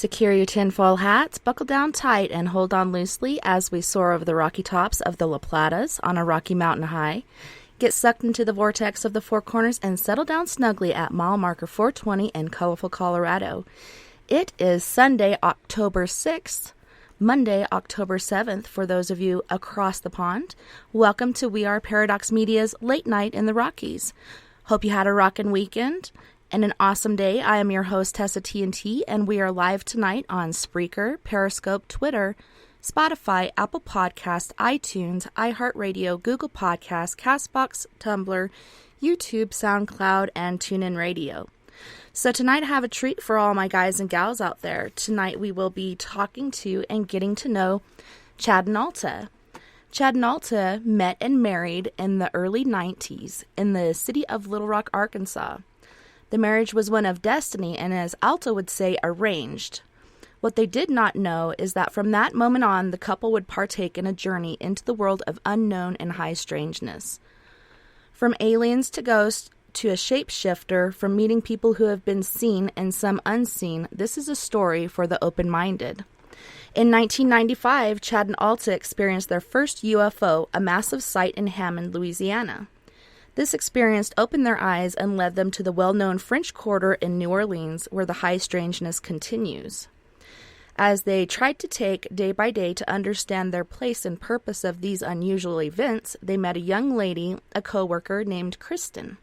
Secure your tinfoil hats, buckle down tight, and hold on loosely as we soar over the rocky tops of the La Platas on a rocky mountain high. Get sucked into the vortex of the Four Corners and settle down snugly at mile marker 420 in colorful Colorado. It is Sunday, October 6th, Monday, October 7th for those of you across the pond. Welcome to We Are Paradox Media's Late Night in the Rockies. Hope you had a rockin' weekend and an awesome day. I am your host, TessaTNT, and we are live tonight on Spreaker, Periscope, Twitter, Spotify, Apple Podcasts, iTunes, iHeartRadio, Google Podcasts, CastBox, Tumblr, YouTube, SoundCloud, and TuneIn Radio. So tonight I have a treat for all my guys and gals out there. Tonight we will be talking to and getting to know Chad and Alta. Chad and Alta met and married in the early 90s in the city of Little Rock, Arkansas. The marriage was one of destiny and, as Alta would say, arranged. What they did not know is that from that moment on, the couple would partake in a journey into the world of unknown and high strangeness. From aliens to ghosts to a shapeshifter, from meeting people who have been seen and some unseen, this is a story for the open-minded. In 1995, Chad and Alta experienced their first UFO, a massive sight in Hammond, Louisiana. This experience opened their eyes and led them to the well-known French Quarter in New Orleans, where the high strangeness continues. As they tried to take day by day to understand their place and purpose of these unusual events, they met a young lady, a co-worker named Kristen.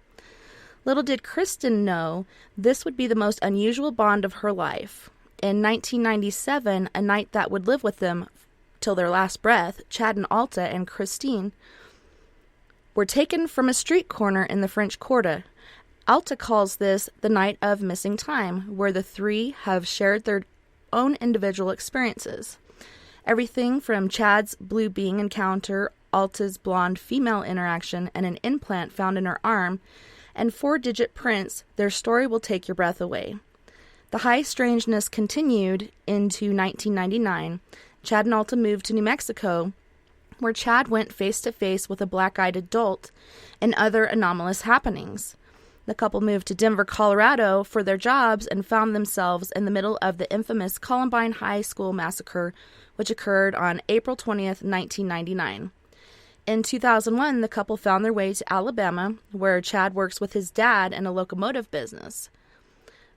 Little did Kristen know this would be the most unusual bond of her life. In 1997, a night that would live with them till their last breath, Chad and Alta and Christine were taken from a street corner in the French Quarter. Alta calls this the night of missing time, where the three have shared their own individual experiences. Everything from Chad's blue being encounter, Alta's blonde female interaction, and an implant found in her arm, and 4-digit prints, their story will take your breath away. The high strangeness continued into 1999. Chad and Alta moved to New Mexico, where Chad went face-to-face with a black-eyed adult and other anomalous happenings. The couple moved to Denver, Colorado for their jobs and found themselves in the middle of the infamous Columbine High School massacre, which occurred on April 20th, 1999. In 2001, the couple found their way to Alabama, where Chad works with his dad in a locomotive business.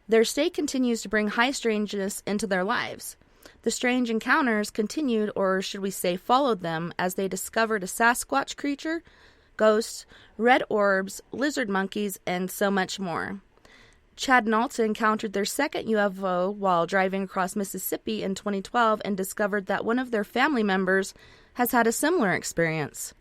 Their stay continues to bring high strangeness into their lives. The strange encounters continued, or should we say followed them, as they discovered a Sasquatch creature, ghosts, red orbs, lizard monkeys, and so much more. Chad and Alta encountered their second UFO while driving across Mississippi in 2012 and discovered that one of their family members has had a similar experience.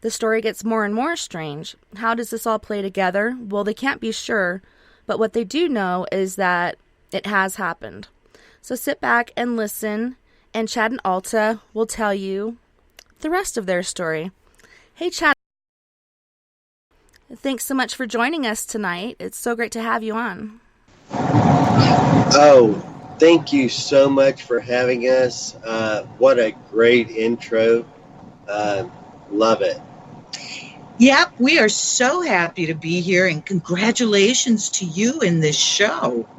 The story gets more and more strange. How does this all play together? Well, they can't be sure, but what they do know is that it has happened. So sit back and listen, and Chad and Alta will tell you the rest of their story. Hey, Chad. Thanks so much for joining us tonight. It's so great to have you on. Oh, thank you so much for having us. What a great intro. Love it. Yep, we are so happy to be here, and congratulations to you in this show.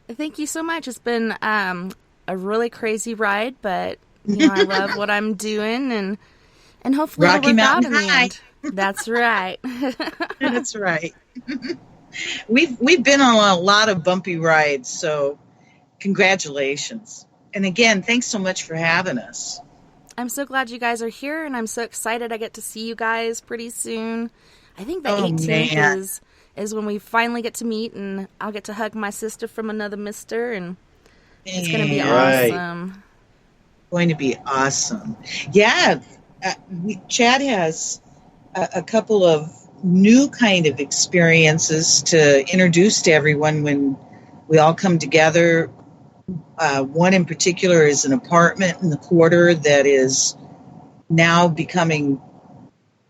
Thank you so much. It's been a really crazy ride, but I love what I'm doing, and hopefully Rocky it'll work out Mountain in the High. end. That's right. That's right. We've been on a lot of bumpy rides, so congratulations. And again, thanks so much for having us. I'm so glad you guys are here, and I'm so excited I get to see you guys pretty soon. I think the 18th is when we finally get to meet, and I'll get to hug my sister from another mister, and it's going to be awesome. Going to be awesome. Yeah, Chad has a couple of new kind of experiences to introduce to everyone when we all come together. One in particular is an apartment in the quarter that is now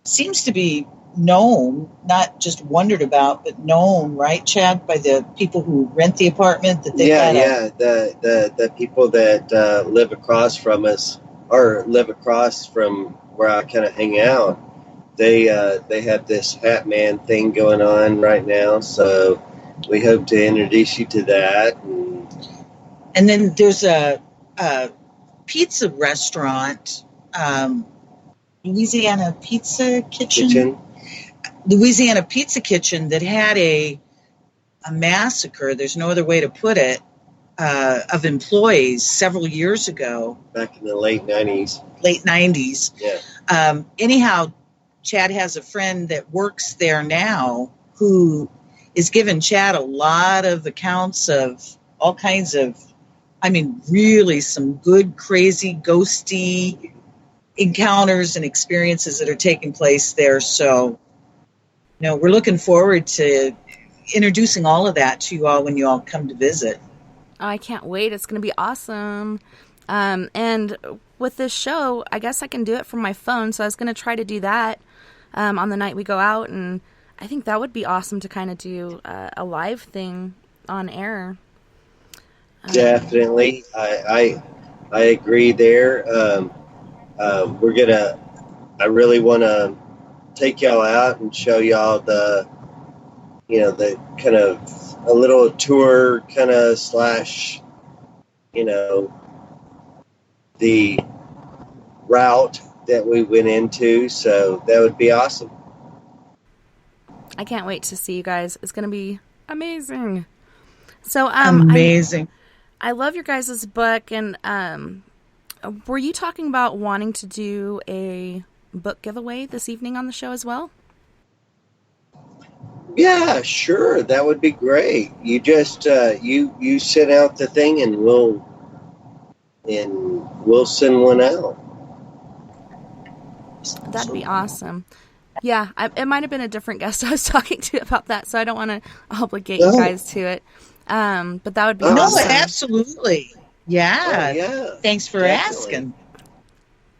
seems to be known, not just wondered about, but known, right, Chad, by the people who rent the apartment? That The people that live across from us, or live across from where I kind of hang out. They have this Hat Man thing going on right now, so we hope to introduce you to that. And And then there's a pizza restaurant, Louisiana Pizza Kitchen. Louisiana Pizza Kitchen that had a massacre, there's no other way to put it, of employees several years ago. Back in the late 90s. Late 90s. Yeah. Anyhow, Chad has a friend that works there now who is giving Chad a lot of accounts of all kinds of, I mean, really some good, crazy, ghosty encounters and experiences that are taking place there. So, we're looking forward to introducing all of that to you all when you all come to visit. I can't wait. It's going to be awesome. And with this show, I guess I can do it from my phone. So I was going to try to do that on the night we go out. And I think that would be awesome to kind of do a live thing on air. Definitely. I agree there. I really want to take y'all out and show y'all the kind of a little tour kind of slash, the route that we went into. So that would be awesome. I can't wait to see you guys. It's going to be amazing. So, amazing. I love your guys' book. And were you talking about wanting to do a book giveaway this evening on the show as well? Yeah, sure. That would be great. You just you send out the thing and we'll send one out. That'd be awesome. Yeah, it might have been a different guest I was talking to about that, so I don't want to obligate you guys to it. But that would be awesome. No, absolutely. Yeah. Oh, yeah. Thanks for asking.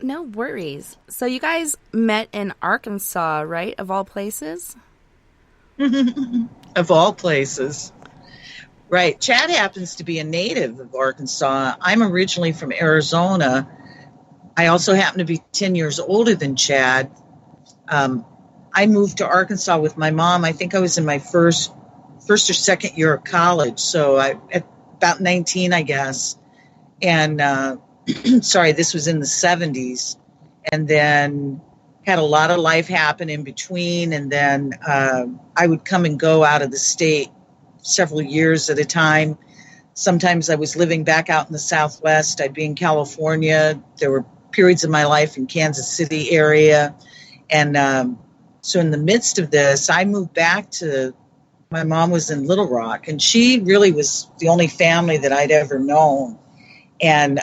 No worries. So you guys met in Arkansas, right? Of all places? Of all places. Right. Chad happens to be a native of Arkansas. I'm originally from Arizona. I also happen to be 10 years older than Chad. I moved to Arkansas with my mom. I think I was in my first or second year of college. So at about 19, I guess. And sorry, this was in the 70s. And then had a lot of life happen in between. And then I would come and go out of the state several years at a time. Sometimes I was living back out in the Southwest. I'd be in California. There were periods of my life in Kansas City area. And so in the midst of this, I moved back to, my mom was in Little Rock, and she really was the only family that I'd ever known. And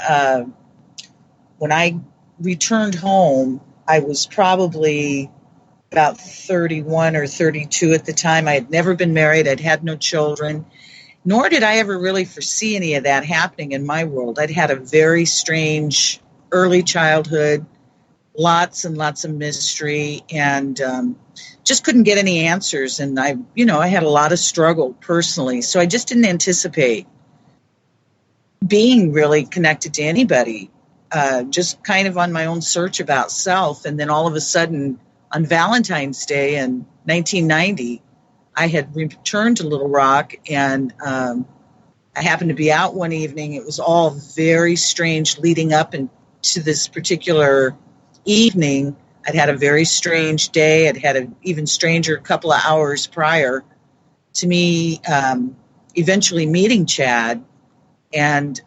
when I returned home, I was probably about 31 or 32 at the time. I had never been married. I'd had no children, nor did I ever really foresee any of that happening in my world. I'd had a very strange early childhood, lots and lots of mystery, and just couldn't get any answers. And I had a lot of struggle personally. So I just didn't anticipate being really connected to anybody, just kind of on my own search about self. And then all of a sudden on Valentine's Day in 1990, I had returned to Little Rock, and I happened to be out one evening. It was all very strange leading up into this particular evening. I'd had a very strange day. I'd had an even stranger couple of hours prior to me eventually meeting Chad. And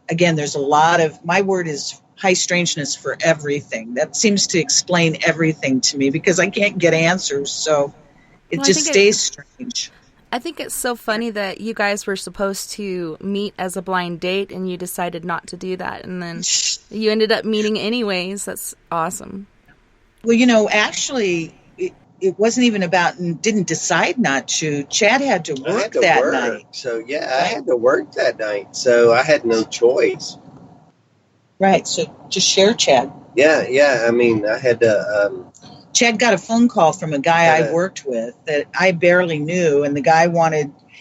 again, there's a lot of, my word is high strangeness for everything. That seems to explain everything to me because I can't get answers. So it just stays strange. I think it's so funny that you guys were supposed to meet as a blind date and you decided not to do that. And then you ended up meeting anyways. That's awesome. Well, actually, it wasn't even about, and didn't decide not to. Chad had to work that night. So, yeah, I had to work that night. So I had no choice. Right. So just share, Chad. Yeah. I mean, I had to... Chad got a phone call from a guy I worked with that I barely knew, and the guy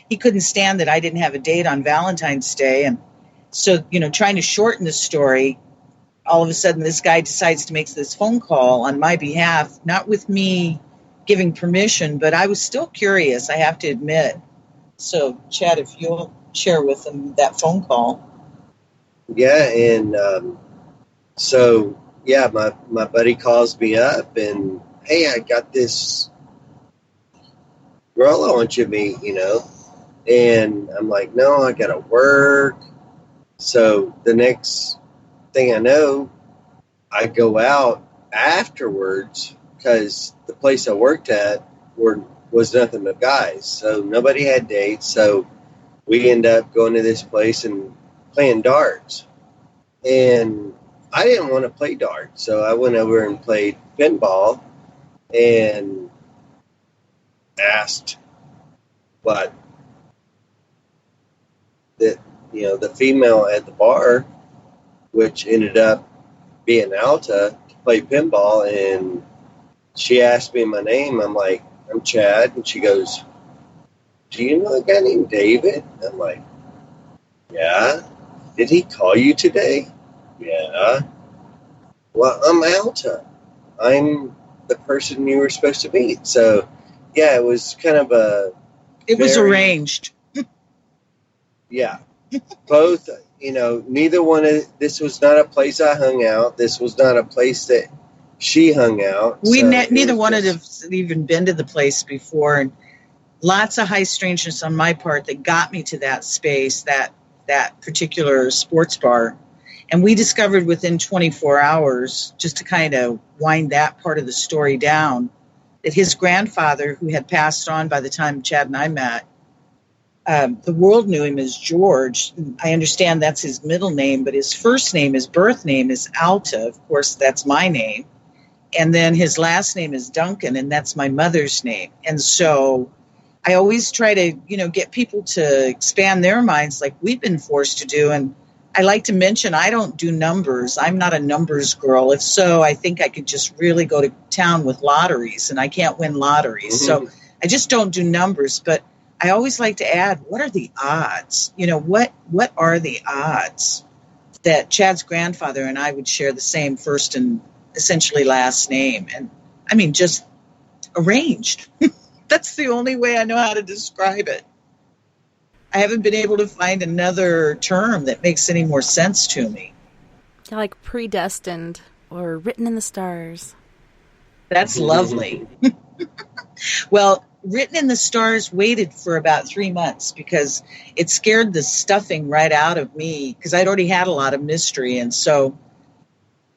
he couldn't stand that I didn't have a date on Valentine's Day. And so, trying to shorten the story, all of a sudden this guy decides to make this phone call on my behalf, not with me giving permission, but I was still curious, I have to admit. So, Chad, if you'll share with them that phone call. Yeah, and so yeah, my buddy calls me up and, hey, I got this girl I want you to meet, and I'm like, no, I gotta work. So the next thing I know, I go out afterwards because the place I worked at was nothing but guys, so nobody had dates. So we end up going to this place and playing darts. And I didn't want to play darts, so I went over and played pinball and asked what the female at the bar, which ended up being Alta, to play pinball, and she asked me my name. I'm like, I'm Chad, and she goes, do you know a guy named David? I'm like, yeah. Did he call you today? Yeah. Well, I'm Alta. I'm the person you were supposed to meet. So, yeah, it was kind of It was arranged. Yeah. Both, neither one of, this was not a place I hung out. This was not a place that she hung out. Neither one of us had even been to the place before, and lots of high strangeness on my part that got me to that space, that particular sports bar. And we discovered within 24 hours, just to kind of wind that part of the story down, that his grandfather, who had passed on by the time Chad and I met, the world knew him as George. I understand that's his middle name, but his first name, his birth name, is Alta. Of course, that's my name. And then his last name is Duncan, and that's my mother's name. And so I always try to, get people to expand their minds like we've been forced to do. And I like to mention I don't do numbers. I'm not a numbers girl. If so, I think I could just really go to town with lotteries, and I can't win lotteries. Mm-hmm. So I just don't do numbers. But I always like to add, what are the odds? What are the odds that Chad's grandfather and I would share the same first and essentially last name? And I mean, just arranged. That's the only way I know how to describe it. I haven't been able to find another term that makes any more sense to me. Like predestined or written in the stars. That's lovely. Well, Written in the Stars waited for about 3 months because it scared the stuffing right out of me because I'd already had a lot of mystery. And so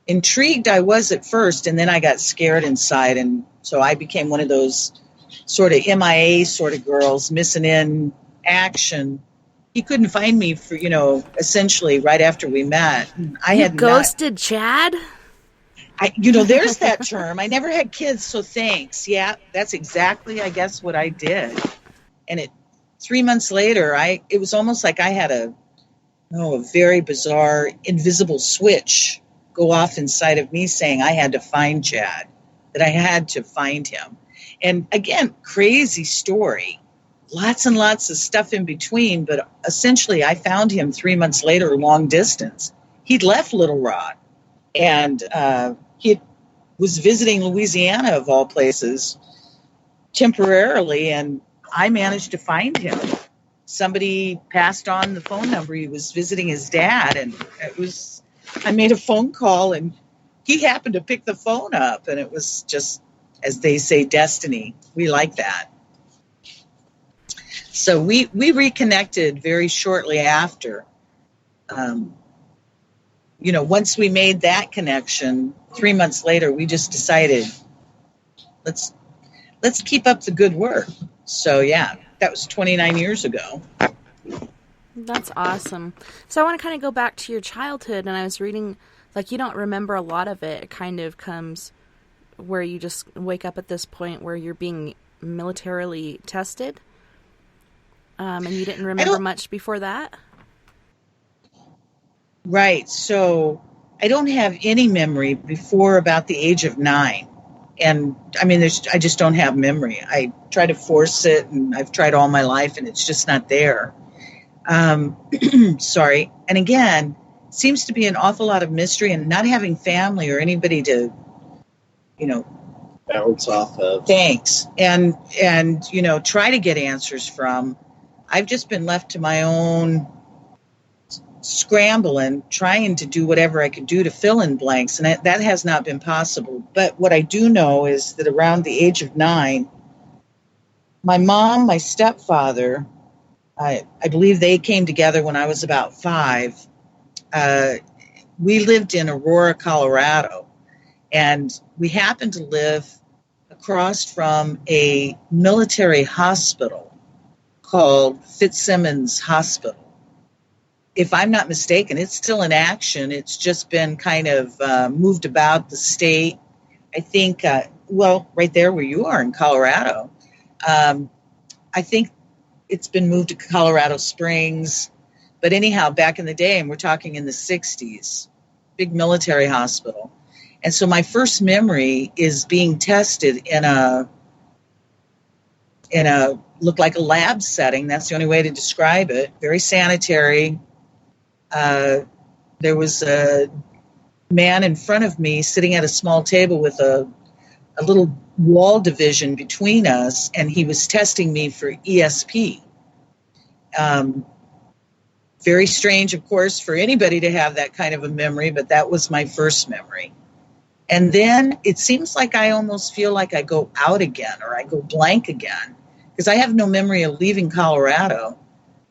intrigued I was at first, and then I got scared inside. And so I became one of those sort of MIA sort of girls, missing in action. He couldn't find me for, essentially right after we met. I had ghosted Chad? There's that term. I never had kids, so thanks. Yeah, that's exactly, I guess, what I did. And 3 months later, it was almost like I had a very bizarre invisible switch go off inside of me saying I had to find Chad, that I had to find him. And again, crazy story. Lots and lots of stuff in between, but essentially I found him 3 months later, long distance. He'd left Little Rock, and he was visiting Louisiana, of all places, temporarily, and I managed to find him. Somebody passed on the phone number. He was visiting his dad, and I made a phone call, and he happened to pick the phone up, and it was just, as they say, destiny. We like that. So we reconnected very shortly after. Once we made that connection, 3 months later, we just decided, let's keep up the good work. So, yeah, that was 29 years ago. That's awesome. So I want to kind of go back to your childhood, and I was reading, you don't remember a lot of it. It kind of comes where you just wake up at this point where you're being militarily tested, and you didn't remember much before that? Right. So I don't have any memory before about the age of 9. And I mean, I just don't have memory. I try to force it, and I've tried all my life, and it's just not there. Sorry. And again, seems to be an awful lot of mystery, and not having family or anybody to, bounce off of. Thanks. And try to get answers from. I've just been left to my own scrambling, trying to do whatever I could do to fill in blanks, and that has not been possible. But what I do know is that around the age of 9, my mom, my stepfather, I believe they came together when I was about 5. We lived in Aurora, Colorado, and we happened to live across from a military hospital called Fitzsimmons Hospital. If I'm not mistaken, it's still in action. It's just been kind of moved about the state. I think, right there where you are in Colorado, I think it's been moved to Colorado Springs. But anyhow, back in the day, and we're talking in the 60s, big military hospital. And so my first memory is being tested in a looked like a lab setting. That's the only way to describe it. Very sanitary. There was a man in front of me sitting at a small table with a little wall division between us, and he was testing me for ESP. Very strange, of course, for anybody to have that kind of a memory, but that was my first memory. And then it seems like I almost feel like I go out again, or I go blank again, because I have no memory of leaving Colorado.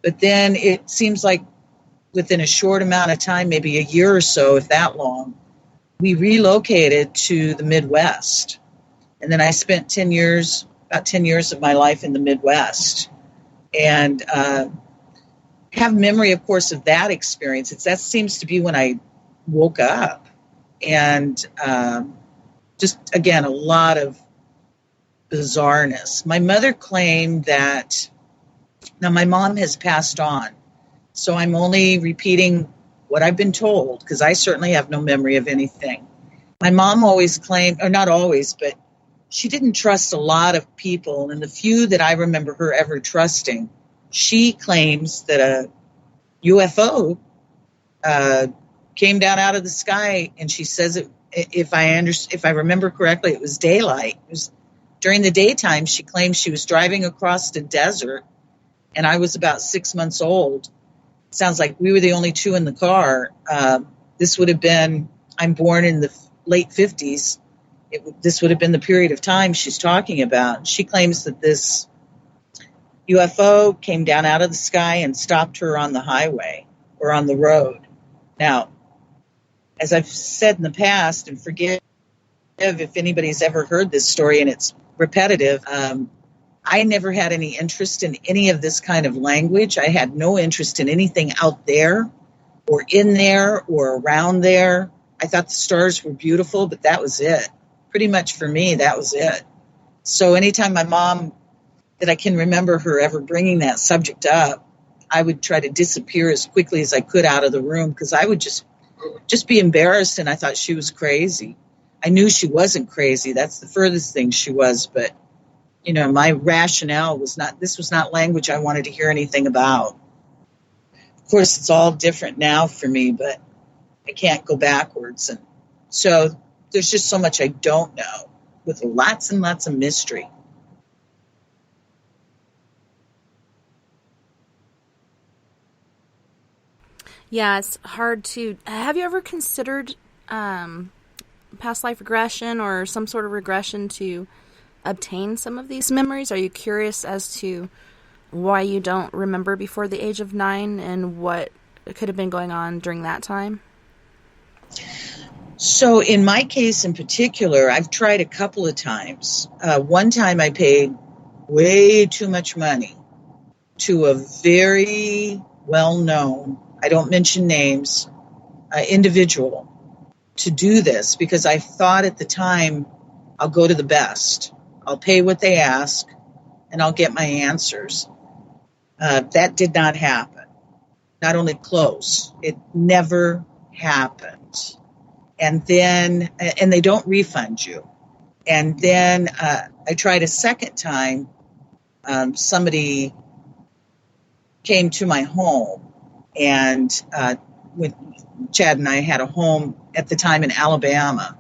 But then it seems like within a short amount of time, maybe a year or so, if that long, we relocated to the Midwest. And then I spent about 10 years of my life in the Midwest. And have memory, of course, of that experience. That seems to be when I woke up. And just, again, a lot of bizarreness. My mother claimed that, now my mom has passed on, so I'm only repeating what I've been told, because I certainly have no memory of anything. My mom always claimed, or not always, but she didn't trust a lot of people, and the few that I remember her ever trusting, she claims that a UFO came down out of the sky, and she says it. If I remember correctly, it was daylight. It was during the daytime. She claims she was driving across the desert, and I was about 6 months old. Sounds like we were the only two in the car. This would have been, I'm born in the late 50s. This would have been the period of time she's talking about. She claims that this UFO came down out of the sky and stopped her on the highway or on the road. Now, as I've said in the past, and forgive if anybody's ever heard this story and it's repetitive, I never had any interest in any of this kind of language. I had no interest in anything out there or in there or around there. I thought the stars were beautiful, but that was it. Pretty much for me, that was it. So anytime my mom, that I can remember her ever bringing that subject up, I would try to disappear as quickly as I could out of the room, because I would just be embarrassed, and I thought she was crazy. I knew she wasn't crazy. That's the furthest thing she was, but my rationale was not, this was not language I wanted to hear anything about. Of course, it's all different now for me, but I can't go backwards. And so there's just so much I don't know, with lots and lots of mystery. Yeah, it's hard to... Have you ever considered past life regression or some sort of regression to obtain some of these memories? Are you curious as to why you don't remember before the age of 9 and what could have been going on during that time? So in my case in particular, I've tried a couple of times. One time I paid way too much money to a very well-known, I don't mention names, individual to do this, because I thought at the time, I'll go to the best. I'll pay what they ask, and I'll get my answers. That did not happen. Not only close, it never happened. And then, and they don't refund you. And then I tried a second time. Somebody came to my home, and with Chad and I had a home at the time in Alabama.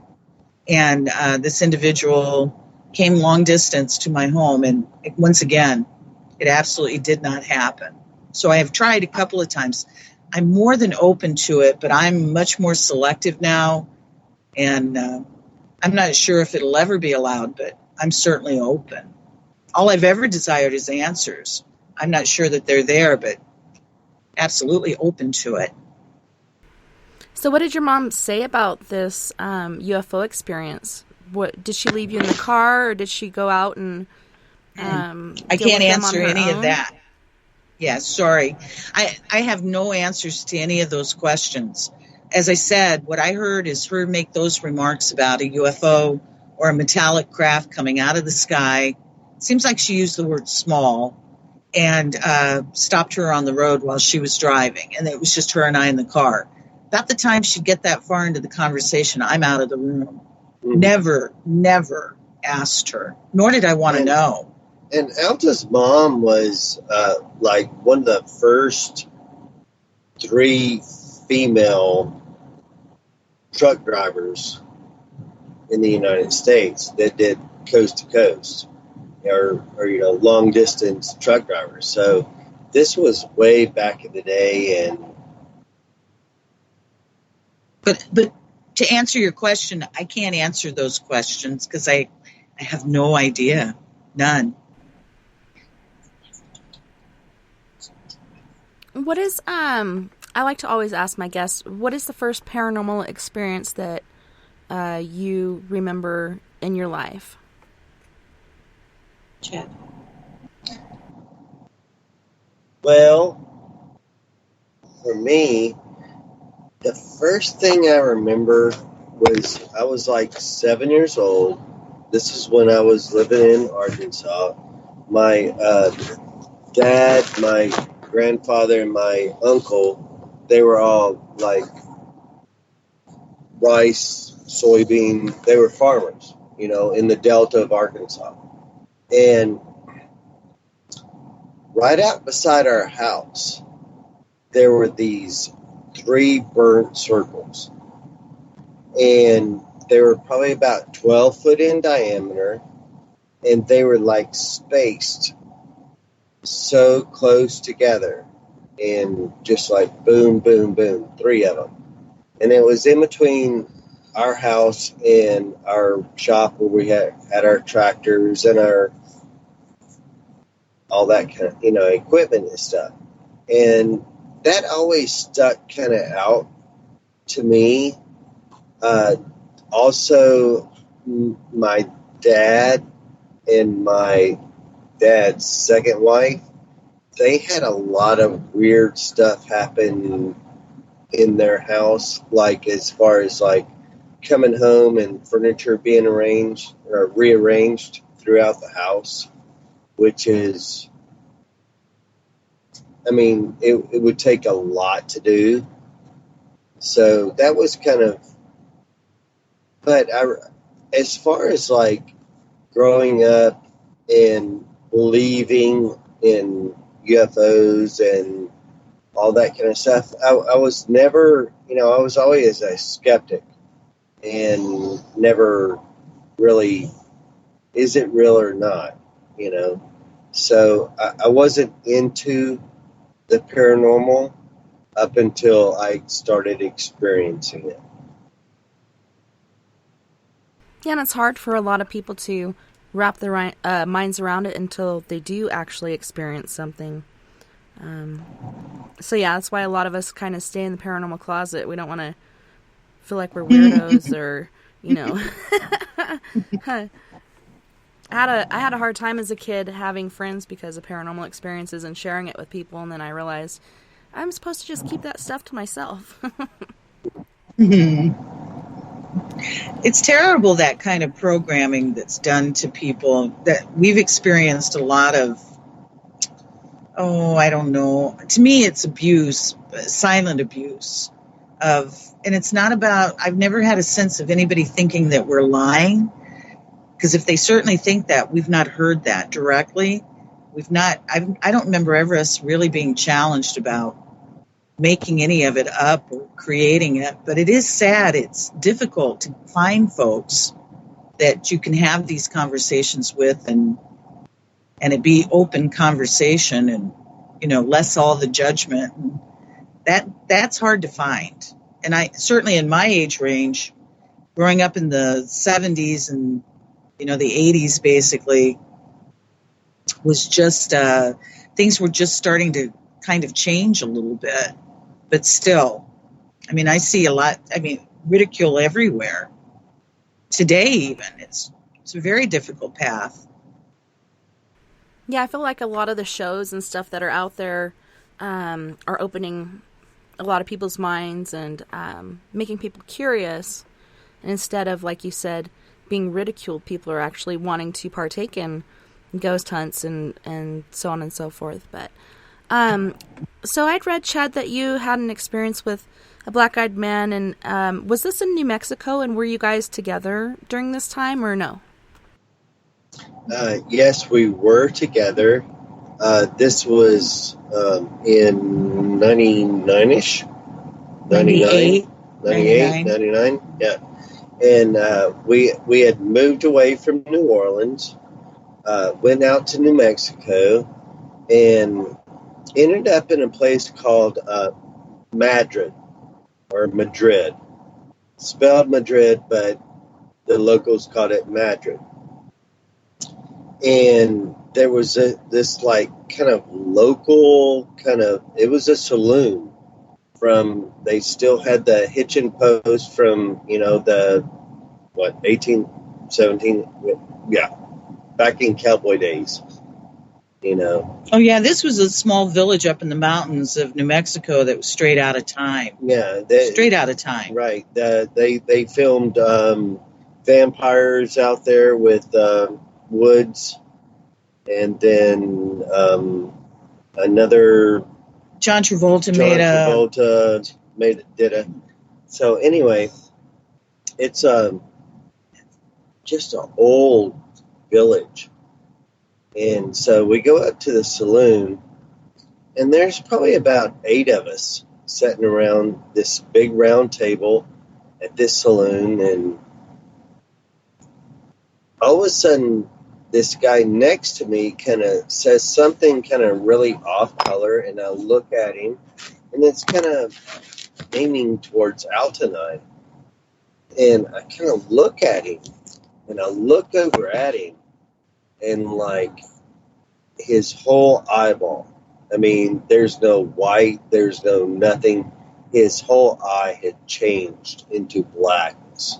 And this individual came long distance to my home. And once again, It absolutely did not happen. So I have tried a couple of times. I'm more than open to it, but I'm much more selective now. And I'm not sure if it'll ever be allowed, but I'm certainly open. All I've ever desired is answers. I'm not sure that they're there, but absolutely open to it. So what did your mom say about this UFO experience? What did she leave you in the car, or did she go out and I can't answer any of that. Yeah, sorry. I have no answers to any of those questions. As I said, what I heard is her make those remarks about a UFO or a metallic craft coming out of the sky. It seems like she used the word small, and stopped her on the road while she was driving. And it was just her and I in the car. About the time she'd get that far into the conversation, I'm out of the room. Mm-hmm. Never asked her, nor did I want to know. And Alta's mom was like one of the first 3 female truck drivers in the United States that did coast to coast or long distance truck drivers. So this was way back in the day. And but to answer your question, I can't answer those questions because I have no idea. None. What is, I like to always ask my guests, what is the first paranormal experience that you remember in your life? Chad. Well, for me, the first thing I remember was I was like 7 years old. This is when I was living in Arkansas. My dad, my grandfather, and my uncle, they were all like rice, soybean. They were farmers, in the Delta of Arkansas. And right out beside our house, there were these 3 burnt circles. And they were probably about 12 foot in diameter. And they were like spaced so close together. And just like boom, boom, boom, 3 of them. And it was in between our house and our shop where we had our tractors and our all that kind of equipment and stuff. And that always stuck kind of out to me. Also, my dad and my dad's second wife, they had a lot of weird stuff happen in their house, like as far as like coming home and furniture being arranged or rearranged throughout the house, which is, it would take a lot to do. So that was kind of, but as far as like growing up and believing in UFOs and all that kind of stuff, I was never, I was always a skeptic and never really, is it real or not, So I wasn't into the paranormal up until I started experiencing it. Yeah, and it's hard for a lot of people to wrap their minds around it until they do actually experience something. So yeah, that's why a lot of us kind of stay in the paranormal closet. We don't want to feel like we're weirdos or, I had a hard time as a kid having friends because of paranormal experiences and sharing it with people, and then I realized I'm supposed to just keep that stuff to myself. It's terrible, that kind of programming that's done to people. That we've experienced a lot of, I don't know. To me, it's abuse, silent abuse and it's not about, I've never had a sense of anybody thinking that we're lying. Because if they certainly think that, we've not heard that directly. I don't remember ever us really being challenged about making any of it up or creating it. But it is sad. It's difficult to find folks that you can have these conversations with and and it be open conversation and, less all the judgment. That's hard to find. And I certainly in my age range, growing up in the 70s and, the 80s basically, was just, things were just starting to kind of change a little bit. But still, I see a lot, ridicule everywhere. Today even, it's a very difficult path. Yeah, I feel like a lot of the shows and stuff that are out there are opening a lot of people's minds and making people curious. And instead of, like you said, being ridiculed, people are actually wanting to partake in ghost hunts and so on and so forth. But so I'd read, Chad, that you had an experience with a black-eyed man, and was this in New Mexico, and were you guys together during this time, or no? Yes, we were together. This was in 99-ish. 98, 99, yeah. And we had moved away from New Orleans, went out to New Mexico, and ended up in a place called Madrid, or Madrid. Spelled Madrid, but the locals called it Madrid. And there was this like kind of local it was a saloon they still had the hitching post from, the 17, yeah, back in cowboy days, Oh yeah, this was a small village up in the mountains of New Mexico that was straight out of time. Yeah, straight out of time. Right. They filmed vampires out there with Woods, and then another John Travolta did it. So anyway, it's just an old village, and so we go up to the saloon, and there's probably about 8 of us sitting around this big round table at this saloon, and all of a sudden, this guy next to me kind of says something kind of really off color, and I look at him, and it's kind of aiming towards Alta and I. And I kind of look at him, and I look over at him, and like his whole eyeball. There's no white, there's no nothing. His whole eye had changed into blackness.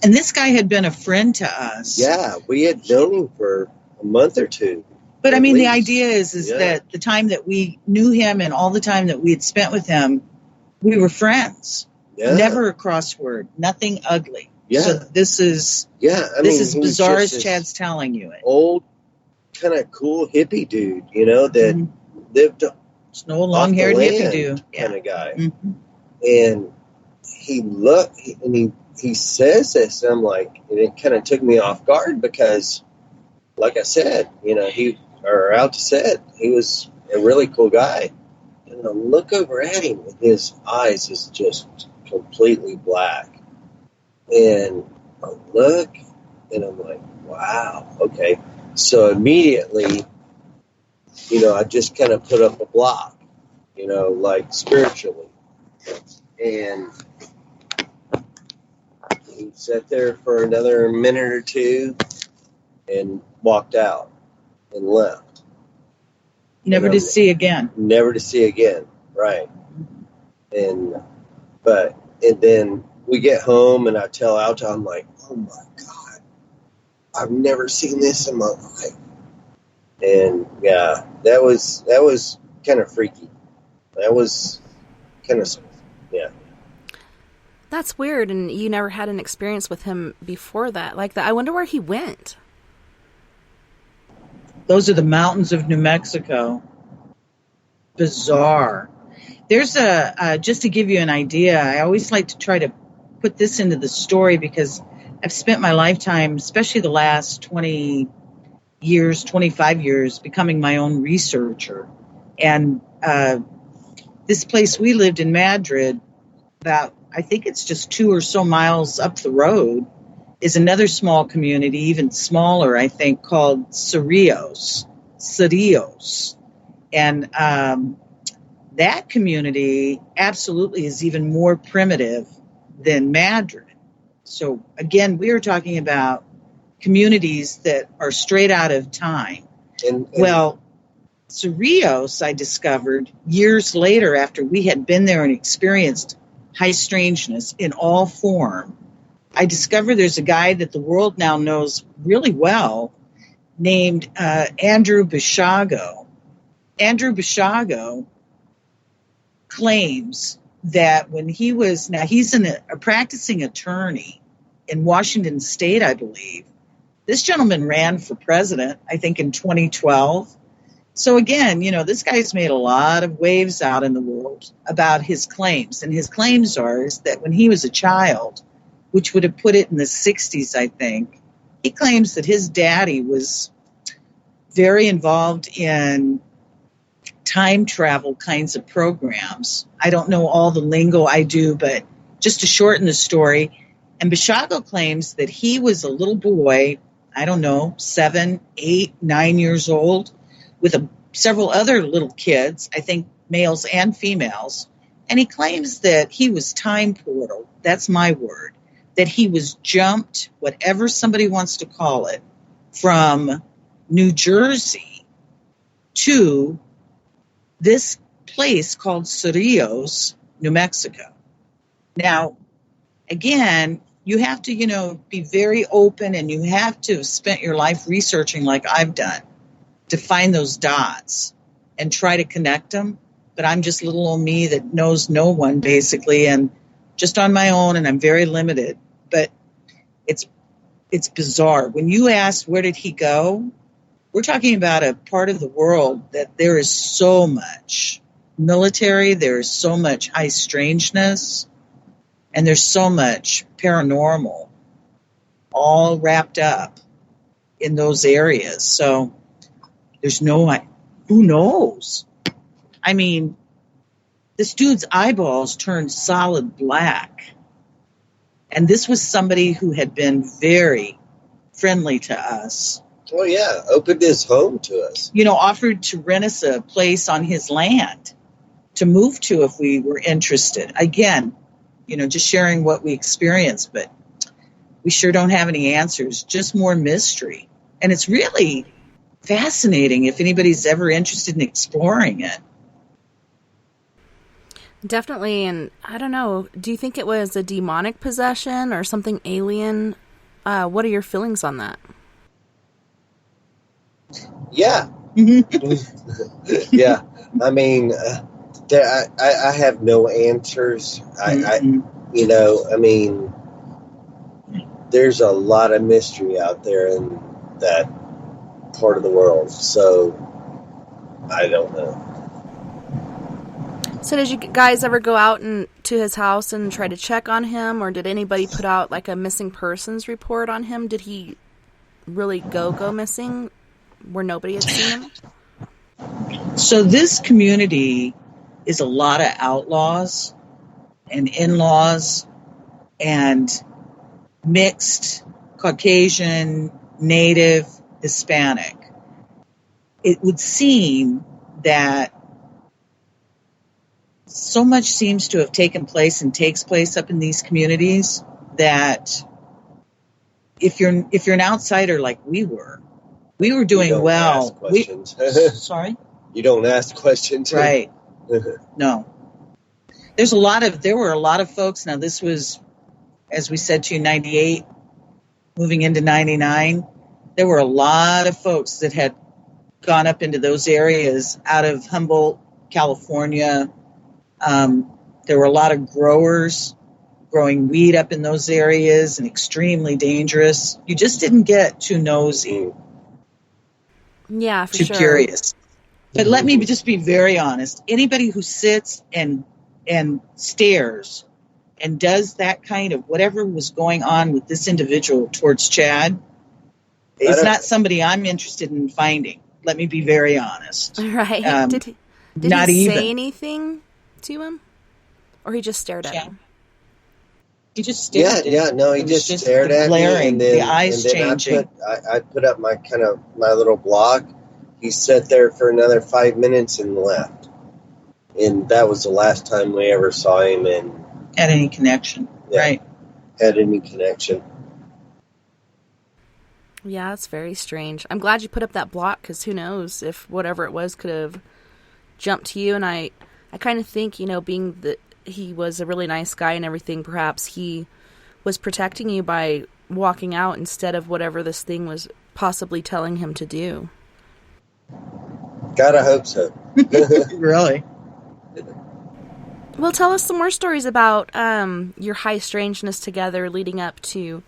And this guy had been a friend to us. Yeah, we had known him for a month or two. But the idea is that the time that we knew him and all the time that we had spent with him, we were friends. Yeah. Never a crossword, nothing ugly. Yeah. So this is this is bizarre as Chad's telling you it. Old, kind of cool hippie dude, that lived. It's no long-haired hippie dude kind of guy. Mm-hmm. And he looked, and he says this, and I'm like, and it kind of took me off guard because, like I said, Alta said, he was a really cool guy. And I look over at him, and his eyes is just completely black. And I look, and I'm like, wow, okay. So immediately, I just kind of put up a block, like spiritually. And he sat there for another minute or two and walked out and left. Never to see again. Never to see again, right. And then we get home, and I tell Alta, I'm like, oh my God, I've never seen this in my life. And yeah, that was kind of freaky. That was kind of, yeah. That's weird, and you never had an experience with him before that. Like that. I wonder where he went. Those are the mountains of New Mexico. Bizarre. There's just to give you an idea, I always like to try to put this into the story because I've spent my lifetime, especially the last 20 years, 25 years, becoming my own researcher. And this place we lived in, Madrid, about, I think it's just 2 or so miles up the road, is another small community, even smaller, I think, called Cerrillos. Cerrillos. And that community absolutely is even more primitive than Madrid. So again, we are talking about communities that are straight out of time. Well, Cerrillos, I discovered years later after we had been there and experienced high strangeness in all form, I discovered there's a guy that the world now knows really well named Andrew Bishago. Andrew Bishago claims that when he was, now he's a practicing attorney in Washington State, I believe. This gentleman ran for president, I think, in 2012. So again, this guy's made a lot of waves out in the world about his claims. And his claims are is that when he was a child, which would have put it in the 60s, I think, he claims that his daddy was very involved in time travel kinds of programs. I don't know all the lingo I do, but just to shorten the story, and Bishago claims that he was a little boy, I don't know, 7, 8, 9 years old, with several other little kids, I think males and females, and he claims that he was time portal, that's my word, that he was jumped, whatever somebody wants to call it, from New Jersey to this place called Cerrillos, New Mexico. Now, again, you have to, be very open, and you have to have spent your life researching like I've done to find those dots and try to connect them. But I'm just little old me that knows no one, basically, and just on my own, and I'm very limited. But it's bizarre. When you ask where did he go, we're talking about a part of the world that there is so much military, there is so much high strangeness, and there's so much paranormal all wrapped up in those areas. So there's who knows? I mean, this dude's eyeballs turned solid black. And this was somebody who had been very friendly to us. Oh, yeah. Opened his home to us. Offered to rent us a place on his land to move to if we were interested. Again, just sharing what we experienced, but we sure don't have any answers, just more mystery. And it's really fascinating if anybody's ever interested in exploring it. Definitely. And I don't know, do you think it was a demonic possession or something alien? What are your feelings on that? Yeah. Yeah. I mean, I have no answers. I mean, there's a lot of mystery out there in that part of the world. So I don't know. So did you guys ever go out to his house and try to check on him, or did anybody put out like a missing persons report on him? Did he really go missing where nobody had seen him? So this community is a lot of outlaws and in-laws and mixed Caucasian, Native, Hispanic. It would seem that so much seems to have taken place and takes place up in these communities that if you're an outsider like we were doing well. Sorry? You don't ask questions. Right. No. There were a lot of folks. Now this was, as we said to you, 98, moving into 99. There were a lot of folks that had gone up into those areas out of Humboldt, California. There were a lot of growers growing weed up in those areas and extremely dangerous. You just didn't get too nosy. Yeah, for too sure. Curious. But let me just be very honest. Anybody who sits and stares and does that kind of whatever was going on with this individual towards Chad is not somebody I'm interested in finding. Let me be very honest. Right. Did he say anything to him? Or he just stared at him? He just stared at him. Yeah, no, he just stared at me. And then, the eyes changing. I put up my little blog, he sat there for another 5 minutes and left. And that was the last time we ever saw him and Had any connection, right? Had any connection. Yeah, it's very strange. I'm glad you put up that block, because who knows if whatever it was could have jumped to you. And I kind of think, being that he was a really nice guy and everything, perhaps he was protecting you by walking out instead of whatever this thing was possibly telling him to do. Gotta hope so. Really? Well, tell us some more stories about your high strangeness together leading up to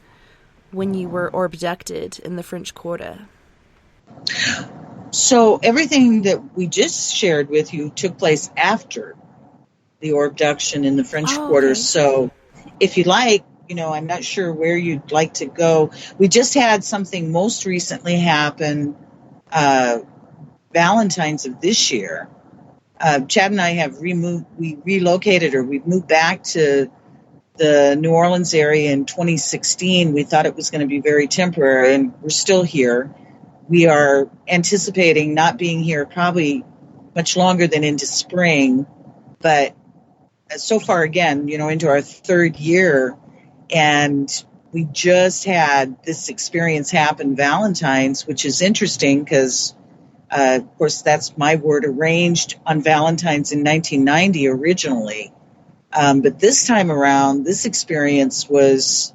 when you were Orbducted in the French Quarter. So everything that we just shared with you took place after the Orbduction in the French Quarter. Okay. So if you like, I'm not sure where you'd like to go. We just had something most recently happen, Valentine's of this year. Chad and I have relocated, or we've moved back to the New Orleans area in 2016. We thought it was going to be very temporary, and we're still here. We are anticipating not being here probably much longer than into spring, but so far, again, into our third year, and we just had this experience happen Valentine's, which is interesting because, of course, that's my word, arranged on Valentine's in 1990 originally. But this time around, this experience was,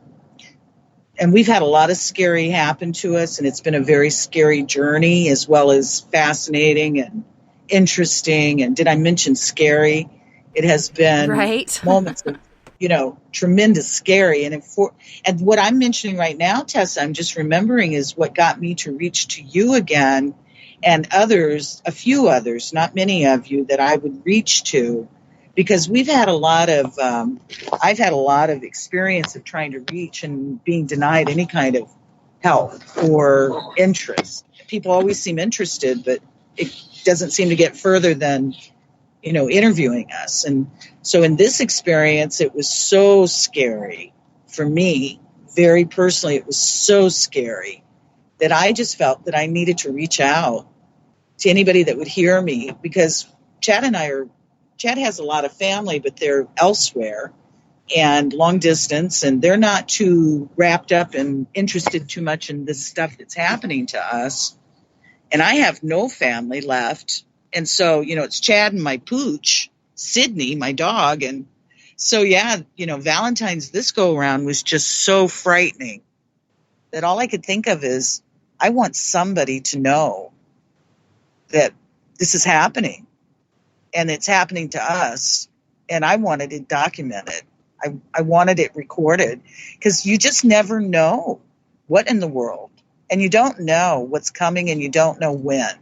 and we've had a lot of scary happen to us, and it's been a very scary journey, as well as fascinating and interesting. And did I mention scary? It has been moments of, tremendous scary. And what I'm mentioning right now, Tessa, I'm just remembering is what got me to reach to you again, and others, a few others, not many of you, that I would reach to, because we've had a lot of, I've had a lot of experience of trying to reach and being denied any kind of help or interest. People always seem interested, but it doesn't seem to get further than, interviewing us. And so in this experience, it was so scary for me, very personally. It was so scary that I just felt that I needed to reach out to anybody that would hear me, because Chad has a lot of family, but they're elsewhere and long distance, and they're not too wrapped up and interested too much in this stuff that's happening to us. And I have no family left. And so, it's Chad and my pooch, Sydney, my dog. And so, Valentine's this go around was just so frightening that all I could think of is, I want somebody to know that this is happening, and it's happening to us. And I wanted it documented. I wanted it recorded, because you just never know what in the world, and you don't know what's coming, and you don't know when.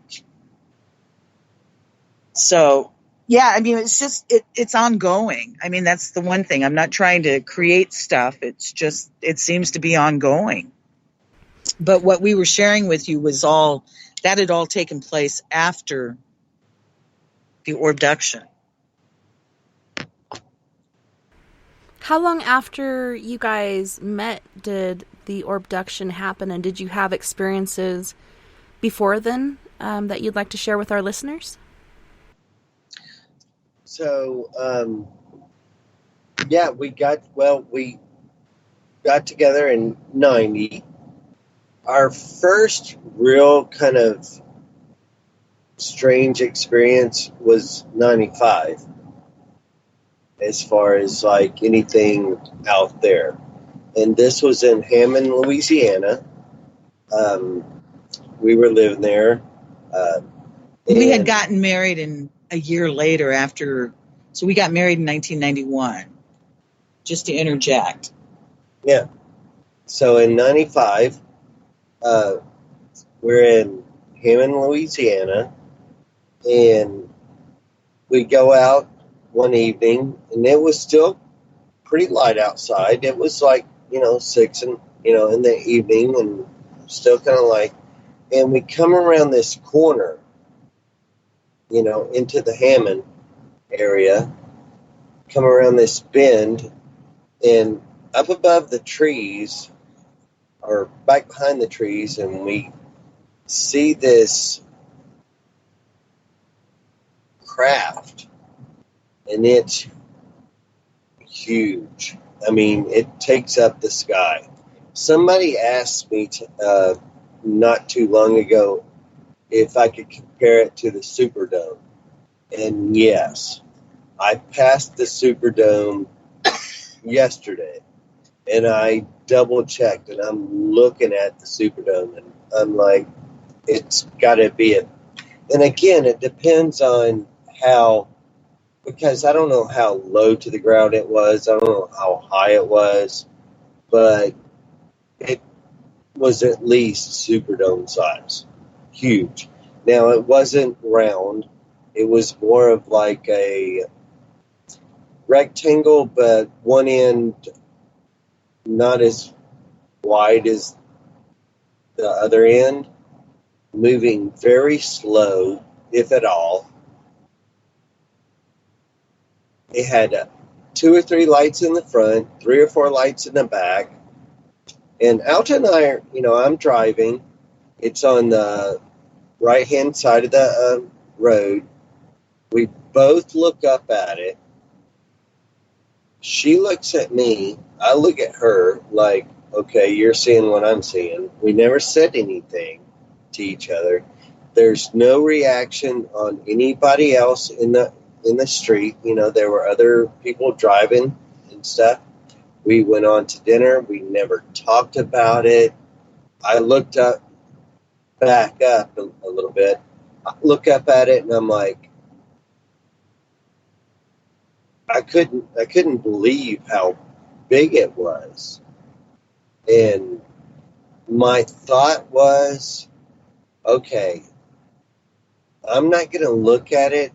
So, it's just, it's ongoing. That's the one thing. I'm not trying to create stuff. It's just, it seems to be ongoing. But what we were sharing with you was that had all taken place after the Orbduction. How long after you guys met did the Orbduction happen, and did you have experiences before then that you'd like to share with our listeners? So, we got together in 90. Our first real kind of strange experience was 95, as far as like anything out there. And this was in Hammond, Louisiana. We were living there. We had gotten married a year later after, so we got married in 1991, just to interject. Yeah. So in 95, we're in Hammond, Louisiana, and we go out one evening, and it was still pretty light outside. It was like, 6 and, in the evening, and still kind of light. And we come around this corner, into the Hammond area, come around this bend, and up above the trees, or back behind the trees, and we see this craft, and it's huge. I mean, it takes up the sky. Somebody asked me not too long ago if I could compare it to the Superdome. And yes, I passed the Superdome yesterday, and I double checked, and I'm looking at the Superdome, and I'm like, it's got to be it. And again, it depends on how, because I don't know how low to the ground it was. I don't know how high it was, but it was at least Superdome size. Huge. Now, it wasn't round. It was more of like a rectangle, but one end not as wide as the other end, moving very slow, if at all. It had 2 or 3 lights in the front, 3 or 4 lights in the back. And Alta and I are, I'm driving. It's on the right-hand side of the road. We both look up at it. She looks at me. I look at her like, okay, you're seeing what I'm seeing. We never said anything to each other. There's no reaction on anybody else in the street. There were other people driving and stuff. We went on to dinner. We never talked about it. I looked back up a little bit. I look up at it, and I'm like, I couldn't believe how big it was. And my thought was, okay, I'm not going to look at it.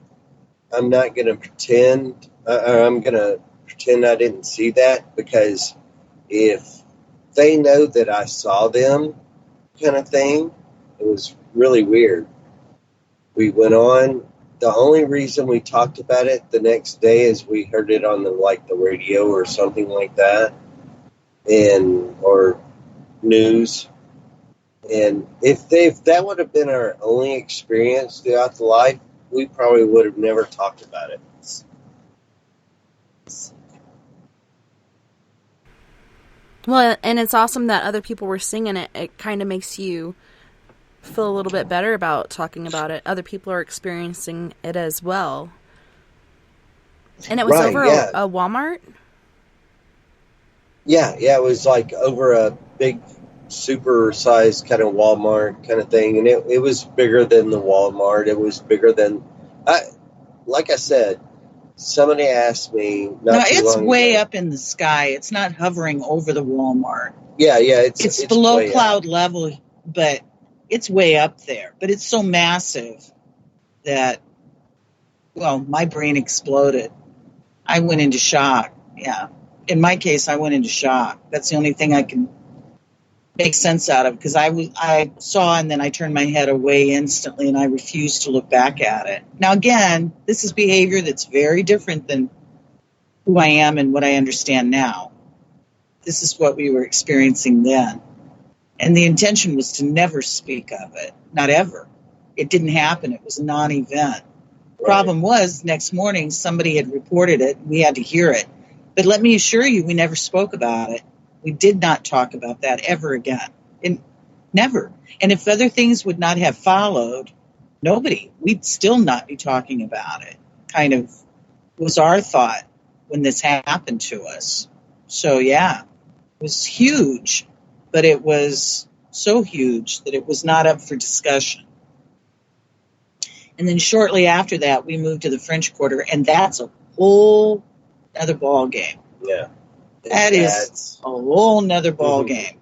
I'm not going to pretend, or I'm going to pretend I didn't see that, because if they know that I saw them kind of thing, it was really weird. We went on. The only reason we talked about it the next day is we heard it on the radio or something like that, or news. And if that would have been our only experience throughout the life, we probably would have never talked about it. Well, and it's awesome that other people were singing it. It kind of makes you feel a little bit better about talking about it. Other people are experiencing it as well. And it was over a Walmart? Yeah, it was like over a big super-sized kind of Walmart kind of thing. And it was bigger than the Walmart. It was bigger than... like I said, somebody asked me... it's way up in the sky. It's not hovering over the Walmart. Yeah, it's below cloud level, but... It's way up there, but it's so massive that, my brain exploded. I went into shock. Yeah. In my case, I went into shock. That's the only thing I can make sense out of, because I saw and then I turned my head away instantly and I refused to look back at it. Now, again, this is behavior that's very different than who I am and what I understand now. This is what we were experiencing then. And the intention was to never speak of it. Not ever. It didn't happen. It was a non-event. Right. Problem was, next morning, somebody had reported it. We had to hear it. But let me assure you, we never spoke about it. We did not talk about that ever again. Never. And if other things would not have followed, we'd still not be talking about it. Kind of was our thought when this happened to us. So, yeah, it was huge. But it was so huge that it was not up for discussion. And then shortly after that, we moved to the French Quarter, and that's a whole other ball game. Yeah. That is a whole nother ball game.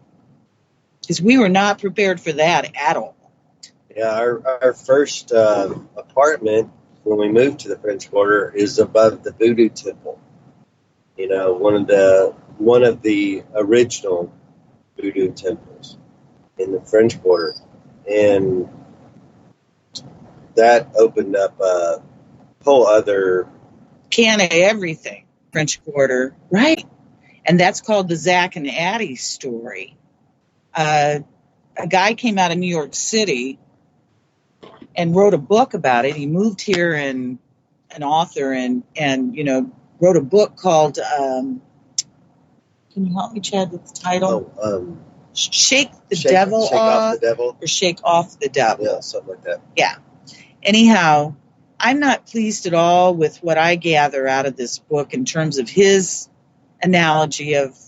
Because we were not prepared for that at all. Yeah, our first apartment when we moved to the French Quarter is above the Voodoo Temple. One of the original Voodoo temples in the French Quarter, and that opened up a whole other can of everything. French Quarter, right? And that's called the Zach and Addie story. A guy came out of New York City and wrote a book about it. He moved here in an author and wrote a book called. Can you help me, Chad, with the title? Shake the Devil Shake Off the Devil. Or Shake Off the Devil. Yeah, something like that. Yeah. Anyhow, I'm not pleased at all with what I gather out of this book in terms of his analogy of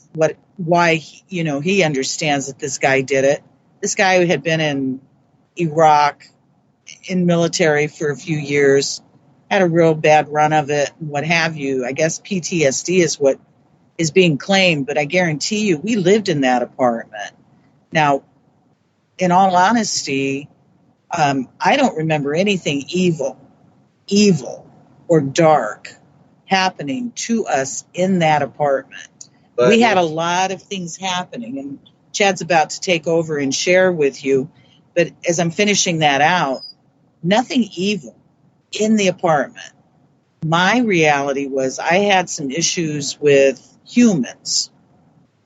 why he understands that this guy did it. This guy who had been in Iraq in military for a few years, had a real bad run of it, and what have you. I guess PTSD is what is being claimed, but I guarantee you we lived in that apartment. Now, in all honesty, I don't remember anything evil or dark happening to us in that apartment. But we had a lot of things happening, and Chad's about to take over and share with you, but as I'm finishing that out, nothing evil in the apartment. My reality was I had some issues with humans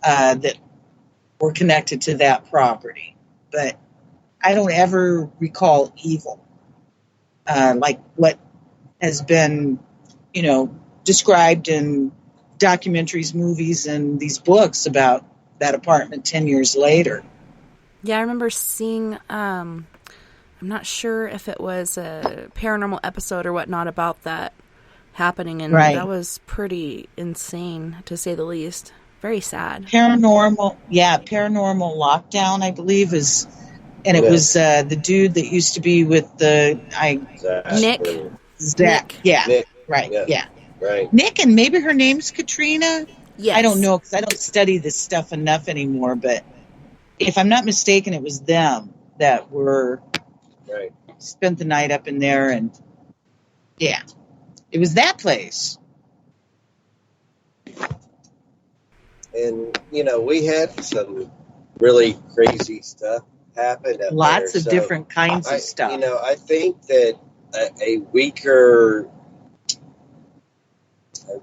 that were connected to that property, but I don't ever recall evil like what has been, described in documentaries, movies, and these books about that apartment 10 years later. Yeah, I remember seeing, I'm not sure if it was a paranormal episode or whatnot about that happening, and that was pretty insane, to say the least. Very sad. Paranormal Lockdown, I believe, is, and it was the dude that used to be with Nick. Zach. Yeah, Nick. Right. Yeah. Right. Nick, and maybe her name's Katrina. Yes. I don't know because I don't study this stuff enough anymore. But if I'm not mistaken, it was them that were spent the night up in there, and it was that place. And we had some really crazy stuff happen. Lots of different kinds of stuff. I think that a weaker, I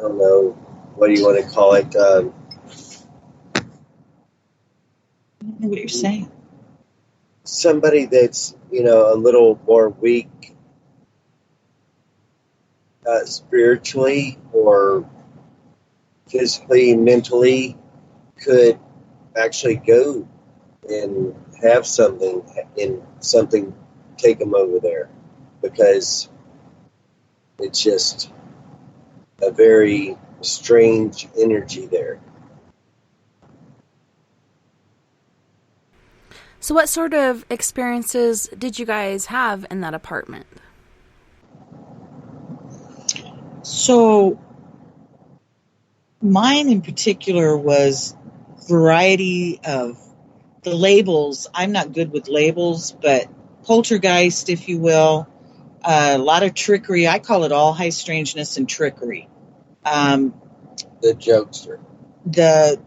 don't know, what do you want to call it? I don't know what you're saying. Somebody that's, a little more weak spiritually or physically, mentally, could actually go and have something take them over there, because it's just a very strange energy there. So what sort of experiences did you guys have in that apartment? So mine in particular was variety of the labels. I'm not good with labels, but poltergeist, if you will, a lot of trickery. I call it all high strangeness and trickery. The jokester. The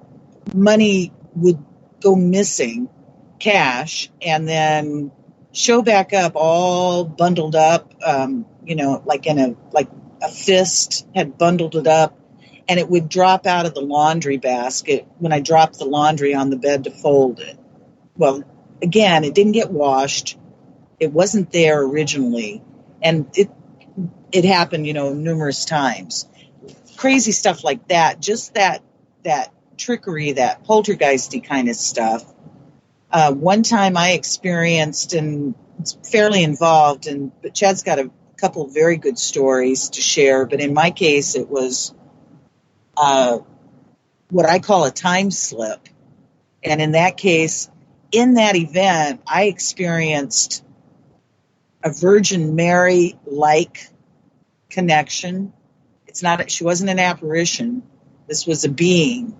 money would go missing, cash, and then show back up all bundled up, like a fist had bundled it up, and it would drop out of the laundry basket when I dropped the laundry on the bed to fold it. Well, again, it didn't get washed. It wasn't there originally, and it happened, numerous times. Crazy stuff like that, just that trickery, that poltergeisty kind of stuff. One time I experienced, and it's fairly involved, but Chad's got a couple of very good stories to share, but in my case it was what I call a time slip. And in that case, in that event, I experienced a Virgin Mary-like connection. She wasn't an apparition. This was a being.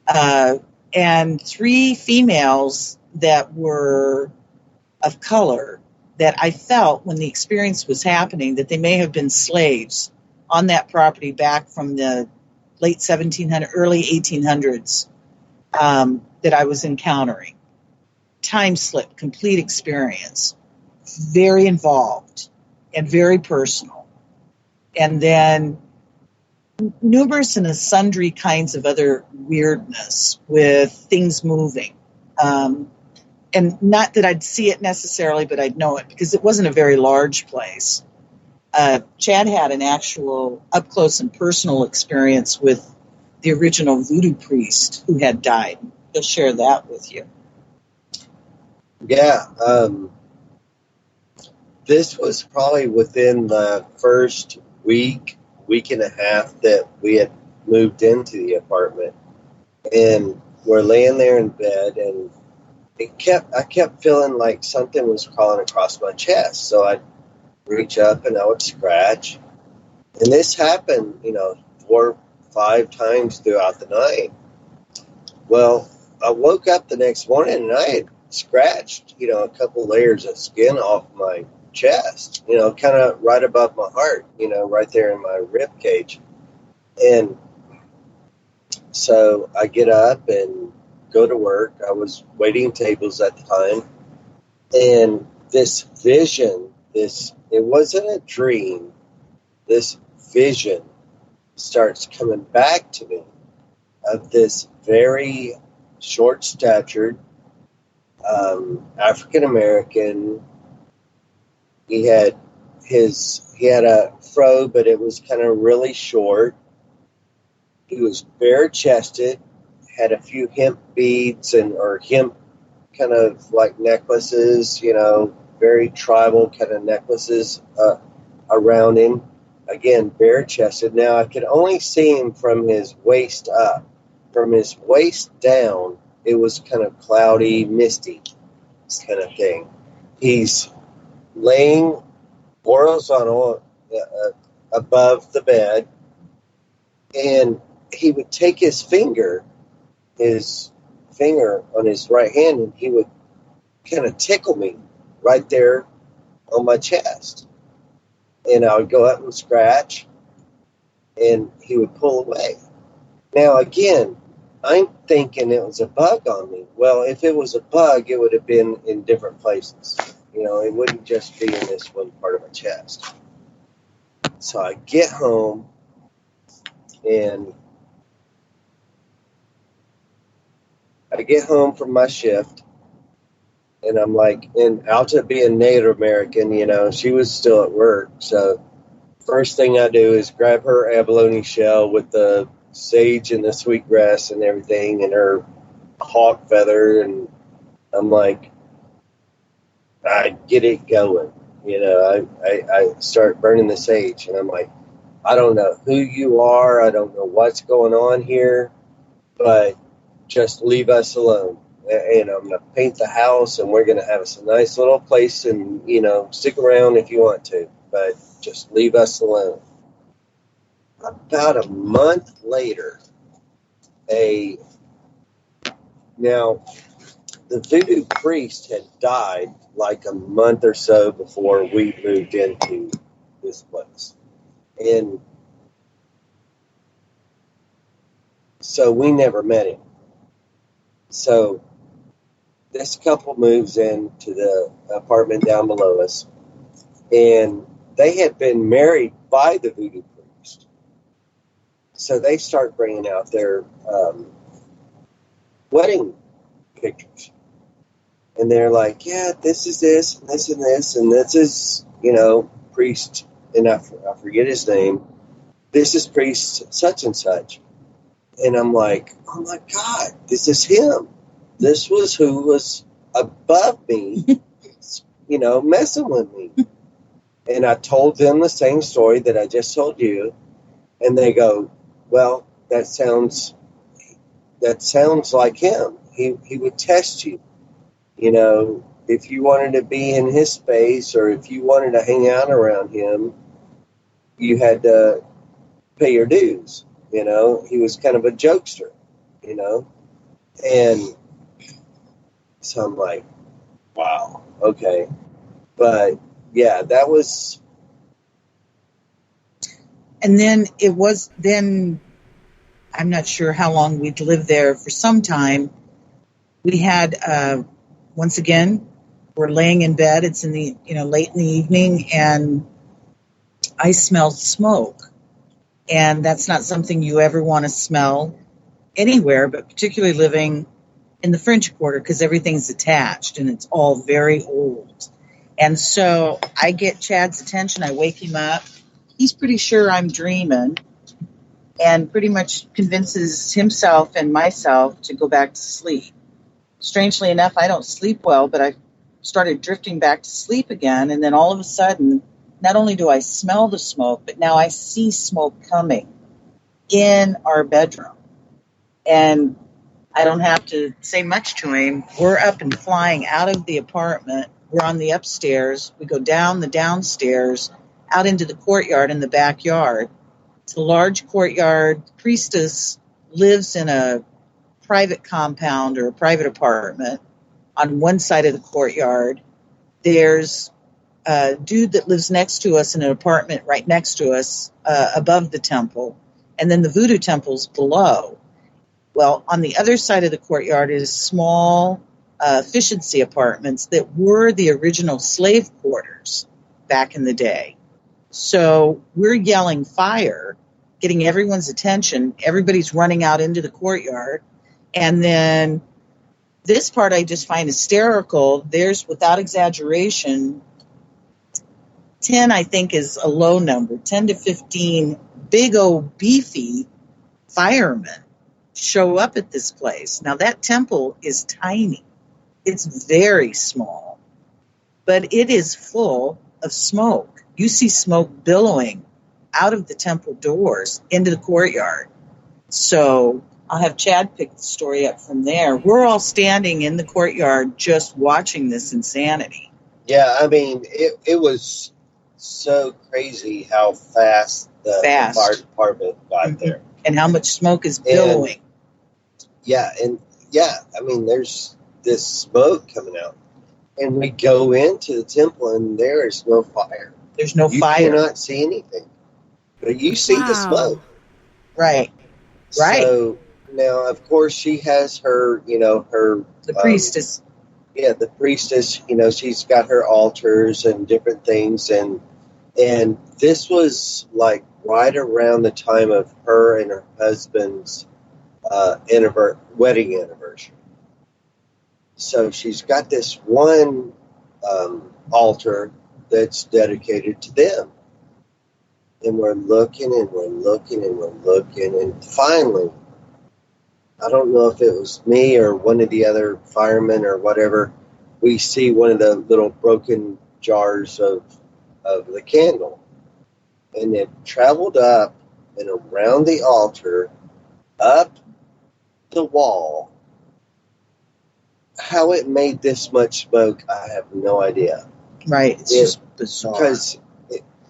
And 3 females that were of color that I felt when the experience was happening that they may have been slaves on that property back from the late 1700s, early 1800s that I was encountering. Time slip, complete experience. Very involved and very personal. And then numerous and sundry kinds of other weirdness with things moving. and not that I'd see it necessarily, but I'd know it because it wasn't a very large place. Chad had an actual up close and personal experience with the original voodoo priest who had died. He'll share that with you. Yeah. This was probably within the first week and a half that we had moved into the apartment. And we're laying there in bed, and I kept feeling like something was crawling across my chest. So I'd reach up and I would scratch. And this happened, 4 or 5 times throughout the night. Well, I woke up the next morning and I had scratched, a couple layers of skin off my chest, kind of right above my heart, right there in my rib cage. And so I get up and go to work. I was waiting tables at the time. And this vision, it wasn't a dream. This vision starts coming back to me of this very short-statured African-American. He had a fro, but it was kind of really short. He was bare-chested, had a few hemp beads or hemp kind of like necklaces, very tribal kind of necklaces around him. Again, bare-chested. Now, I could only see him from his waist up. From his waist down, it was kind of cloudy, misty kind of thing. He's laying horizontal above the bed, and he would take his finger on his right hand, and he would kind of tickle me right there on my chest. And I would go up and scratch, and he would pull away. Now, again, I'm thinking it was a bug on me. Well, if it was a bug, it would have been in different places. It wouldn't just be in this one part of my chest. So I get home, and I get home from my shift, and I'm like, and Alta being Native American, she was still at work. So first thing I do is grab her abalone shell with the sage and the sweetgrass and everything, and her hawk feather, and I'm like, I get it going. I start burning the sage, and I'm like, I don't know who you are. I don't know what's going on here, but just leave us alone. And I'm going to paint the house, and we're going to have us a nice little place, and, stick around if you want to, but just leave us alone. About a month later, now the voodoo priest had died like a month or so before we moved into this place. And so we never met him. So this couple moves into the apartment down below us, and they had been married by the voodoo priest. So they start bringing out their wedding pictures. And they're like, yeah, this is this, and this and this, and this is, priest, and I forget his name. This is priest such and such. And I'm like, oh my God, this is him. This was who was above me, messing with me. And I told them the same story that I just told you. And they go, well, that sounds like him. He would test you. If you wanted to be in his space, or if you wanted to hang out around him, you had to pay your dues. He was kind of a jokester, and so I'm like, wow, okay. But yeah, that was. And then I'm not sure how long we'd lived there. For some time, we had, once again, we're laying in bed. It's in the, late in the evening, and I smelled smoke. And that's not something you ever want to smell anywhere, but particularly living in the French Quarter because everything's attached and it's all very old. And so I get Chad's attention. I wake him up. He's pretty sure I'm dreaming and pretty much convinces himself and myself to go back to sleep. Strangely enough, I don't sleep well, but I started drifting back to sleep again. And then all of a sudden, not only do I smell the smoke, but now I see smoke coming in our bedroom. And I don't have to say much to him. We're up and flying out of the apartment. We're on the upstairs. We go down the downstairs, out into the courtyard in the backyard. It's a large courtyard. The priestess lives in a private compound or a private apartment on one side of the courtyard. There's a dude that lives next to us in an apartment right next to us above the temple. And then the voodoo temple's below. Well, on the other side of the courtyard is small efficiency apartments that were the original slave quarters back in the day. So we're yelling fire, getting everyone's attention. Everybody's running out into the courtyard. And then this part I just find hysterical. There's, without exaggeration, 10, I think, is a low number, 10 to 15 big old beefy firemen show up at this place. Now, that temple is tiny. It's very small, but it is full of smoke. You see smoke billowing out of the temple doors into the courtyard. So I'll have Chad pick the story up from there. We're all standing in the courtyard just watching this insanity. Yeah, I mean, it was so crazy how fast the fire department got there. And how much smoke is billowing. I mean, there's this smoke coming out. And we go into the temple, and there is no fire. There's no fire. You cannot see anything. But you see the smoke. Right. So, now, of course, she has her, the priestess. Yeah, the priestess, she's got her altars and different things. And this was, like, right around the time of her and her husband's wedding anniversary. So she's got this one altar that's dedicated to them. And we're looking and we're looking and we're looking. And finally, I don't know if it was me or one of the other firemen or whatever, we see one of the little broken jars of the candle. And it traveled up and around the altar, up the wall. How it made this much smoke, I have no idea. Right. It's just bizarre. Because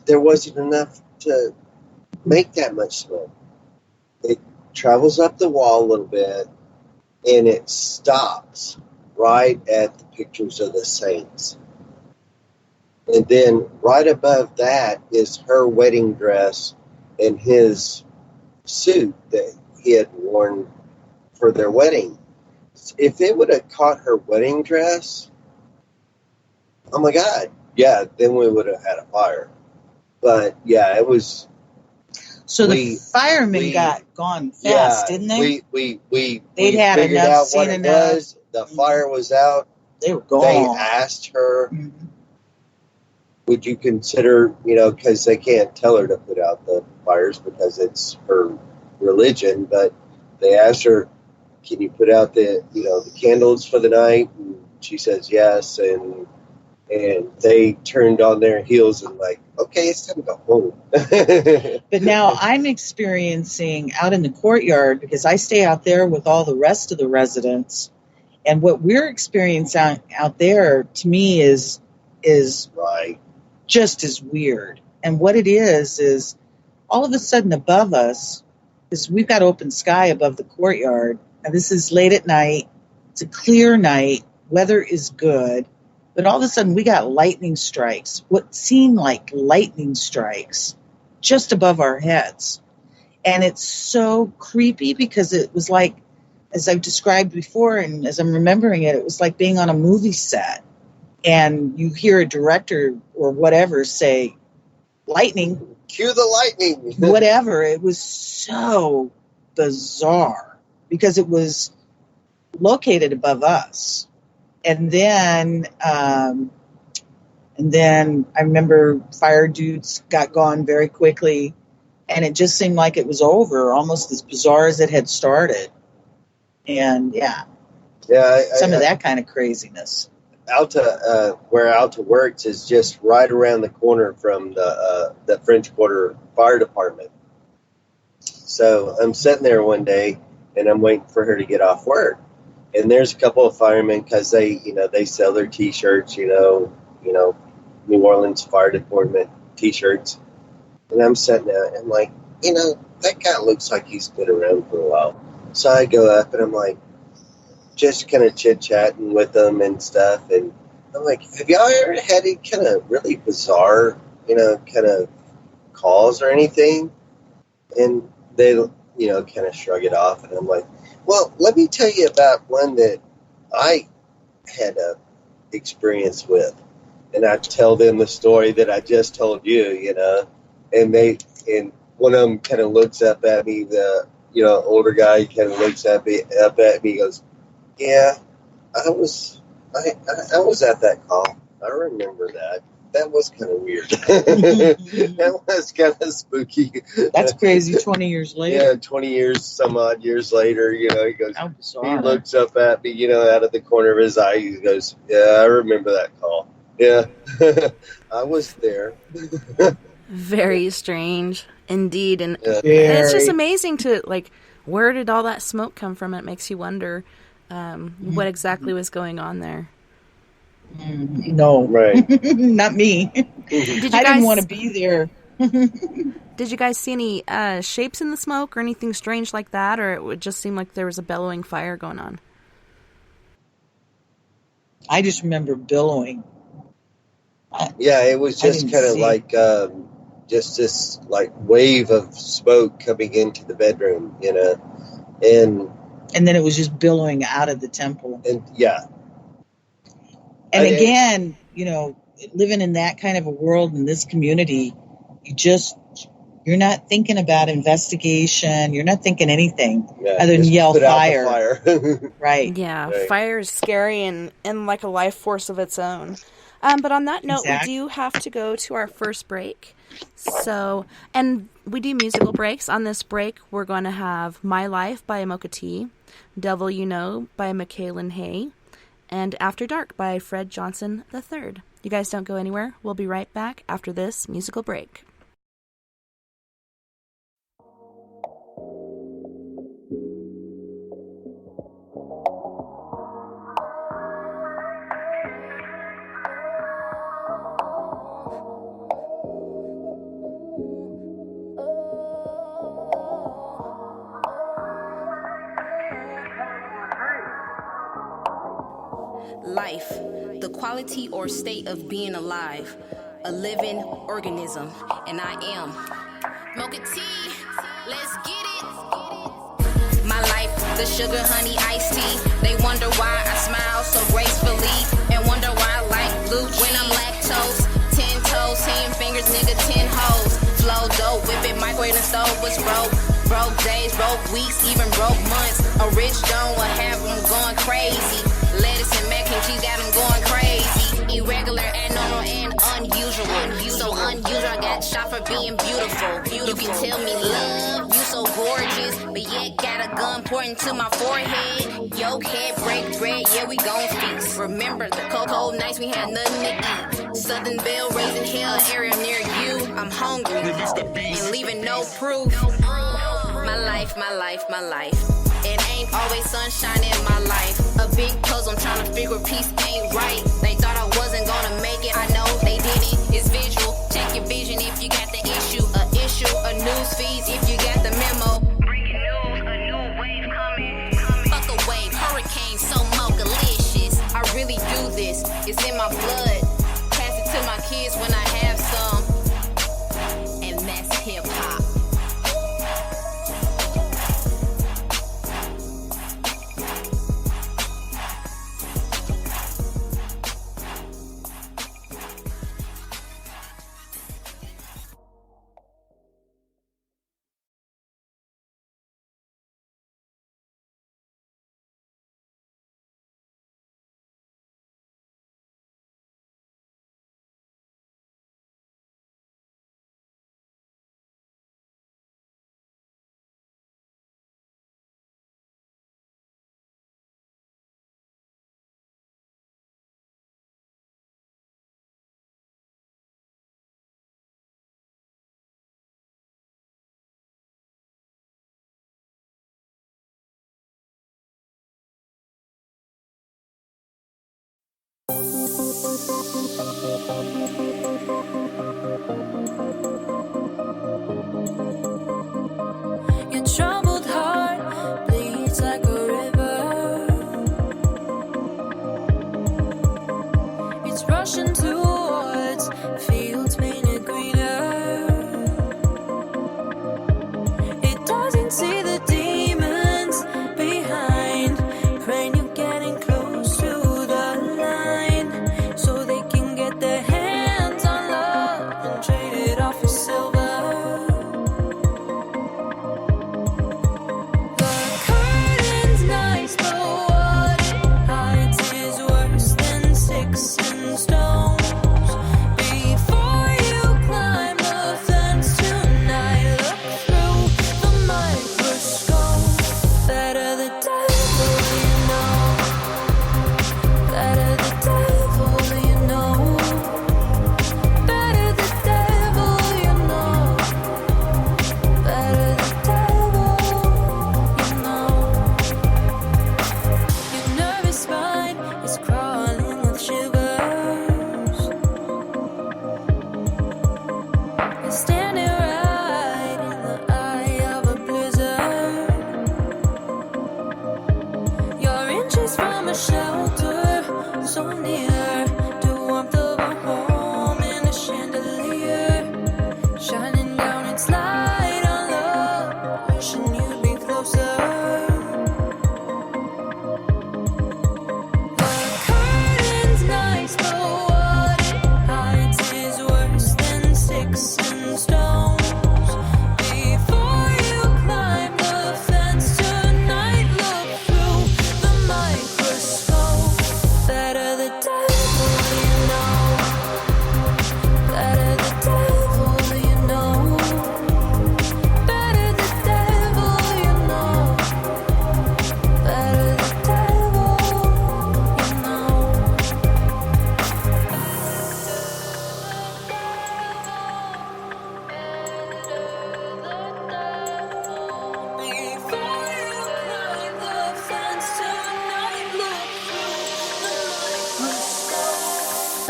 there wasn't enough to make that much smoke. It travels up the wall a little bit, and it stops right at the pictures of the saints. And then right above that is her wedding dress and his suit that he had worn for their wedding. If it would have caught her wedding dress, oh my God, yeah, then we would have had a fire. But yeah, it was. So the firemen got gone fast, didn't they? They'd had figured enough, out seen what it enough. was. The fire was out. They were gone. They asked her, would you consider, because they can't tell her to put out the fires because it's her religion, but they asked her, can you put out the candles for the night? And she says yes, and they turned on their heels and like, okay, it's time to go home. But now I'm experiencing out in the courtyard, because I stay out there with all the rest of the residents, and what we're experiencing out there, to me, is right, just as weird. And what it is all of a sudden above us, because we've got open sky above the courtyard. Now, this is late at night. It's a clear night. Weather is good. But all of a sudden, we got lightning strikes, what seemed like lightning strikes, just above our heads. And it's so creepy because it was like, as I've described before, and as I'm remembering it, it was like being on a movie set. And you hear a director or whatever say, lightning. Cue the lightning. Whatever. It was so bizarre because it was located above us. And then I remember fire dudes got gone very quickly, and it just seemed like it was over, almost as bizarre as it had started. And some of that kind of craziness. Alta, where Alta works, is just right around the corner from the French Quarter Fire Department. So I'm sitting there one day, and I'm waiting for her to get off work. And there's a couple of firemen, because they sell their T-shirts, New Orleans Fire Department T-shirts. And I'm sitting there, and I'm like, that guy looks like he's been around for a while. So I go up, and I'm like, just kind of chit-chatting with them and stuff. And I'm like, have y'all ever had any kind of really bizarre, kind of calls or anything? And they, kind of shrug it off. And I'm like, well, let me tell you about one that I had a experience with. And I tell them the story that I just told you, and one of them kind of looks up at me, the, older guy kind of looks up at me, goes, yeah, I was at that call. I remember that. That was kind of weird. That was kind of spooky. That's crazy. 20 years later. Yeah, 20 years, some odd years later, he goes, how bizarre. He looks up at me, out of the corner of his eye. He goes, yeah, I remember that call. Yeah, I was there. Very strange indeed. And Very. it's just amazing to, where did all that smoke come from? It makes you wonder what exactly was going on there. No, right. Not me. I didn't want to be there. Did you guys see any shapes in the smoke or anything strange like that, or it would just seem like there was a bellowing fire going on? I just remember billowing. Yeah, it was just kind of like just this wave of smoke coming into the bedroom, and then it was just billowing out of the temple. And yeah. And again, living in that kind of a world in this community, you're not thinking about investigation. You're not thinking anything other than yell fire. Right. Yeah, right. Fire is scary and like a life force of its own. But on that note, We do have to go to our first break. So, and we do musical breaks. On this break, we're going to have My Life by Amoka T, Devil You Know by Michaelan Hay, and After Dark by Fred Johnson III. You guys don't go anywhere. We'll be right back after this musical break. Life, the quality or state of being alive, a living organism, and I am Mocha T, let's get it. My life, the sugar, honey, iced tea. They wonder why I smile so gracefully, and wonder why I like blue when I'm lactose. 10 toes, 10 fingers, nigga, 10 hoes. Flow dope, whip it, microwave and stove was broke. Broke days, broke weeks, even broke months. A rich don't have them going crazy. Lettuce and mac and cheese got them going crazy. Irregular, abnormal, and unusual. So unusual, I got shot for being beautiful. You can tell me love, you so gorgeous, but yet got a gun pointing to my forehead. Yolk head, break bread, yeah, we gon' feast. Remember the cold nights we had nothing to eat. Southern Belle raising hell, area near you. I'm hungry and leaving no proof. My life, my life, my life. It ain't always sunshine in my life. A big puzzle, I'm trying to figure peace ain't right. They thought I wasn't gonna make it, I know they didn't. It's visual, check your vision if you got the issue. A news feed if you got the memo. Breaking news, a new wave coming. Fuck a wave, hurricane, so mocha-licious. I really do this, it's in my blood. Pass it to my kids when I have some. And that's hip-hop.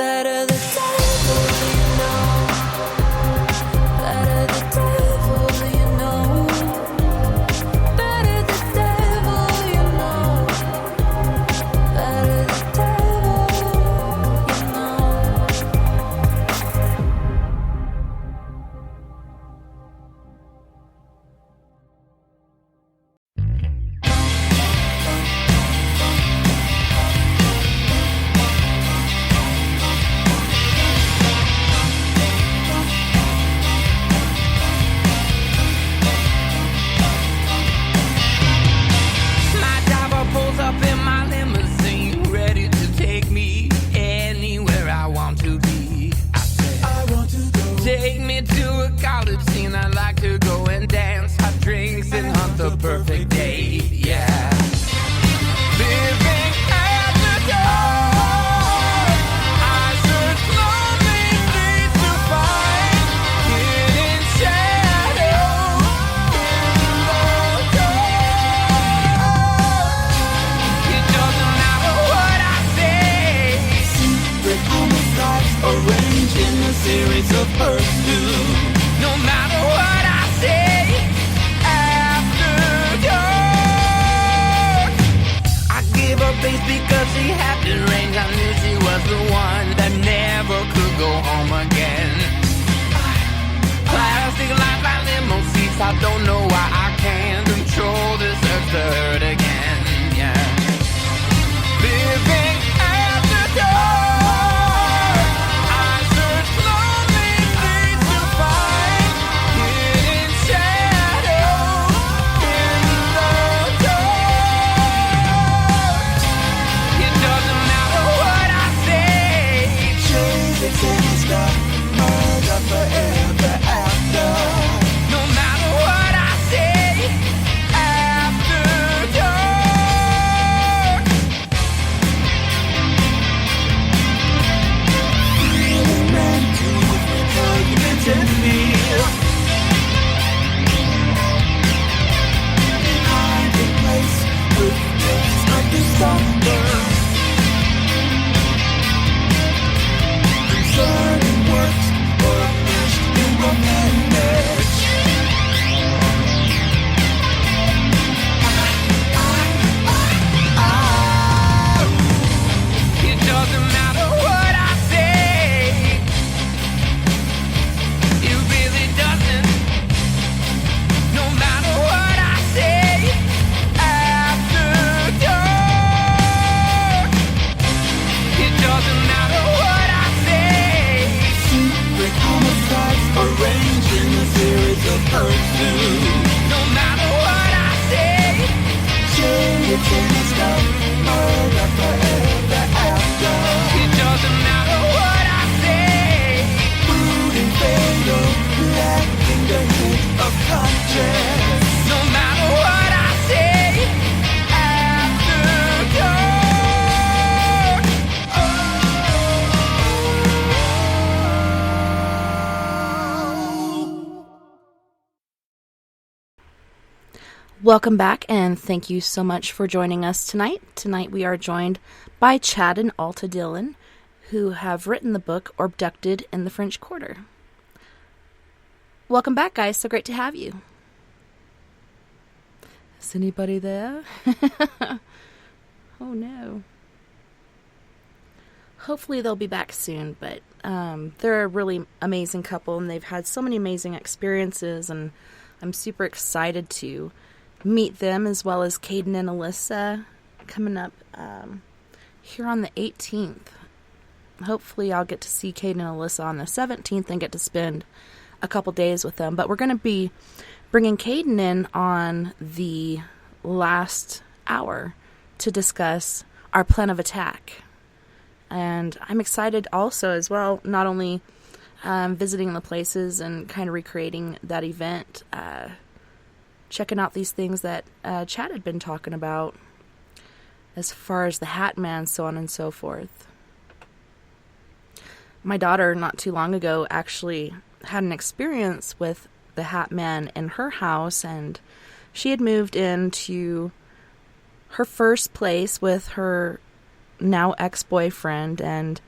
Better the devil, you know. Better the devil, you know. Better the devil, you know. Better the devil, you know. My driver pulls up in my limousine, ready to take me anywhere I want to be. I said, I want to go. Take me to a college scene. I'd like to go and dance, have drinks, and hunt the perfect date. Yeah. Living at the dark, I search lonely streets to find hidden shadows in the dark. It doesn't matter what I say. Secret homicides arranged in a series of pursuits. No matter what I say, after dark, I gave her base because she had the range. I knew she was the one that never could go home again. Plastic lights by limo seats. I don't know why I can't control this urge to hurt again. Yeah. Living at the dark, I search lonely streets to find hidden shadows in the dark. It doesn't matter what I say. Chasing the sky, murder forever after. No matter what I say, after dark. Really ran to forgiveness me. Hiding place with days of December. Concerning works or meshed in romance. It doesn't matter what I say. It really doesn't. No matter what I say, after dark. It doesn't matter what I say. Secret homicides arranged in a series of pursuits. No matter what I say. Shades in the sky, murder forever after. It doesn't matter what I say. Brooding fatal, lacking the hint of conscience. No matter what I say, after dark. Welcome back, and thank you so much for joining us tonight. Tonight we are joined by Chad and Alta Dillard, who have written the book Orbducted in the French Quarter. Welcome back, guys. So great to have you. Is anybody there? Oh, no. Hopefully they'll be back soon, but they're a really amazing couple, and they've had so many amazing experiences, and I'm super excited to meet them, as well as Caden and Alyssa coming up here on the 18th. Hopefully I'll get to see Caden and Alyssa on the 17th and get to spend a couple days with them. But we're going to be bringing Caden in on the last hour to discuss our plan of attack. And I'm excited also as well, not only visiting the places and kind of recreating that event, checking out these things that Chad had been talking about as far as the Hat Man, so on and so forth. My daughter, not too long ago, actually had an experience with the Hat Man in her house, and she had moved into her first place with her now ex-boyfriend, and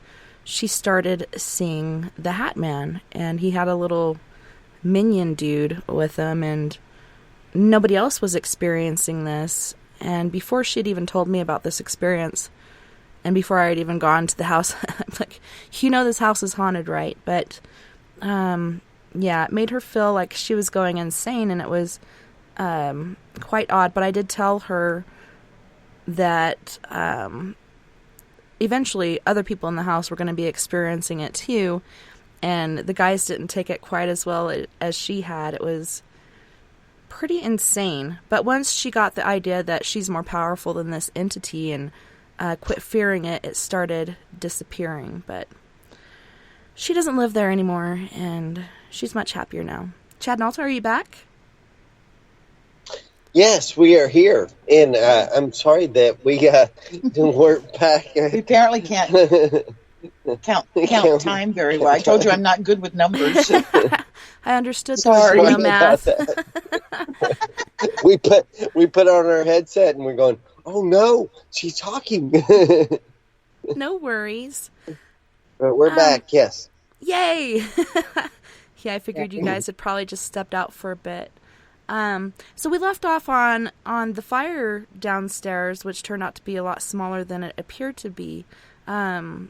she started seeing the Hat Man, and he had a little minion dude with him, and nobody else was experiencing this. And before she'd even told me about this experience, and before I'd even gone to the house, I'm like, you know this house is haunted, right? But, yeah, it made her feel like she was going insane, and it was quite odd. But I did tell her that eventually other people in the house were going to be experiencing it too, and the guys didn't take it quite as well as she had. It was pretty insane. But once she got the idea that she's more powerful than this entity and quit fearing it, it started disappearing. But she doesn't live there anymore, and she's much happier now. Chad and Alta, are you back? Yes, we are here, and I'm sorry that we weren't back. We apparently can't count time very well. I told you I'm not good with numbers. I understood. Sorry. No math. we put on our headset and we're going, oh no, she's talking. No worries. But we're back, yes. Yay! Yeah, I figured you guys had probably just stepped out for a bit. So we left off on the fire downstairs, which turned out to be a lot smaller than it appeared to be. What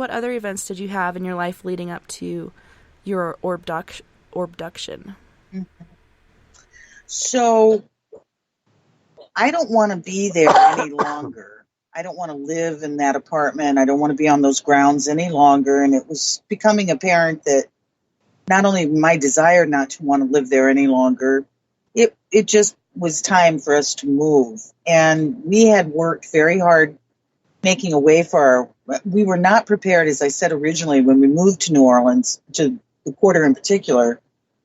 other events did you have in your life leading up to your orbduction? So I don't want to be there any longer. I don't want to live in that apartment. I don't want to be on those grounds any longer. And it was becoming apparent that not only my desire not to want to live there any longer, it just was time for us to move. And we had worked very hard making a way for we were not prepared, as I said originally, when we moved to New Orleans, to the Quarter in particular.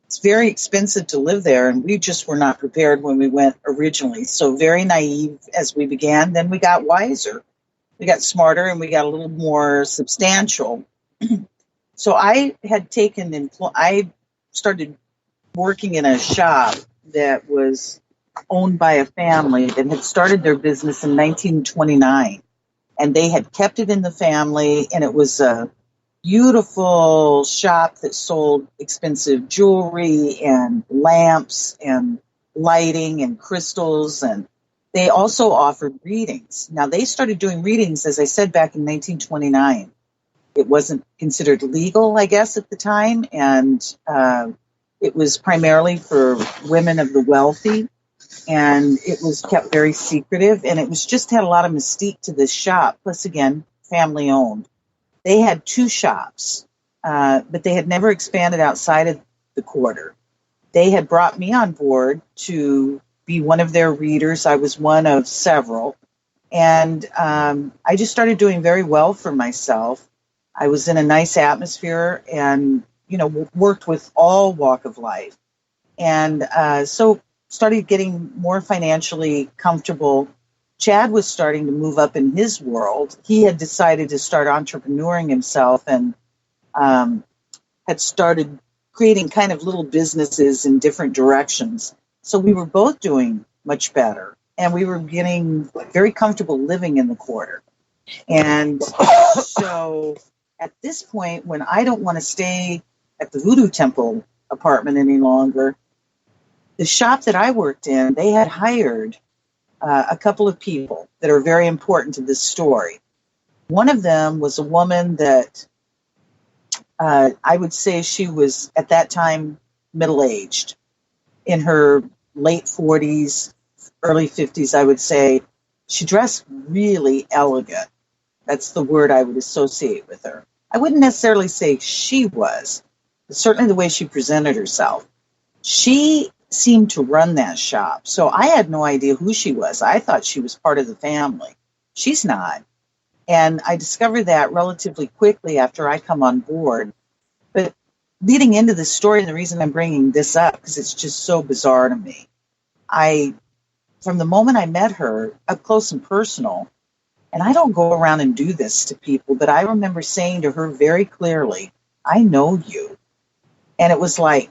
It's very expensive to live there, and we just were not prepared when we went originally. So very naive as we began. Then we got wiser. We got smarter, and we got a little more substantial. So I had I started working in a shop that was owned by a family that had started their business in 1929. And they had kept it in the family, and it was a beautiful shop that sold expensive jewelry and lamps and lighting and crystals. And they also offered readings. Now, they started doing readings, as I said, back in 1929. It wasn't considered legal, I guess, at the time, and it was primarily for women of the wealthy, and it was kept very secretive, and it was just had a lot of mystique to this shop, plus, again, family-owned. They had 2 shops, but they had never expanded outside of the Quarter. They had brought me on board to be one of their readers. I was one of several, and I just started doing very well for myself. I was in a nice atmosphere and, worked with all walk of life. And so started getting more financially comfortable. Chad was starting to move up in his world. He had decided to start entrepreneuring himself and had started creating kind of little businesses in different directions. So we were both doing much better. And we were getting very comfortable living in the Quarter. And so at this point, when I don't want to stay at the Voodoo Temple apartment any longer, the shop that I worked in, they had hired a couple of people that are very important to this story. One of them was a woman that I would say she was, at that time, middle-aged. In her late 40s, early 50s, I would say. She dressed really elegant. That's the word I would associate with her. I wouldn't necessarily say she was, but certainly the way she presented herself. She seemed to run that shop, so I had no idea who she was. I thought she was part of the family. She's not. And I discovered that relatively quickly after I come on board. But leading into this story, and the reason I'm bringing this up, because it's just so bizarre to me, from the moment I met her, up close and personal, and I don't go around and do this to people, but I remember saying to her very clearly, I know you. And it was like,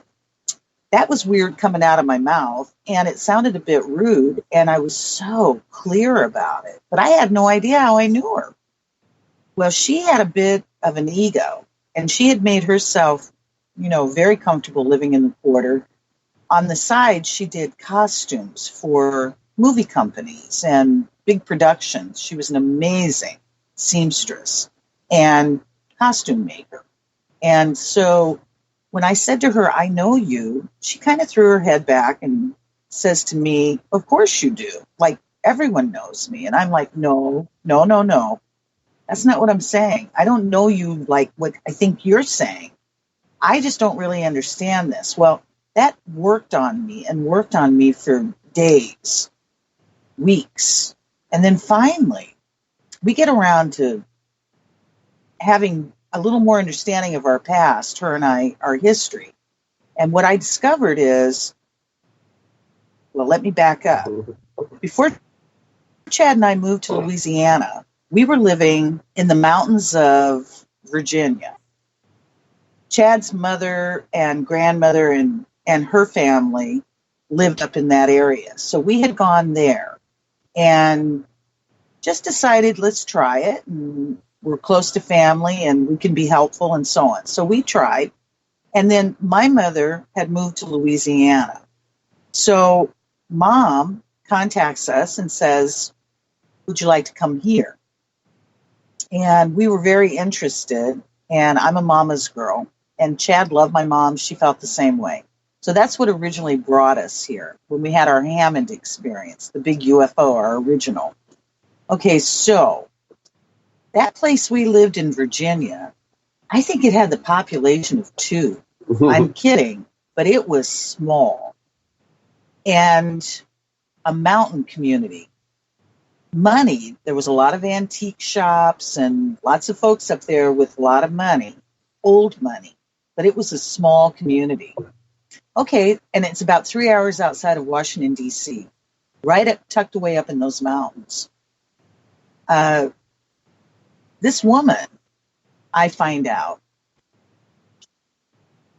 that was weird coming out of my mouth, and it sounded a bit rude, and I was so clear about it. But I had no idea how I knew her. Well, she had a bit of an ego, and she had made herself, very comfortable living in the quarter. On the side, she did costumes for movie companies and big productions. She was an amazing seamstress and costume maker. And so when I said to her, I know you, she kind of threw her head back and says to me, of course you do. Like, everyone knows me. And I'm like, no. That's not what I'm saying. I don't know you like what I think you're saying. I just don't really understand this. Well, that worked on me for days, weeks. And then finally, we get around to having a little more understanding of our past, her and I, our history. And what I discovered is, well, let me back up. Before Chad and I moved to Louisiana, we were living in the mountains of Virginia. Chad's mother and grandmother and her family lived up in that area. So we had gone there and just decided, let's try it. And we're close to family and we can be helpful and so on. So we tried. And then my mother had moved to Louisiana. So Mom contacts us and says, would you like to come here? And we were very interested. And I'm a mama's girl. And Chad loved my mom. She felt the same way. So that's what originally brought us here when we had our Hammond experience, the big UFO, our original. Okay, so that place we lived in Virginia, I think it had the population of 2. I'm kidding, but it was small. And a mountain community. Money, there was a lot of antique shops and lots of folks up there with a lot of money, old money, but it was a small community. Okay, and it's about 3 hours outside of Washington, D.C., tucked away up in those mountains. This woman, I find out,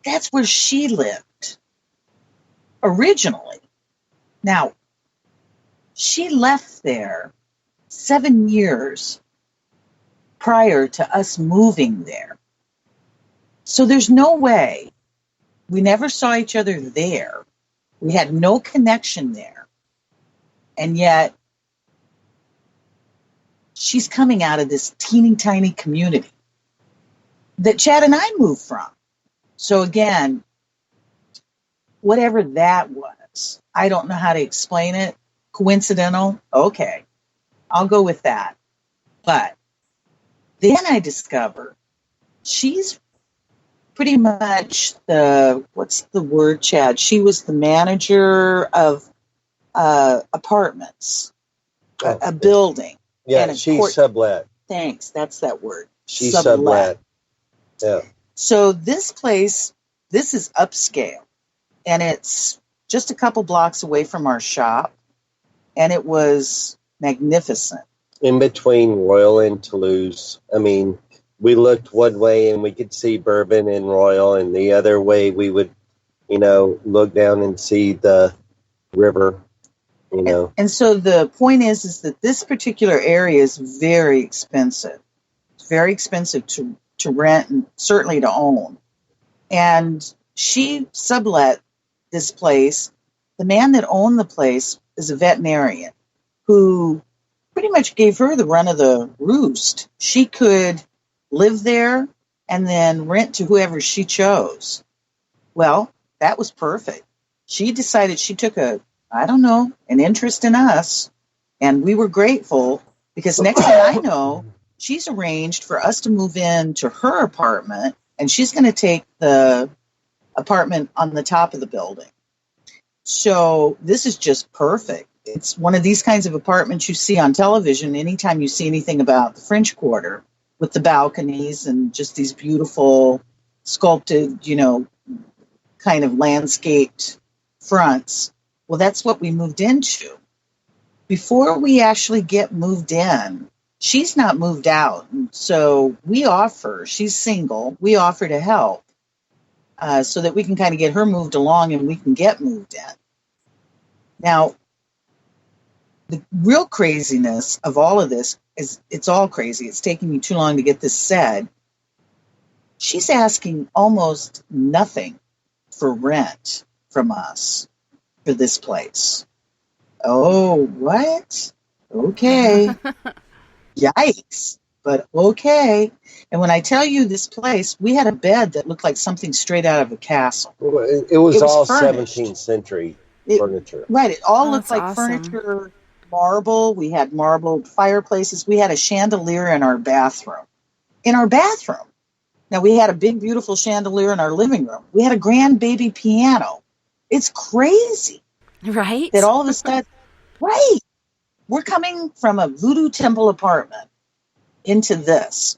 that's where she lived originally. Now, she left there 7 years prior to us moving there. So there's no way. We never saw each other there. We had no connection there. And yet, she's coming out of this teeny tiny community that Chad and I moved from. So again, whatever that was, I don't know how to explain it. Coincidental? Okay, I'll go with that. But then I discover she's pretty much what's the word, Chad? She was the manager of apartments, a building. Yeah, and she's sublet. Thanks, that's that word. She's sublet. Yeah. So this place, this is upscale, and it's just a couple blocks away from our shop, and it was magnificent. In between Royal and Toulouse. I mean, we looked one way and we could see Bourbon and Royal, and the other way we would, look down and see the river, And so the point is that this particular area is very expensive. It's very expensive to rent and certainly to own. And she sublet this place. The man that owned the place is a veterinarian who pretty much gave her the run of the roost. She could live there and then rent to whoever she chose. Well, that was perfect. She decided she took an interest in us, and we were grateful because next thing I know, she's arranged for us to move into her apartment, and she's going to take the apartment on the top of the building. So this is just perfect. It's one of these kinds of apartments you see on television anytime you see anything about the French Quarter, with the balconies and just these beautiful sculpted, kind of landscaped fronts. Well, that's what we moved into. Before we actually get moved in, she's not moved out. And so she's single, we offer to help so that we can kind of get her moved along and we can get moved in. Now, the real craziness of all of this, it's all crazy. It's taking me too long to get this said. She's asking almost nothing for rent from us for this place. Oh, what? Okay. Yikes. But okay. And when I tell you this place, we had a bed that looked like something straight out of a castle. It was all furnished. 17th century It- furniture. Right. It all Oh, looked that's like awesome. furniture, marble. We had marble fireplaces. We had a chandelier in our bathroom. Now, we had a big, beautiful chandelier in our living room. We had a grand baby piano. It's crazy Right? that all of a sudden, right, we're coming from a voodoo temple apartment into this,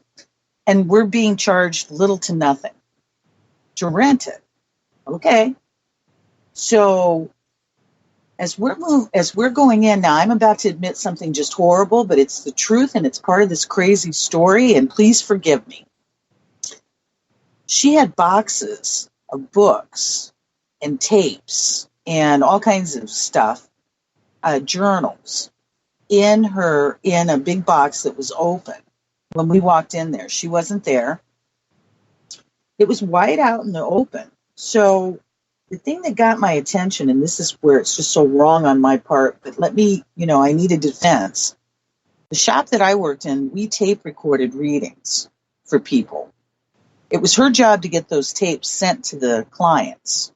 and we're being charged little to nothing to rent it. Okay. So as we're going in now, I'm about to admit something just horrible, but it's the truth and it's part of this crazy story, and please forgive me. She had boxes of books and tapes and all kinds of stuff, journals in a big box that was open. When we walked in there, she wasn't there. It was wide out in the open. So the thing that got my attention, and this is where it's just so wrong on my part, but let me, I need a defense. The shop that I worked in, we tape recorded readings for people. It was her job to get those tapes sent to the clients.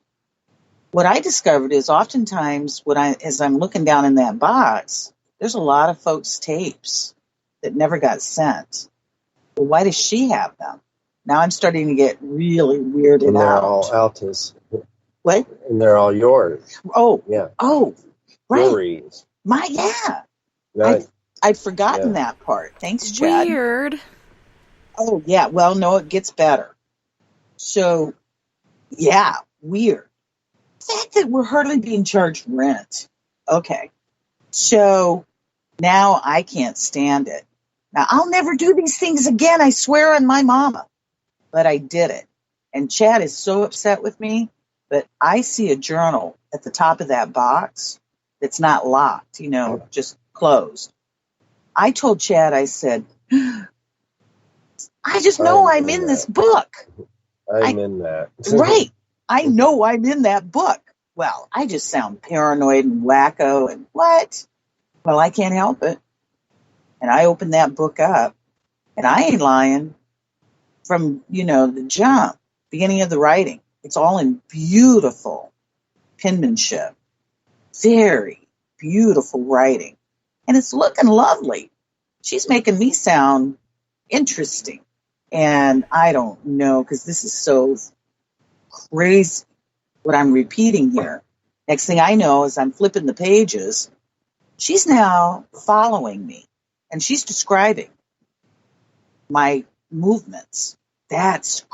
What I discovered is oftentimes as I'm looking down in that box, there's a lot of folks' tapes that never got sent. Well, why does she have them? Now I'm starting to get really weirded And they're out. all Alta's. What? And they're all yours. Oh, Yeah. oh, right. Breweries. I'd forgotten that part. Thanks, Chad. Weird. Oh, yeah. Well, no, it gets better. So, yeah, weird. The fact that we're hardly being charged rent. Okay. So now I can't stand it. Now, I'll never do these things again, I swear on my mama. But I did it. And Chad is so upset with me, but I see a journal at the top of that box that's not locked, just closed. I told Chad, I said, I just know I'm in this book. I'm in that. Right. I know I'm in that book. Well, I just sound paranoid and wacko and what? Well, I can't help it. And I opened that book up, and I ain't lying from, the jump, beginning of the writing. It's all in beautiful penmanship. Very beautiful writing. And it's looking lovely. She's making me sound interesting. And I don't know, because this is so crazy what I'm repeating here. Next thing I know is I'm flipping the pages. She's now following me, and she's describing my movements. That's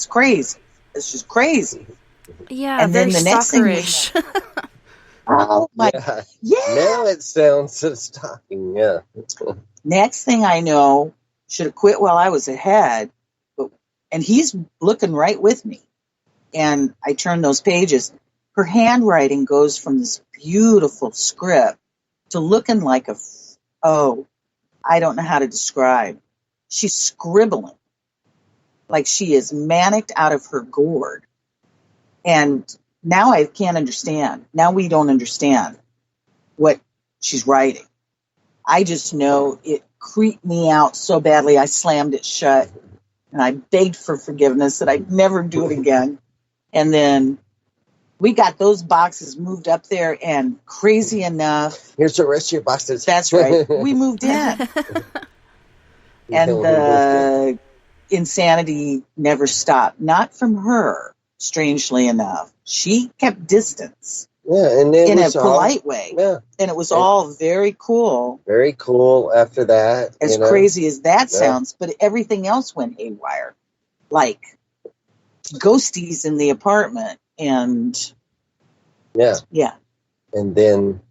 crazy. It's just crazy. Yeah, And very then the next thing we stalkerish. Oh, my. Yeah. Now it sounds so stalking. Yeah. Next thing I know, should have quit while I was ahead. And he's looking right with me. And I turn those pages. Her handwriting goes from this beautiful script to looking like I don't know how to describe. She's scribbling like she is manicked out of her gourd. And now I can't understand. Now we don't understand what she's writing. I just know it creeped me out so badly I slammed it shut. And I begged for forgiveness that I'd never do it again. And then we got those boxes moved up there, and crazy enough. Here's the rest of your boxes. That's right. We moved in. And the insanity never stopped. Not from her, strangely enough. She kept distance. Yeah, and it in was a polite way. Yeah. And it was all very cool. Very cool after that. As crazy as that sounds, but everything else went haywire. Like ghosties in the apartment and yeah. And then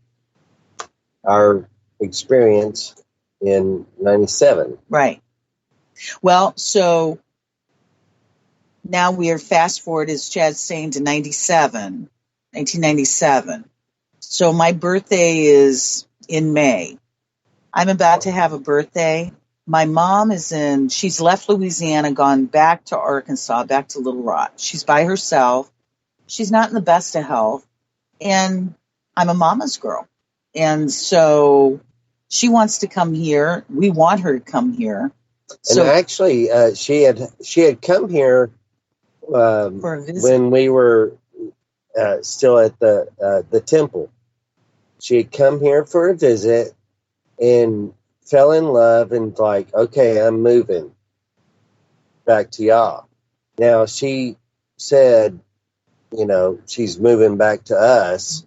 our experience in 97. Right. Well, so now we are fast forward, as Chad's saying, to 1997. So my birthday is in May. I'm about to have a birthday. My mom she's left Louisiana, gone back to Arkansas, back to Little Rock. She's by herself. She's not in the best of health. And I'm a mama's girl. And so she wants to come here. We want her to come here. So And actually, she had come here for a visit. when we were still at the temple. She had come here for a visit and fell in love and like, okay, I'm moving back to y'all. Now she said, she's moving back to us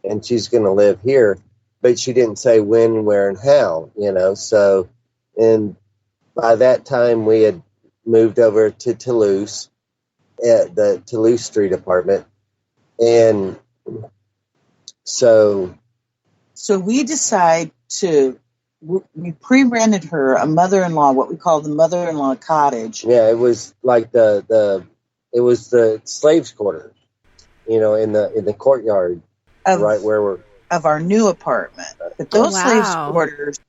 and she's going to live here, but she didn't say when, where, and how, so, and by that time we had moved over to Toulouse at the Toulouse Street apartment. And so we decide we pre-rented her a mother-in-law, what we call the mother-in-law cottage. Yeah, it was like it was the slaves' quarters, in the courtyard, right where we're of our new apartment. But those slaves' quarters,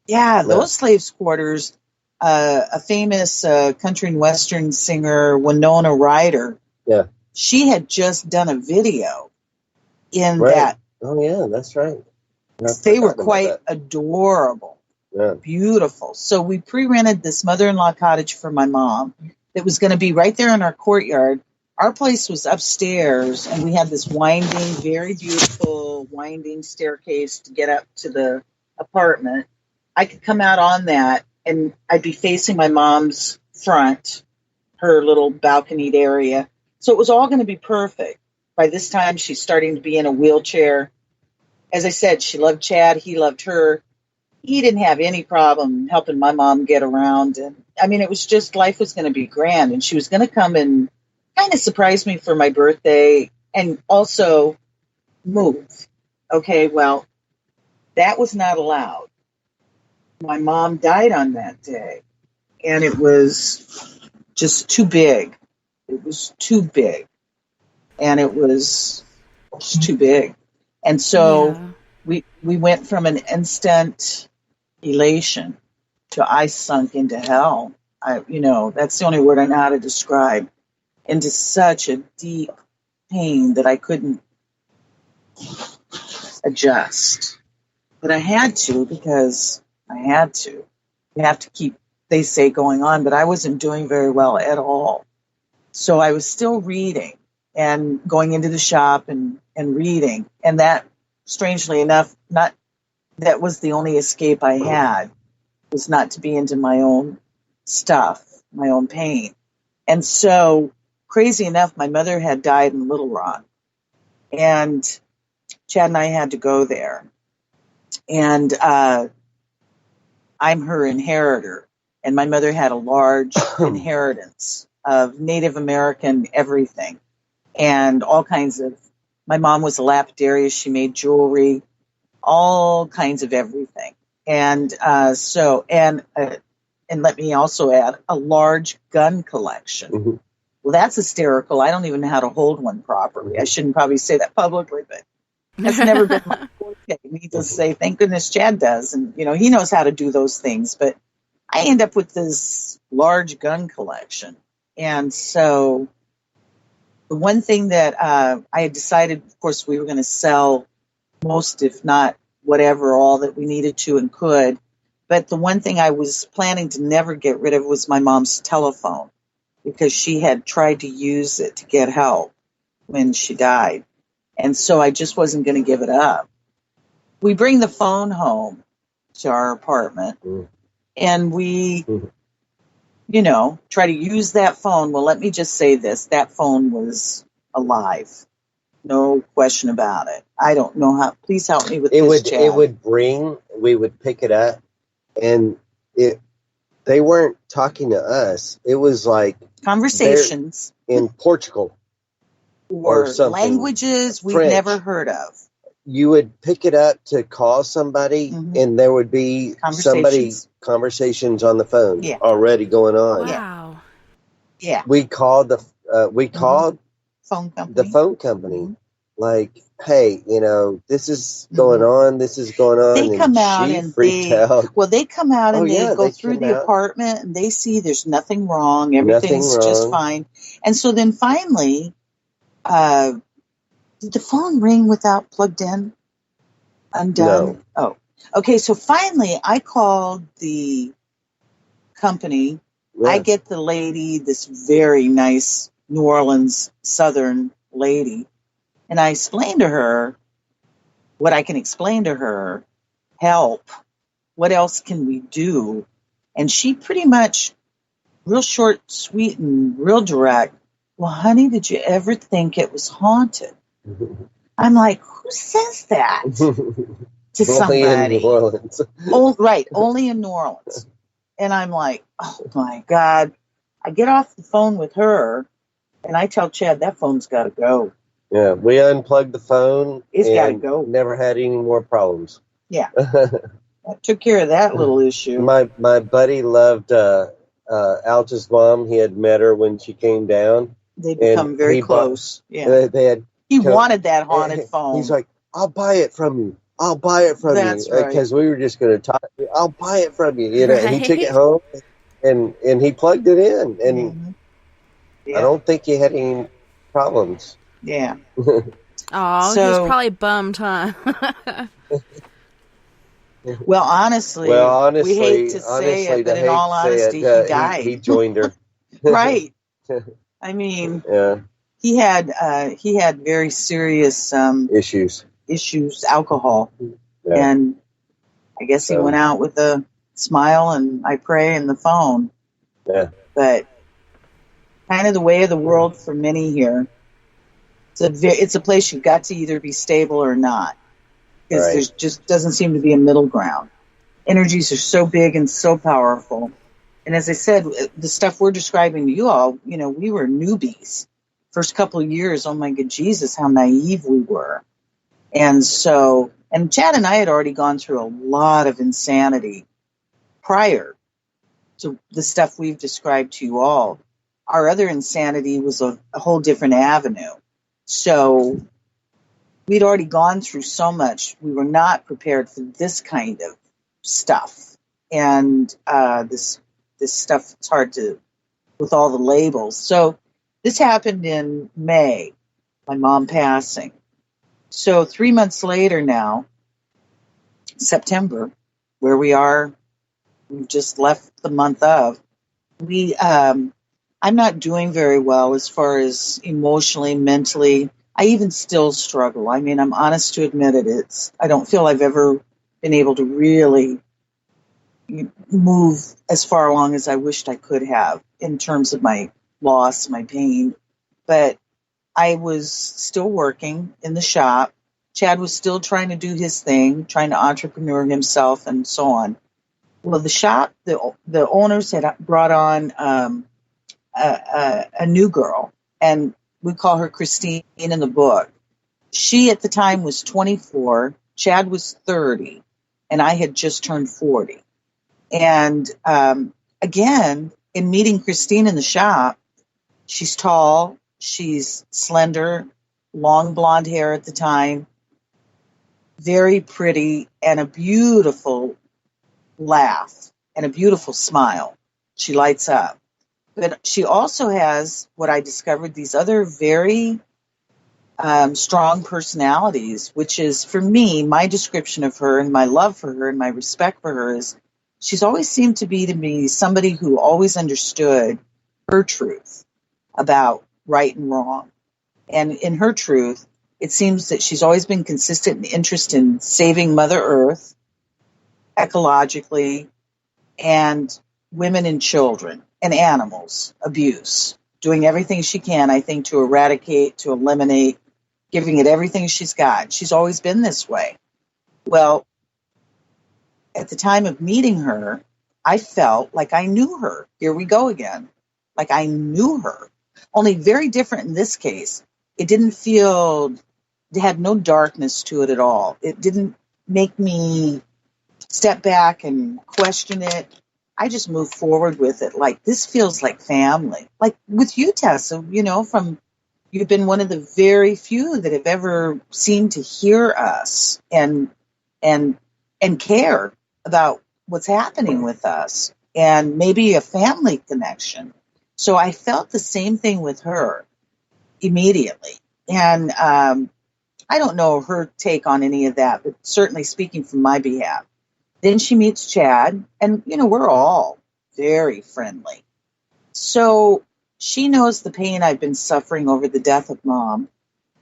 those slaves' quarters. A famous country and western singer, Winona Ryder. Yeah, she had just done a video in that. Oh yeah, that's right. They were quite adorable, beautiful. So we pre-rented this mother-in-law cottage for my mom. It was going to be right there in our courtyard. Our place was upstairs, and we had this very beautiful winding staircase to get up to the apartment. I could come out on that, and I'd be facing my mom's front, her little balconied area. So it was all going to be perfect. By this time, she's starting to be in a wheelchair. As I said, she loved Chad. He loved her. He didn't have any problem helping my mom get around. And I mean, it was just, life was going to be grand. And she was going to come and kind of surprise me for my birthday and also move. Okay, well, that was not allowed. My mom died on that day. And it was just too big. It was too big. And it was just too big. And so we went from an instant elation to I sunk into hell. That's the only word I know how to describe. Into such a deep pain that I couldn't adjust. But I had to, because I had to. You have to keep, they say, going on. But I wasn't doing very well at all. So I was still reading and going into the shop and reading. And that, strangely enough, that was the only escape I had, was not to be into my own stuff, my own pain. And so, crazy enough, my mother had died in Little Rock. And Chad and I had to go there. And I'm her inheritor. And my mother had a large inheritance of Native American everything. And all kinds of, my mom was a lapidarian. She made jewelry, all kinds of everything. And and let me also add, a large gun collection. Mm-hmm. Well, that's hysterical. I don't even know how to hold one properly. I shouldn't probably say that publicly, but that's never been my forte. Needless to say, thank goodness Chad does. And, he knows how to do those things. But I end up with this large gun collection. And so the one thing that I had decided, of course, we were going to sell most, if not whatever, all that we needed to and could. But the one thing I was planning to never get rid of was my mom's telephone, because she had tried to use it to get help when she died. And so I just wasn't going to give it up. We bring the phone home to our apartment, and we, try to use that phone. Well, let me just say this. That phone was alive. No question about it. I don't know how. Please help me with this, Chad. It would ring. We would pick it up, and they weren't talking to us. It was like conversations in Portugal or something. Languages we've never heard of. You would pick it up to call somebody, and there would be conversations on the phone already going on. Wow. Yeah. We called the phone company. like, hey, this is going on. This is going on. They come out she and freaked out. they come out Oh, and they yeah, go they through come the out. apartment and they see there's nothing wrong. Nothing Everything's just wrong. fine. And so then finally, did the phone ring without plugged in? Undone? No. Oh, okay. So finally I called the company. Yeah. I get the lady, this very nice New Orleans Southern lady, and I explained to her what I can explain to her. Help. What else can we do? And she pretty much, real short, sweet, and real direct. Well, honey, did you ever think it was haunted? I'm like, who says that to somebody? Only in New Orleans. Oh, right, only in New Orleans. And I'm like, oh my God. I get off the phone with her and I tell Chad, that phone's got to go. Yeah, we unplugged the phone. It's got to go. Never had any more problems. Yeah. I took care of that little issue. My buddy loved Alta's mom. He had met her when she came down. They become very close. Yeah. They had. He wanted that haunted phone. He's like, I'll buy it from you. I'll buy it from That's you. right. Because we were just going to talk. I'll buy it from you. And he took it home and he plugged it in. And I don't think he had any problems. Yeah. Oh, he was probably bummed, huh? Well, honestly, we hate to say it, but in all honesty, he died. He joined her. Right. I mean, he had very serious issues, alcohol, and I guess he went out with a smile and I pray and the phone. Yeah. But kind of the way of the world for many here. It's a place you've got to either be stable or not, because there's just doesn't seem to be a middle ground. Energies are so big and so powerful. And as I said, the stuff we're describing to you all, we were newbies. First couple of years, oh my God, Jesus, how naive we were. And Chad and I had already gone through a lot of insanity prior to the stuff we've described to you all. Our other insanity was a whole different avenue. So we'd already gone through so much. We were not prepared for this kind of stuff. And this stuff, it's hard to, with all the labels. So this happened in May, my mom passing. So 3 months later now, September, where we are, we've just left the month of, I'm not doing very well as far as emotionally, mentally. I even still struggle. I mean, I'm honest to admit it. I don't feel I've ever been able to really move as far along as I wished I could have in terms of my loss, my pain. But I was still working in the shop. Chad was still trying to do his thing, trying to entrepreneur himself and so on. Well, the shop, the owners had brought on a new girl, and we call her Christine in the book. She at the time was 24, Chad was 30, and I had just turned 40. And again, in meeting Christine in the shop, she's tall, she's slender, long blonde hair at the time, very pretty, and a beautiful laugh and a beautiful smile. She lights up. But she also has, what I discovered, these other very strong personalities, which is, for me, my description of her and my love for her and my respect for her is she's always seemed to be to me somebody who always understood her truth about right and wrong. And in her truth, it seems that she's always been consistent and interested in saving Mother Earth ecologically, and women and children and animals abuse, doing everything she can, I think, to eradicate, to eliminate, giving it everything she's got. She's always been this way. Well, at the time of meeting her, I felt like I knew her. Here we go again. Like I knew her. Only very different in this case. It didn't feel, it had no darkness to it at all. It didn't make me step back and question it. I just moved forward with it. Like, this feels like family. Like with you, Tessa, from you've been one of the very few that have ever seemed to hear us and care about what's happening with us, and maybe a family connection. So I felt the same thing with her immediately. And I don't know her take on any of that, but certainly speaking from my behalf. Then she meets Chad, and, we're all very friendly. So she knows the pain I've been suffering over the death of Mom.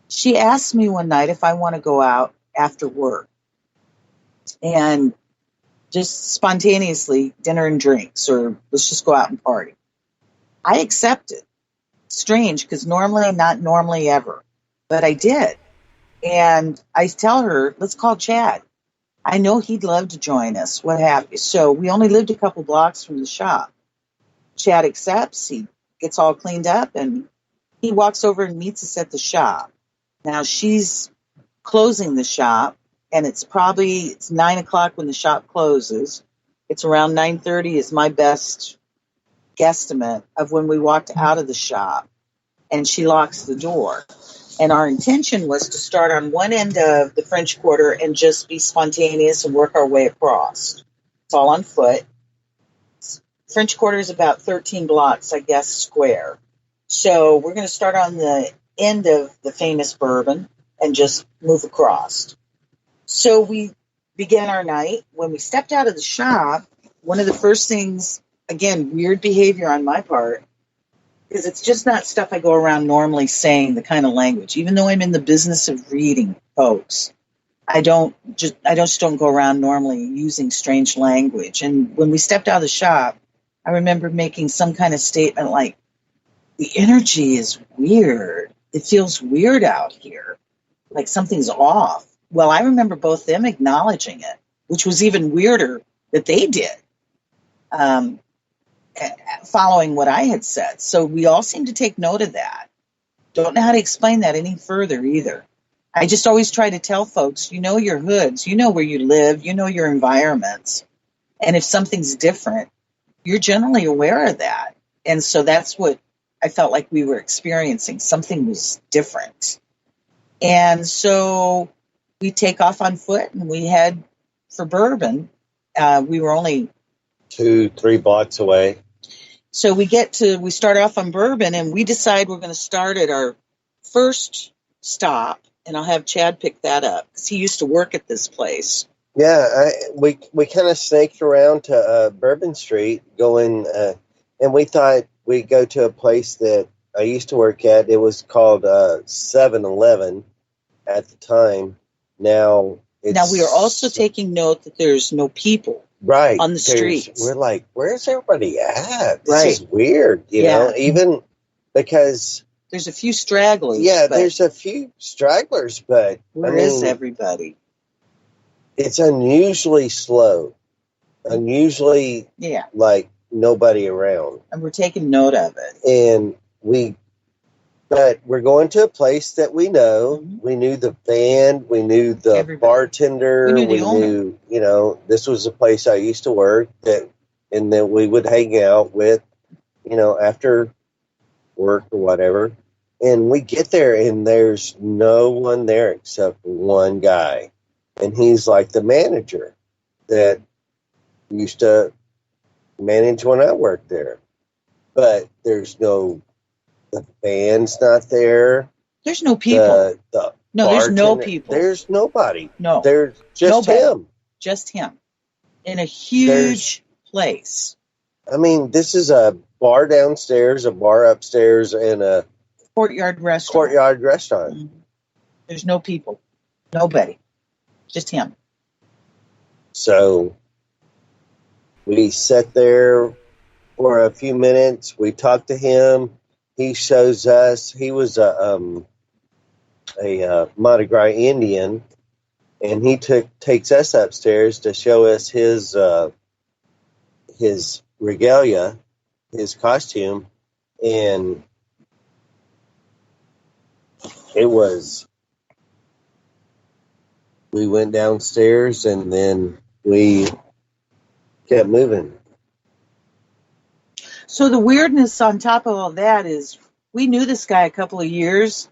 She asked me one night if I want to go out after work and just spontaneously dinner and drinks, or let's just go out and party. I accepted. Strange, because not normally ever, but I did. And I tell her, let's call Chad. I know he'd love to join us, what have you. So we only lived a couple blocks from the shop. Chad accepts, he gets all cleaned up, and he walks over and meets us at the shop. Now she's closing the shop, and it's 9 o'clock when the shop closes. It's around 9:30 is my best guesstimate of when we walked out of the shop, and she locks the door. And our intention was to start on one end of the French Quarter and just be spontaneous and work our way across. It's all on foot. French Quarter is about 13 blocks, I guess, square. So we're going to start on the end of the famous Bourbon and just move across. So we began our night. When we stepped out of the shop, one of the first things, again, weird behavior on my part, because it's just not stuff I go around normally saying, the kind of language. Even though I'm in the business of reading folks, I don't go around normally using strange language. And when we stepped out of the shop, I remember making some kind of statement like, the energy is weird. It feels weird out here, like something's off. Well, I remember both them acknowledging it, which was even weirder that they did. Following what I had said. So we all seem to take note of that. Don't know how to explain that any further either. I just always try to tell folks, your hoods, where you live, your environments. And if something's different, you're generally aware of that. And so that's what I felt like we were experiencing. Something was different. And so we take off on foot and we head for Bourbon. We were only 2-3 blocks away. So we start off on Bourbon, and we decide we're going to start at our first stop, and I'll have Chad pick that up because he used to work at this place. Yeah, we kind of snaked around to Bourbon Street going, and we thought we'd go to a place that I used to work at. It was called 7-Eleven at the time. Now we are also taking note that there's no people. Right. On the streets. We're like, where's everybody at? This right. is weird, you know, even because there's a few stragglers. Yeah, there's a few stragglers, but where is everybody? It's unusually slow. Unusually like nobody around. And we're taking note of it. And but we're going to a place that we know. Mm-hmm. We knew the band. We knew the bartender. We knew this was a place I used to work and that we would hang out with, after work or whatever. And we get there and there's no one there except one guy. And he's like the manager that used to manage when I worked there. But there's the band's not there. There's no people. There's no people. There's nobody. No. There's just him. Just him. In a huge place. I mean, this is a bar downstairs, a bar upstairs, and a courtyard restaurant. Mm-hmm. There's no people. Nobody. Just him. So we sat there for a few minutes. We talked to him. He shows us. He was a Mardi Gras Indian, and he takes us upstairs to show us his regalia, his costume, and it was. We went downstairs, and then we kept moving. So the weirdness on top of all that is we knew this guy a couple of years.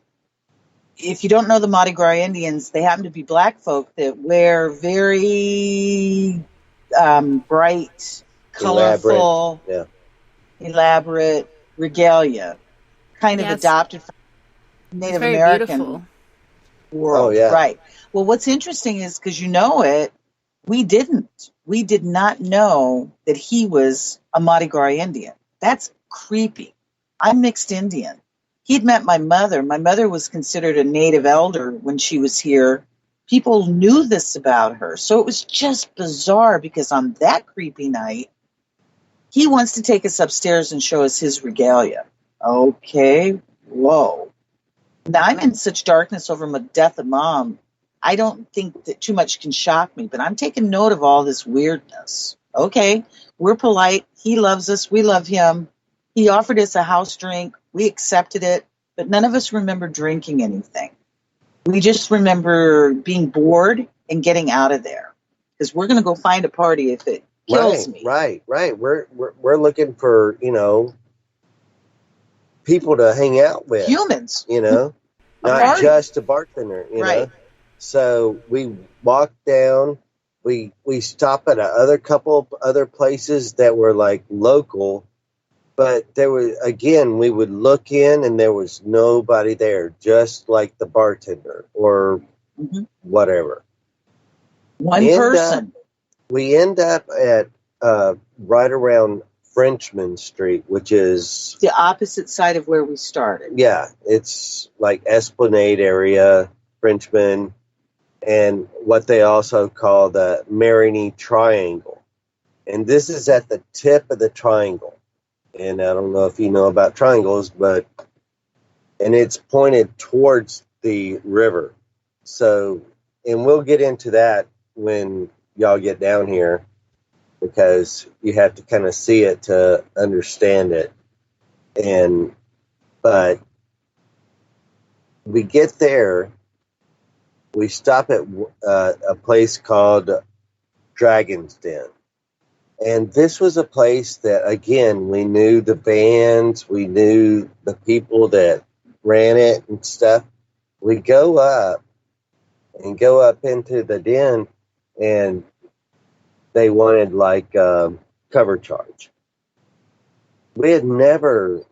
If you don't know the Mardi Gras Indians, they happen to be black folk that wear very bright, colorful, elaborate regalia, kind of Yes. adopted from It's Native very American beautiful. world. Oh, yeah. Right. Well, what's interesting is, because you know it, we didn't. We did not know that he was a Mardi Gras Indian. That's creepy. I'm mixed Indian. He'd met my mother. My mother was considered a native elder when she was here. People knew this about her. So it was just bizarre, because on that creepy night, he wants to take us upstairs and show us his regalia. Okay, whoa. Now, I'm in such darkness over my death of Mom. I don't think that too much can shock me, but I'm taking note of all this weirdness. Okay, we're polite. He loves us. We love him. He offered us a house drink. We accepted it, but none of us remember drinking anything. We just remember being bored and getting out of there, because we're going to go find a party if it kills me. Right. We're looking for, people to hang out with. Humans. Not party. just a bartender, Right. know. So we walk down, we stop at a couple of other places that were like local, but there was, again, we would look in and there was nobody there, just like the bartender or whatever. One person. We end up at right around Frenchman Street, which is The opposite side of where we started. yeah, it's like Esplanade area, Frenchman, and what they also call the Marigny Triangle. And this is at the tip of the triangle. And I don't know if you know about triangles, and it's pointed towards the river. So, and we'll get into that when y'all get down here, because you have to kind of see it to understand it. But we get there, we stop at a place called Dragon's Den. And this was a place that, again, we knew the bands, we knew the people that ran it and stuff. We go up into the den, and they wanted like cover charge. We had never,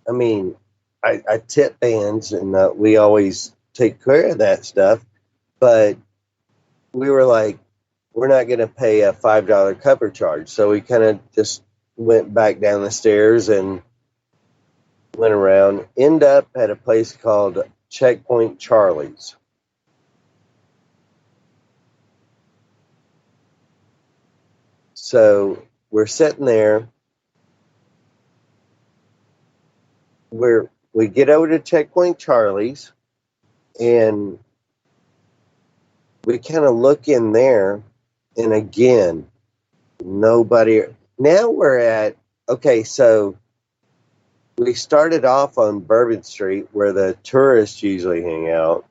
I tip bands, and we always take care of that stuff, but we were like, we're not going to pay a $5 cover charge. So we kind of just went back down the stairs and went around, end up at a place called Checkpoint Charlie's. So we're sitting there. We get over to Checkpoint Charlie's, and we kind of look in there, and again, nobody. Now we're at, okay, so we started off on Bourbon Street where the tourists usually hang out.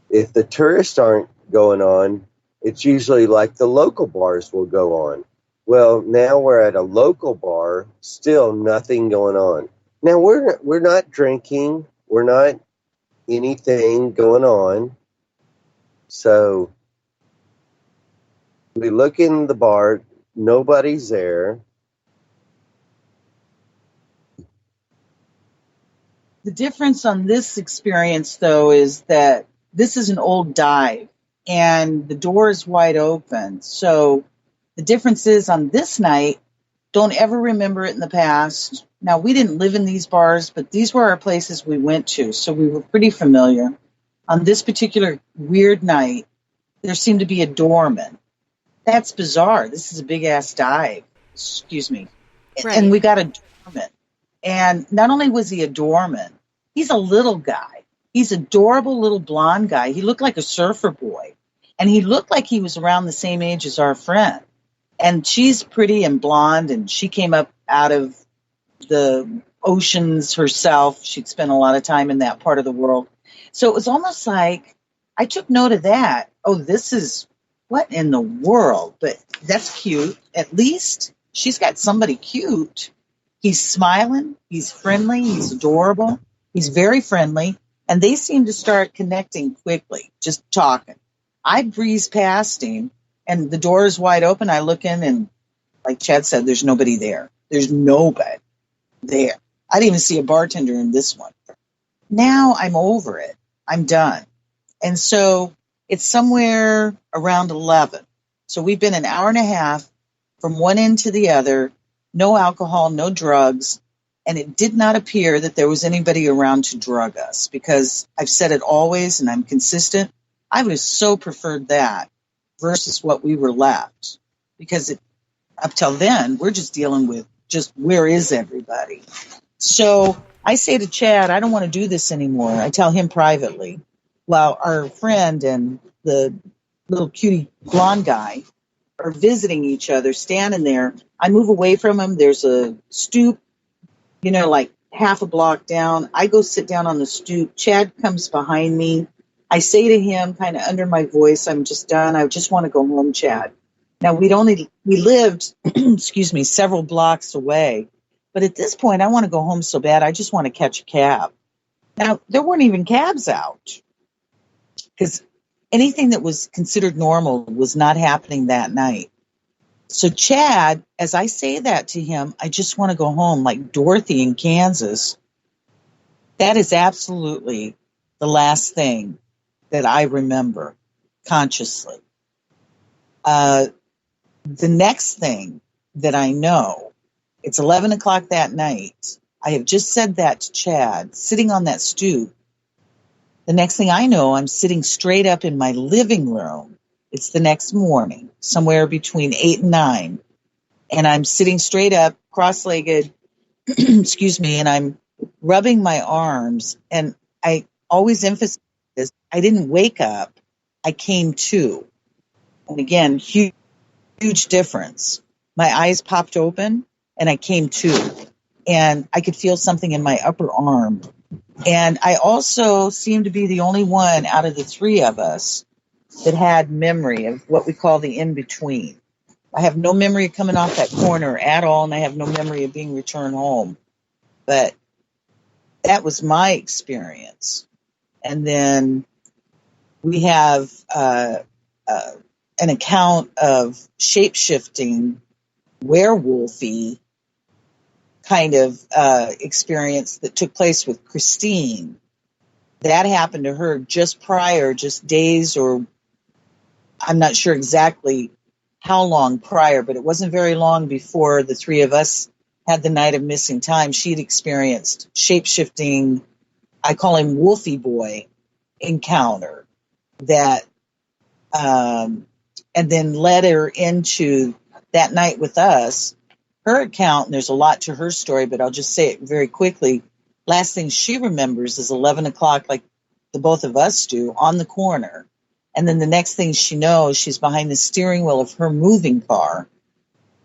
If the tourists aren't going on, it's usually like the local bars will go on. Well, now we're at a local bar, still nothing going on. Now we're not drinking, we're not anything going on. So we look in the bar, nobody's there. The difference on this experience, though, is that this is an old dive, and the door is wide open. So the difference is, on this night, don't ever remember it in the past. Now, we didn't live in these bars, but these were our places we went to, so we were pretty familiar. On this particular weird night, there seemed to be a doorman. That's bizarre. This is a big-ass dive. Excuse me. Right. And we got a doorman. And not only was he a doorman, he's a little guy. He's an adorable little blonde guy. He looked like a surfer boy. And he looked like he was around the same age as our friend. And she's pretty and blonde, and she came up out of the oceans herself. She'd spent a lot of time in that part of the world. So it was almost like I took note of that. Oh, this is what in the world? But that's cute. At least she's got somebody cute He's smiling. He's friendly. He's adorable. He's very friendly. And they seem to start connecting quickly, just talking. I breeze past him, and the door is wide open. I look in, and like Chad said, there's nobody there. There's nobody there. I didn't even see a bartender in this one. Now I'm over it. I'm done. And so it's somewhere around 11. So we've been an hour and a half from one end to the other, no alcohol, no drugs. And it did not appear that there was anybody around to drug us, because I've said it always and I'm consistent. I would have so preferred that versus what we were left, because up till then, we're just dealing with just where is everybody? So I say to Chad, I don't want to do this anymore. I tell him privately, while our friend and the little cutie blonde guy are visiting each other, standing there. I move away from him. There's a stoop, like half a block down. I go sit down on the stoop. Chad comes behind me. I say to him, kind of under my voice, I'm just done. I just want to go home, Chad. Now, we lived, excuse me, several blocks away. But at this point, I want to go home so bad, I just want to catch a cab. Now, there weren't even cabs out, because anything that was considered normal was not happening that night. So Chad, as I say that to him, I just want to go home, like Dorothy in Kansas. That is absolutely the last thing that I remember consciously. The next thing that I know, it's 11 o'clock that night. I have just said that to Chad, sitting on that stoop. The next thing I know, I'm sitting straight up in my living room. It's the next morning, somewhere between 8 and 9. And I'm sitting straight up, cross-legged, excuse me, and I'm rubbing my arms. And I always emphasize this. I didn't wake up. I came to. And again, huge difference. My eyes popped open and I came to. And I could feel something in my upper arm. And I also seemed to be the only one out of the three of us that had memory of what we call the in-between. I have no memory of coming off that corner at all, and I have no memory of being returned home. But that was my experience. And then we have an account of shape-shifting, werewolfy kind of experience that took place with Christine. That happened to her just prior, just days, or I'm not sure exactly how long prior, but it wasn't very long before the three of us had the night of missing time. She'd experienced shape-shifting, I call him Wolfie Boy, encounter that, and then led her into that night with us. Her account, and there's a lot to her story, but I'll just say it very quickly. Last thing she remembers is 11 o'clock, like the both of us do, on the corner. And then the next thing she knows, she's behind the steering wheel of her moving car.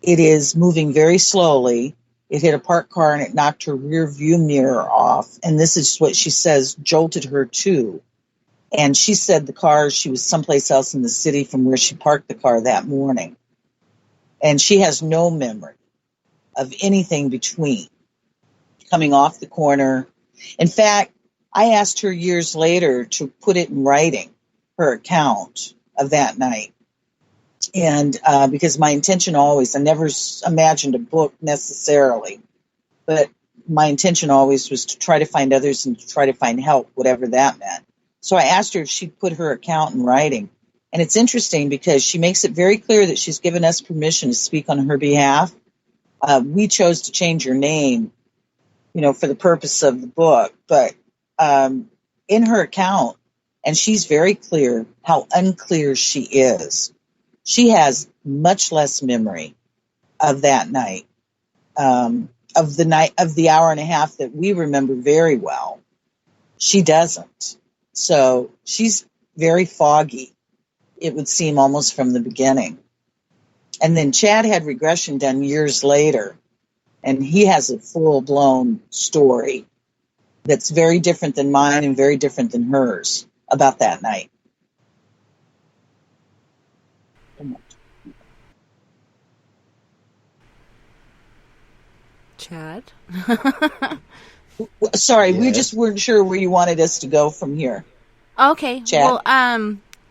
It is moving very slowly. It hit a parked car and it knocked her rear view mirror off. And this is what she says jolted her too. And she said she was someplace else in the city from where she parked the car that morning. And she has no memory of anything between coming off the corner. In fact, I asked her years later to put it in writing, her account of that night. And because my intention always, I never imagined a book necessarily, but my intention always was to try to find others and to try to find help, whatever that meant. So I asked her if she'd put her account in writing. And it's interesting because she makes it very clear that she's given us permission to speak on her behalf. We chose to change her name, for the purpose of the book. But in her account, and she's very clear how unclear she is. She has much less memory of that night, of the hour and a half that we remember very well. She doesn't. So she's very foggy, it would seem, almost from the beginning. And then Chad had regression done years later, and he has a full-blown story that's very different than mine and very different than hers about that night. Chad. Sorry, we Yes. just weren't sure where you wanted us to go from here. Okay. Chad? Well,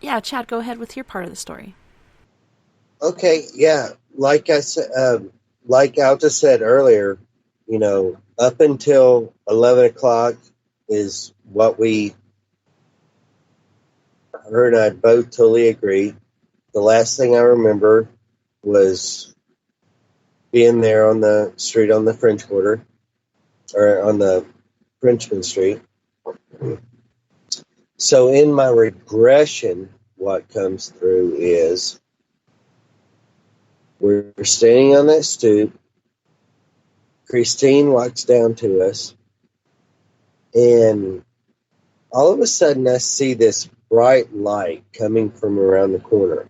yeah, Chad, go ahead with your part of the story. Okay, yeah. Like I said, like Alta said earlier, up until 11 o'clock is what her and I both totally agreed. The last thing I remember was being there on the street on the French Quarter, or on the Frenchman Street. So in my regression, what comes through is we're standing on that stoop. Christine walks down to us, and all of a sudden I see this bright light coming from around the corner.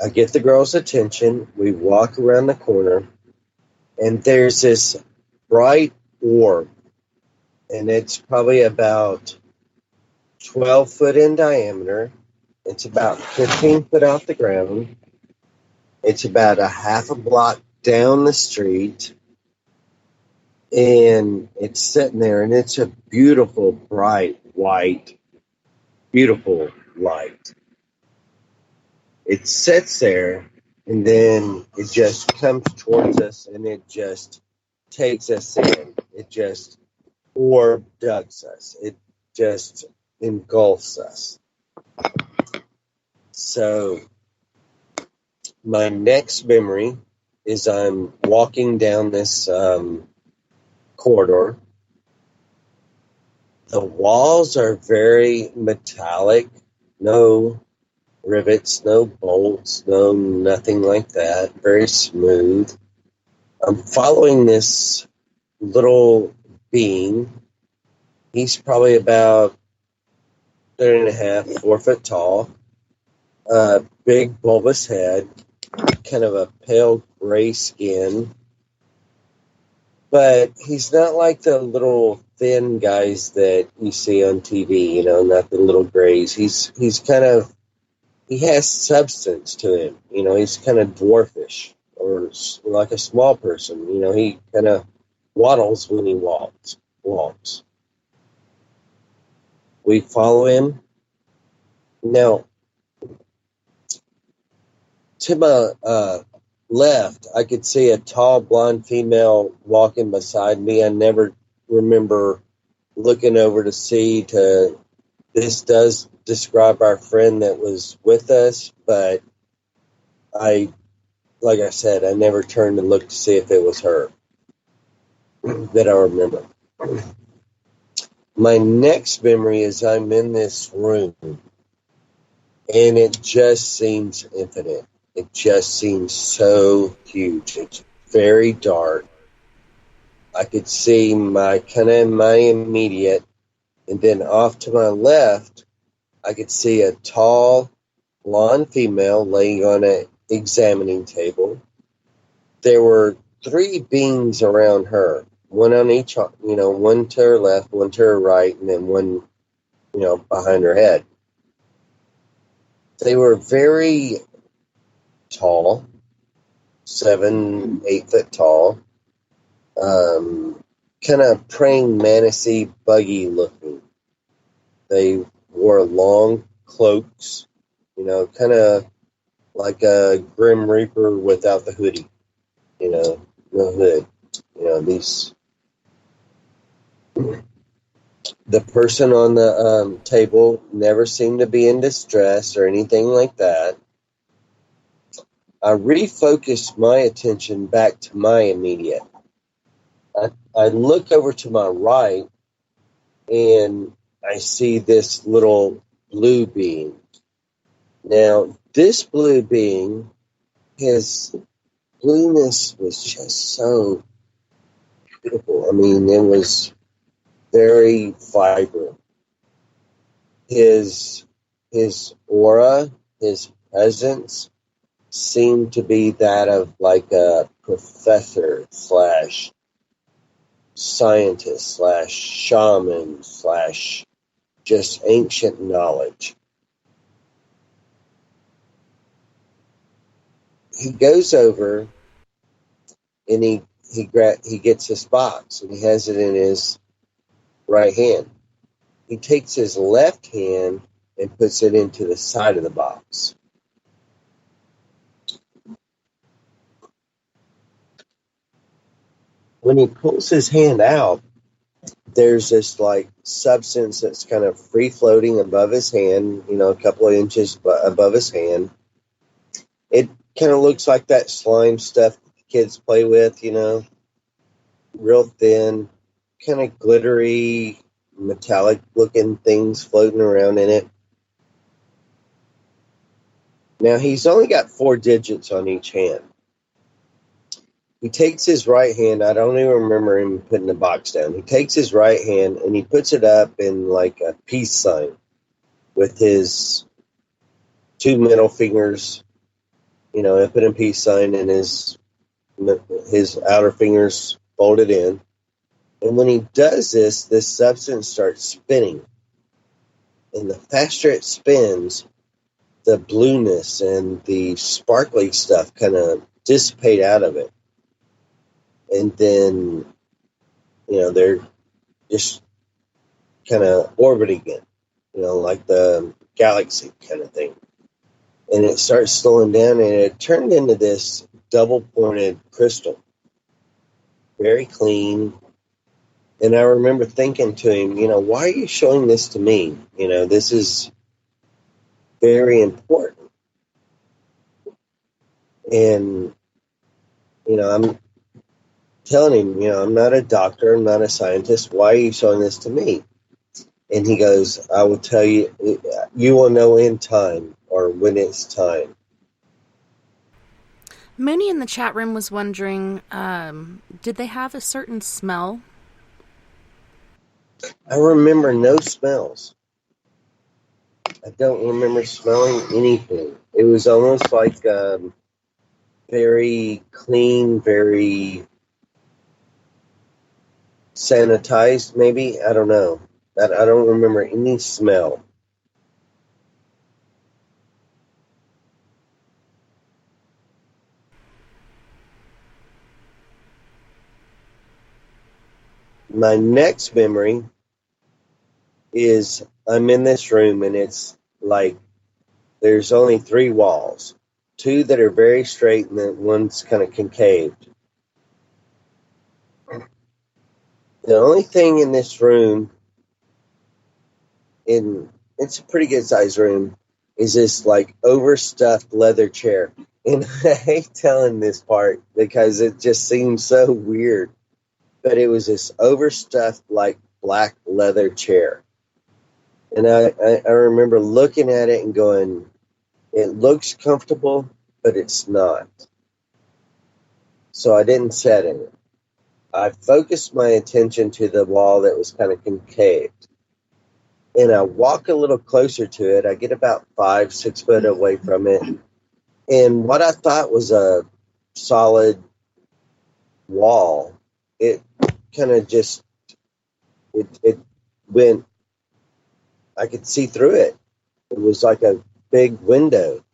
I get the girl's attention. We walk around the corner, and there's this bright orb, and it's probably about 12 foot in diameter. It's about 15 foot off the ground. It's about a half a block down the street, and it's sitting there, and it's a beautiful, bright, white, beautiful light. It sits there, and then it just comes towards us, and it just takes us in. It just Orbducts us. It just engulfs us. So my next memory is I'm walking down this corridor. The walls are very metallic, no rivets, no bolts, no nothing like that. Very smooth. I'm following this little being. He's probably about 3.5, 4 foot tall. Big bulbous head, kind of a pale gray skin. But he's not like the little thin guys that you see on TV, not the little grays. He's kind of, he has substance to him. He's kind of dwarfish, or like a small person. He kind of waddles when he walks. We follow him. Now, to my left, I could see a tall blonde female walking beside me. I never remember looking over to see to. This does describe our friend that was with us, but like I said, I never turned to look to see if it was her that I remember. My next memory is I'm in this room, and it just seems infinite. It just seems so huge. It's very dark. I could see my immediate, and then off to my left, I could see a tall, blonde female laying on an examining table. There were 3 beings around her, one on each, one to her left, one to her right, and then one, behind her head. They were very tall, 7, 8 foot tall, kind of praying mantis-y, buggy looking. They wore long cloaks, kind of like a Grim Reaper without the hoodie, no hood. These. The person on the table never seemed to be in distress or anything like that. I refocused my attention back to my immediate. I look over to my right, and I see this little blue being. Now, this blue being, his blueness was just so beautiful. I mean, it was very vibrant. His aura, his presence seemed to be that of like a professor / scientist / shaman / just ancient knowledge. He goes over and he gets this box, and he has it in his right hand. He takes his left hand and puts it into the side of the box. When he pulls his hand out, there's this like substance that's kind of free floating above his hand, a couple of inches above his hand. It kind of looks like that slime stuff that the kids play with, real thin, kind of glittery, metallic looking things floating around in it. Now he's only got 4 digits on each hand. He takes his right hand. I don't even remember him putting the box down. He takes his right hand and he puts it up in like a peace sign with his 2 middle fingers, up in a peace sign, and his outer fingers folded in. And when he does this substance starts spinning. And the faster it spins, the blueness and the sparkly stuff kind of dissipate out of it. And then, they're just kind of orbiting it, like the galaxy kind of thing. And it starts slowing down, and it turned into this double-pointed crystal. Very clean. And I remember thinking to him, why are you showing this to me? This is very important. And, I'm telling him, I'm not a doctor, I'm not a scientist. Why are you showing this to me? And he goes, I will tell you, you will know in time, or when it's time. Mooney in the chat room was wondering, did they have a certain smell? I remember no smells. I don't remember smelling anything. It was almost like very clean, very sanitized, maybe. I don't know. I don't remember any smell. My next memory is I'm in this room, and it's like there's only 3 walls. 2 that are very straight, and then one's kind of concaved. The only thing in this room, it's a pretty good sized room, is this like overstuffed leather chair. And I hate telling this part because it just seems so weird. But it was this overstuffed like black leather chair. And I remember looking at it and going, it looks comfortable, but it's not. So I didn't sit in it. I focused my attention to the wall that was kind of concaved. And I walk a little closer to it. I get about 5-6 foot away from it. And what I thought was a solid wall, it kind of just, it went, I could see through it. It was like a big window.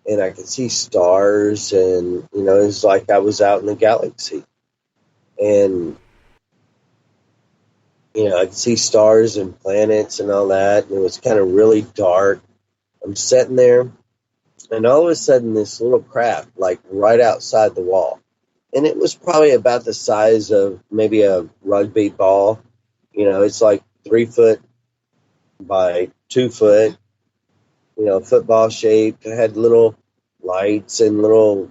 And I could see stars, and, it was like I was out in the galaxy. And, I could see stars and planets and all that. And it was kind of really dark. I'm sitting there, and all of a sudden this little craft, like right outside the wall. And it was probably about the size of maybe a rugby ball. It's like 3 foot by 2 foot, football shaped. It had little lights and little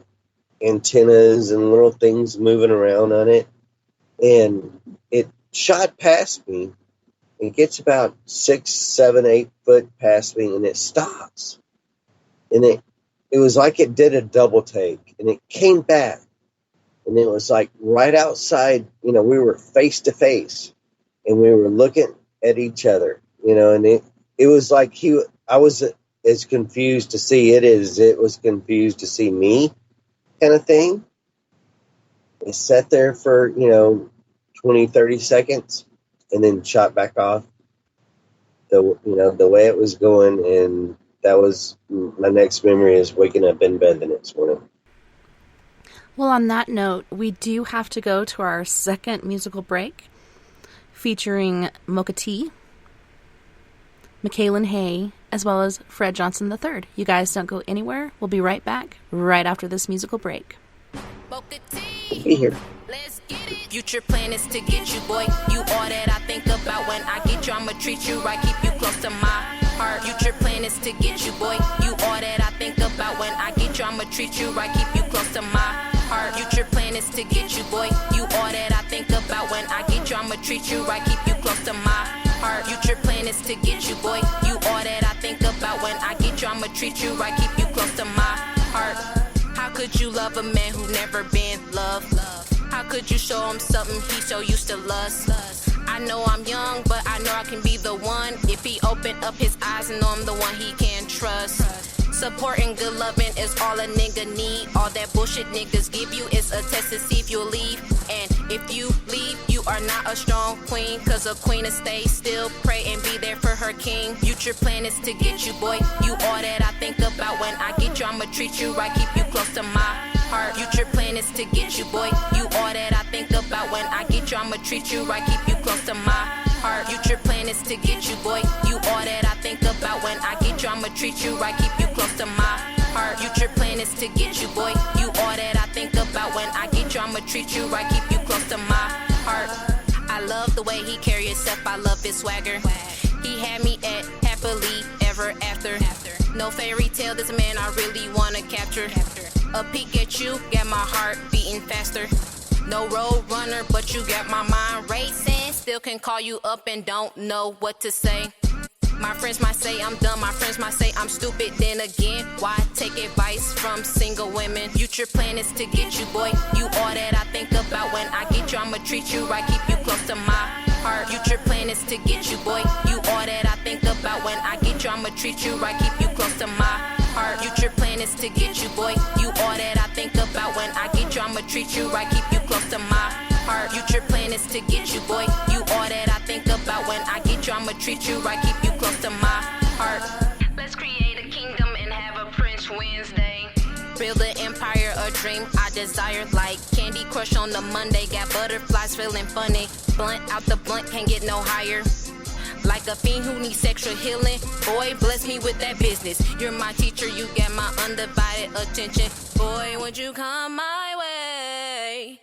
antennas and little things moving around on it. And it shot past me. It gets about 6, 7, 8 foot past me, and it stops. And it was like it did a double take, and it came back. And it was like right outside, we were face to face, and we were looking at each other, and it was like I was as confused to see it as it was confused to see me, kind of thing. It sat there for, 20, 30 seconds, and then shot back off the way it was going. And that was my next memory, is waking up in bed the next morning. Well, on that note, we do have to go to our second musical break featuring Mocha T, Michaelan Hay, as well as Fred Johnson III. You guys don't go anywhere. We'll be right back right after this musical break. Be here. Let's get it. Future plan is to get you, boy. You all that I think about when I get you. I'ma treat you right, keep you close to my heart. Future plan is to get you, boy. You all that I think about when I get you. I'ma treat you right, keep you close to my heart. Future plan is to get you, boy. You all that I think about when I get you. I'ma treat you right, keep you close to my heart. Future plan is to get you, boy. You all that I think about when I get you. I'ma treat you right, keep you close to my heart. How could you love a man who never been loved? How could you show him something he so used to lust? I know I'm young, but I know I can be the one if he open up his eyes and know I'm the one he can trust. Support and good loving is all a nigga need. All that bullshit niggas give you is a test to see if you'll leave. And if you leave, you are not a strong queen. Cause a queen will stay still, pray and be there for her king. Future plan is to get you, boy. You all that I think about when I get you. I'ma treat you right, keep you close to my heart. Future plan is to get you, boy. You all that I think about when I get you. I'ma treat you right, keep you close to my heart. Future plan is to get you, boy. You all that I think about when I get you. I'ma treat you right, keep you close to my heart. Future plan is to get you, boy. You all that I think about when I get you. I'ma treat you right, keep you close to my heart. I love the way he carry himself. I love his swagger. He had me at happily ever after. No fairy tale, this man I really wanna capture. A peek at you, got my heart beating faster. No road runner, but you got my mind racing. Still can call you up and don't know what to say. My friends might say I'm dumb, my friends might say I'm stupid. Then again, why take advice from single women? Future plan is to get you, boy. You all that I think about when I get you. I'ma treat you right, keep you close to my heart. Future plan is to get you, boy. You all that I think about when I get you. I'ma treat you right, keep you close to my heart. Future plan is to get you, boy. You all that I think about when I get you. I'ma treat you right, keep you close to my heart. Future plan is to get you, boy. You all that I think about when I get you. I'ma treat you right, keep you close to my heart. Let's create a kingdom and have a Prince Wednesday. Build an empire, a dream I desire. Like Candy Crush on the Monday, got butterflies feeling funny. Blunt out the blunt, can't get no higher. Like a fiend who needs sexual healing. Boy, bless me with that business. You're my teacher, you got my undivided attention. Boy, would you come my way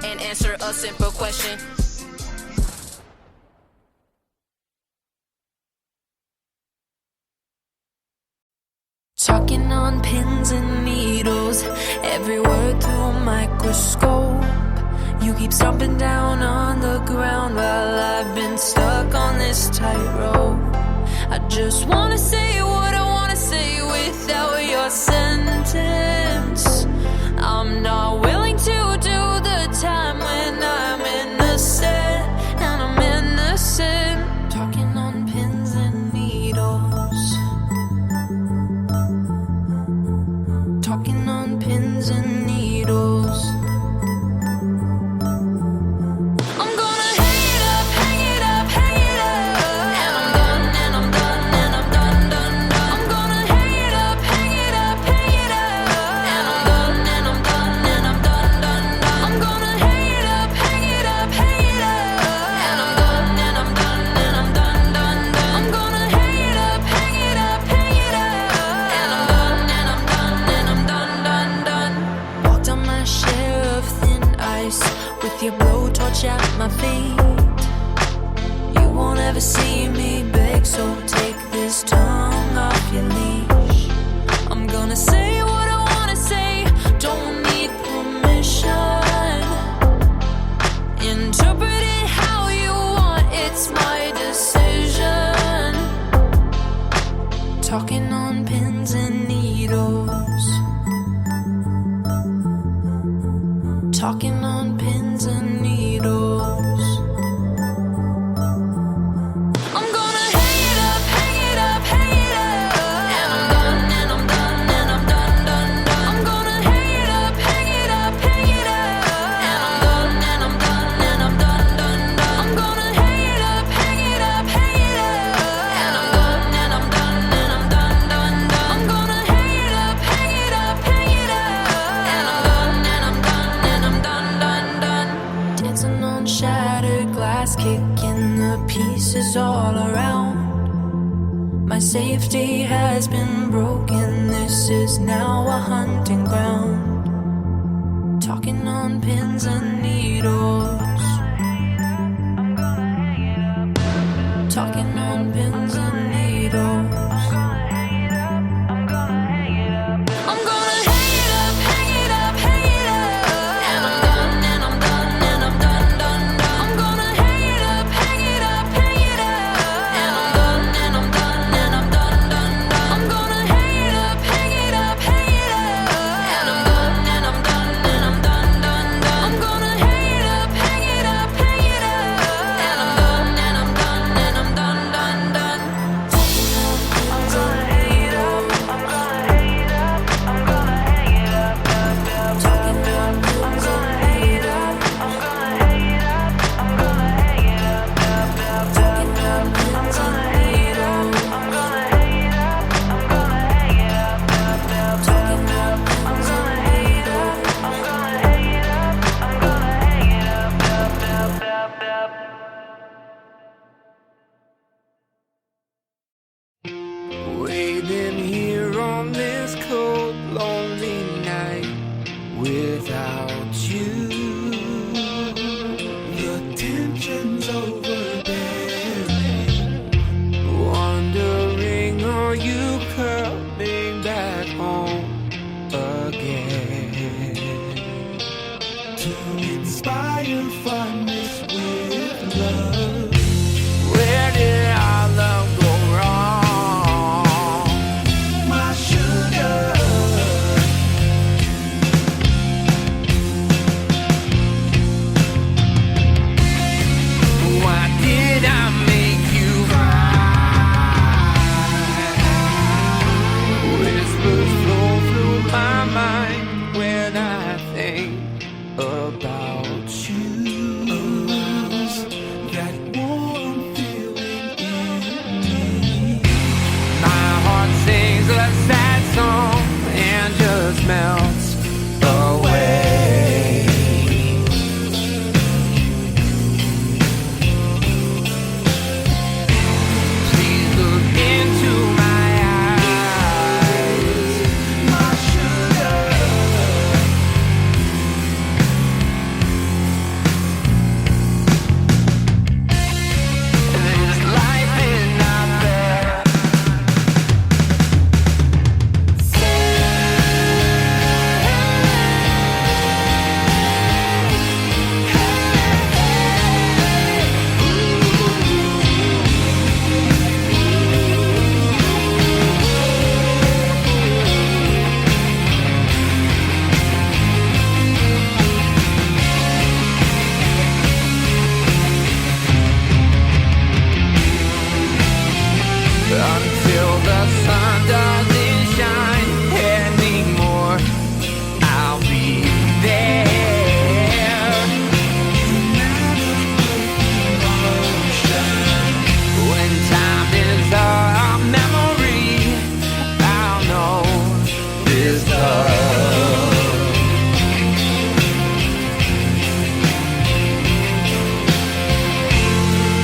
and answer a simple question? Talking on pins and needles, every word through a microscope. You keep stomping down on the ground while I've been stuck on this tightrope. I just wanna say what I wanna say without your sentence. I'm not willing to do the time when I'm innocent, and I'm innocent. Talking on pins and needles. Talking on pins and needles. I'm gonna hang it up, hang it up, hang it up. And I'm done, and I'm done, and I'm done, done, done. I'm gonna hang it up, hang it up, hang it up. And I'm done, and I'm done, and I'm done, done, done. I'm gonna hang it up, hang it up, hang it up. And I'm done, and I'm done, and I'm done, done, done. I'm gonna hang it up, hang it up, hang it up. And I'm done, and I'm done, and I'm done, done, done. Walked on my share of thin ice with your blowtorch at my feet. You won't ever see me beg, so take this tongue off your leash. I'm gonna say what I wanna say, don't need permission. Interpret it how you want, it's my decision. Talking on pins and needles. Talking on pins and needles. I'm gonna hang it up, hang it up, hang it up. And I'm done, and I'm done, and I'm done, kicking the pieces all around. My safety has been broken. This is now a hunting ground. Talking on pins and needles. Talking on pins and needles. I'm gonna hang it up, hang it up, hang it up. And I'm done, and I'm done, and I'm done, done, done. I'm gonna hang it up, hang it up, hang it up. And I'm done, and I'm done, and I'm done, done, done. I'm gonna hang it up, hang it up, hang it up. And I'm done, and I'm done, and I'm done, done, done. I'm gonna hang it up, hang it up, hang it up. And I'm done, and I'm done, and I'm done, done, done. I'm gonna hang it up, I'm gonna hang it up, I'm gonna hang it up, talking about I'm gonna hang it up, I'm gonna hang it up, I'm gonna hang it up, talking about I'm gonna hang it up, I'm gonna hang it up, I'm gonna hang it up, talking about I'm gonna hang it up, I'm gonna hang it up, I'm gonna hang it up. Waiting here on this cold, lonely night without you. The tension's overbearing. Wondering, are you coming back home again? To inspire fondness with love. Where did our love go wrong? My sugar. Why did I make you cry? Whispers flow through my mind when I think about you. That warm feeling in me. My heart sings a sad song and just melts away. Please look into my eyes, my sugar. There's life in out there. Until the sun doesn't shine anymore, I'll be there. When time is a memory, I'll know this love.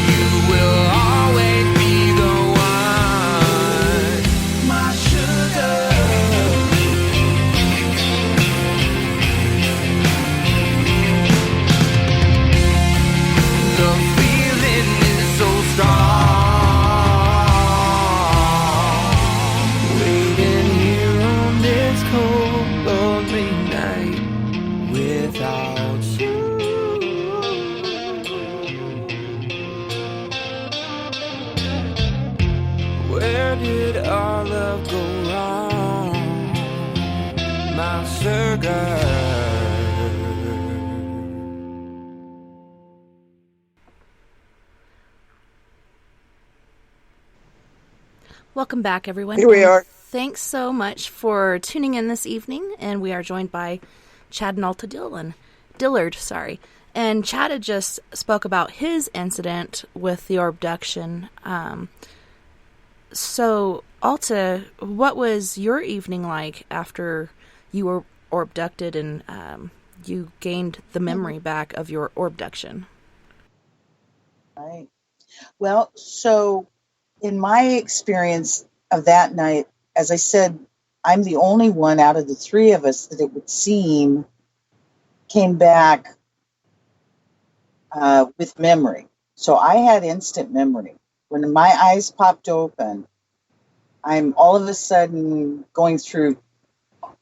You will always be the one, my sugar. The feeling is so strong. Waiting here on this cold, lonely night without you. Where did our love go wrong? My sugar. Welcome back, everyone. Here we and are. Thanks so much for tuning in this evening, and we are joined by Chad and Alta Dillard. And Chad had just spoke about his incident with the Orbduction. So, Alta, what was your evening like after you were Orbducted and you gained the memory back of your Orbduction? Right. Well, so in my experience of that night, as I said, I'm the only one out of the three of us that it would seem came back with memory. So I had instant memory. When my eyes popped open, I'm all of a sudden going through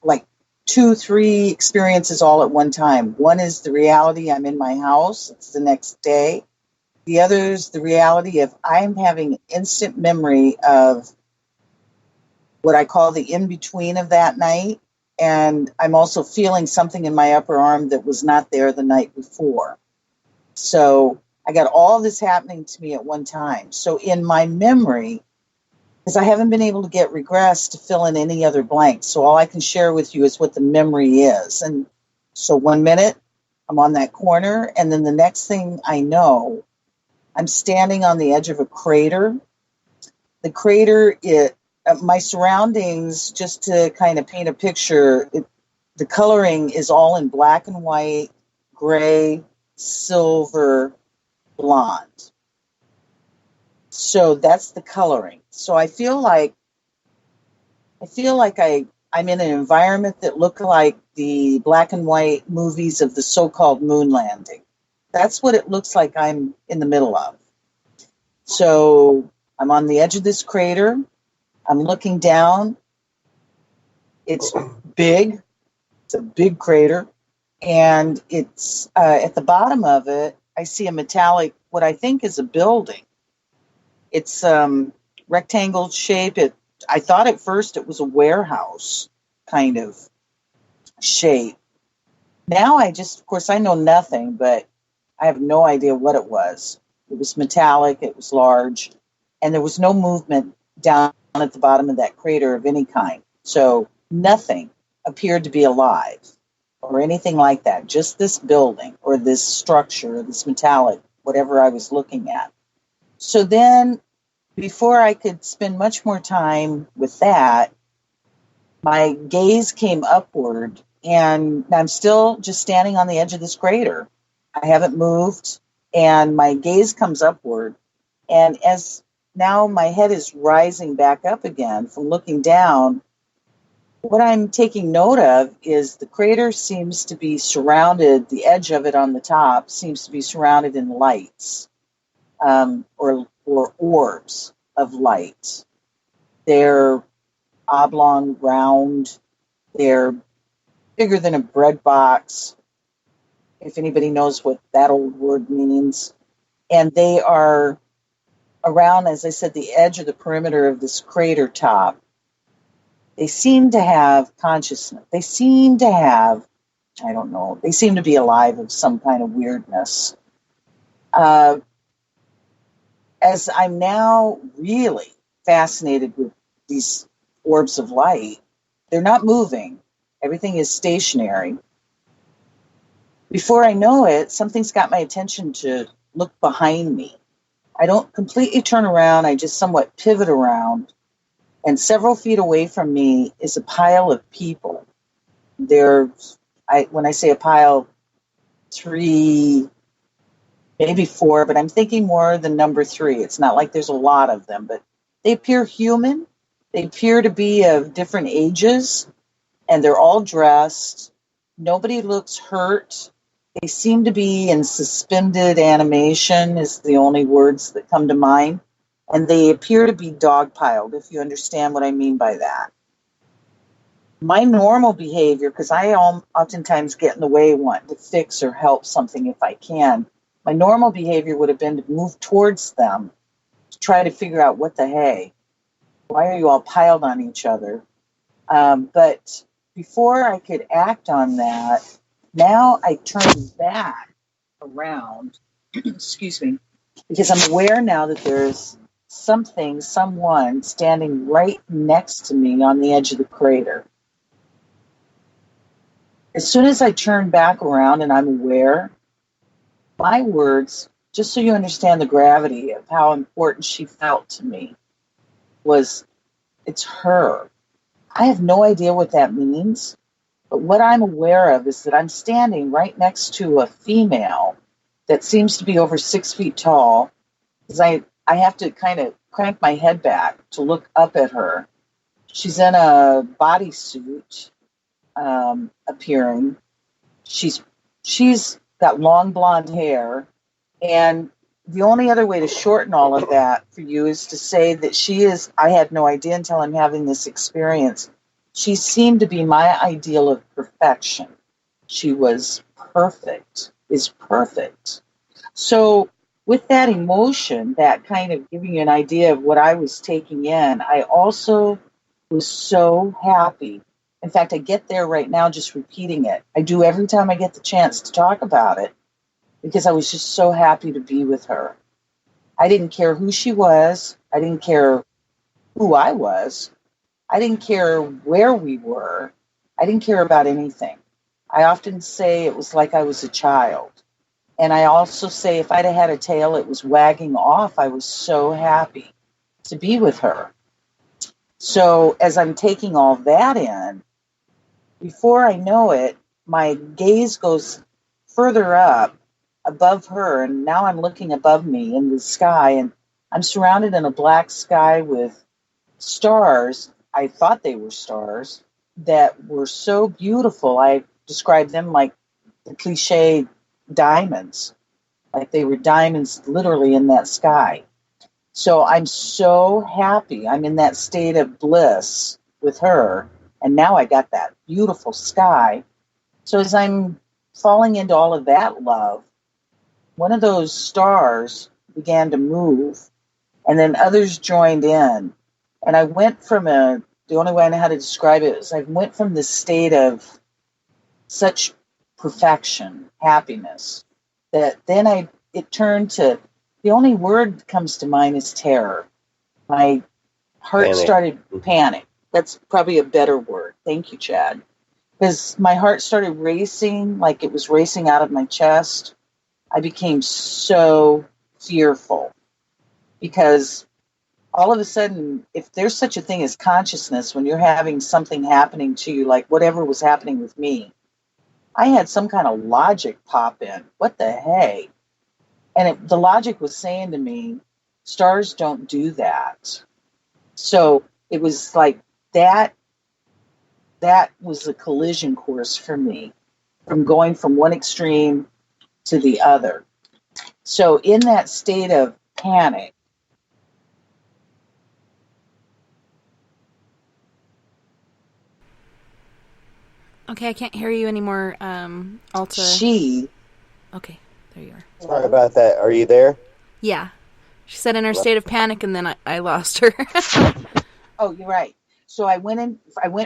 like 2, 3 experiences all at one time. One is the reality I'm in my house. It's the next day. The other is the reality of I'm having instant memory of what I call the in-between of that night. And I'm also feeling something in my upper arm that was not there the night before. So I got all this happening to me at one time. So in my memory, because I haven't been able to get regress to fill in any other blanks. So all I can share with you is what the memory is. And so 1 minute, I'm on that corner. And then the next thing I know, I'm standing on the edge of a crater. The crater, my surroundings, just to kind of paint a picture, the coloring is all in black and white, gray, silver, blonde. So that's the coloring. So I feel like I'm in an environment that looked like the black and white movies of the so-called moon landing. That's what it looks like I'm in the middle of. So I'm on the edge of this crater. I'm looking down. It's big. It's a big crater. And it's at the bottom of it, I see a metallic, what I think is a building. It's rectangle shape. I thought at first it was a warehouse kind of shape. Now of course, I know nothing, but I have no idea what it was. It was metallic, it was large, and there was no movement down at the bottom of that crater of any kind. So nothing appeared to be alive or anything like that. Just this building or this structure, this metallic, whatever I was looking at. So then, before I could spend much more time with that, my gaze came upward, and I'm still just standing on the edge of this crater. I haven't moved, and my gaze comes upward. And as now my head is rising back up again from looking down, what I'm taking note of is the crater seems to be surrounded, the edge of it on the top seems to be surrounded in lights, or orbs of light. They're oblong, round. They're bigger than a bread box, if anybody knows what that old word means. And they are around, as I said, the edge of the perimeter of this crater top. They seem to have consciousness. They seem to have, I don't know, they seem to be alive of some kind of weirdness. As I'm now really fascinated with these orbs of light, they're not moving. Everything is stationary. Before I know it, something's got my attention to look behind me. I don't completely turn around. I just somewhat pivot around. And several feet away from me is a pile of people. When I say a pile, 3, maybe 4, but I'm thinking more than number 3. It's not like there's a lot of them, but they appear human. They appear to be of different ages, and they're all dressed. Nobody looks hurt. They seem to be in suspended animation is the only words that come to mind. And they appear to be dogpiled, if you understand what I mean by that. My normal behavior, because I oftentimes get in the way wanting to fix or help something if I can, my normal behavior would have been to move towards them to try to figure out what the hey. Why are you all piled on each other? But before I could act on that, now I turn back around, excuse me, because I'm aware now that there's someone standing right next to me on the edge of the crater. As soon as I turn back around and I'm aware, my words, just so you understand the gravity of how important she felt to me, was, it's her. I have no idea what that means, but what I'm aware of is that I'm standing right next to a female that seems to be over 6 feet tall, because I have to kind of crank my head back to look up at her. She's in a bodysuit, appearing. She's got long blonde hair, and the only other way to shorten all of that for you is to say that she is. I had no idea until I'm having this experience. She seemed to be my ideal of perfection. She was perfect, is perfect. So, with that emotion, that kind of giving you an idea of what I was taking in, I also was so happy. In fact, I get there right now just repeating it. I do every time I get the chance to talk about it because I was just so happy to be with her. I didn't care who she was. I didn't care who I was. I didn't care where we were. I didn't care about anything. I often say it was like I was a child. And I also say if I'd have had a tail, it was wagging off. I was so happy to be with her. So as I'm taking all that in, before I know it, my gaze goes further up above her, and now I'm looking above me in the sky, and I'm surrounded in a black sky with stars. I thought they were stars that were so beautiful. I described them like the cliche diamonds, like they were diamonds literally in that sky. So I'm so happy. I'm in that state of bliss with her. And now I got that beautiful sky. So as I'm falling into all of that love, one of those stars began to move, and then others joined in. And I went from the only way I know how to describe it is I went from this state of such perfection, happiness, that then it turned to, the only word that comes to mind is terror. My heart started panic. That's probably a better word. Thank you, Chad. Because my heart started racing like it was racing out of my chest. I became so fearful because all of a sudden, if there's such a thing as consciousness, when you're having something happening to you, like whatever was happening with me, I had some kind of logic pop in. What the hey? And the logic was saying to me, stars don't do that. So it was like that was a collision course for me from going from one extreme to the other. So in that state of panic, Okay, I can't hear you anymore, Alta. Okay, there you are. Sorry about that. Are you there? Yeah. She said in her state of panic, and then I lost her. Oh, you're right. So I went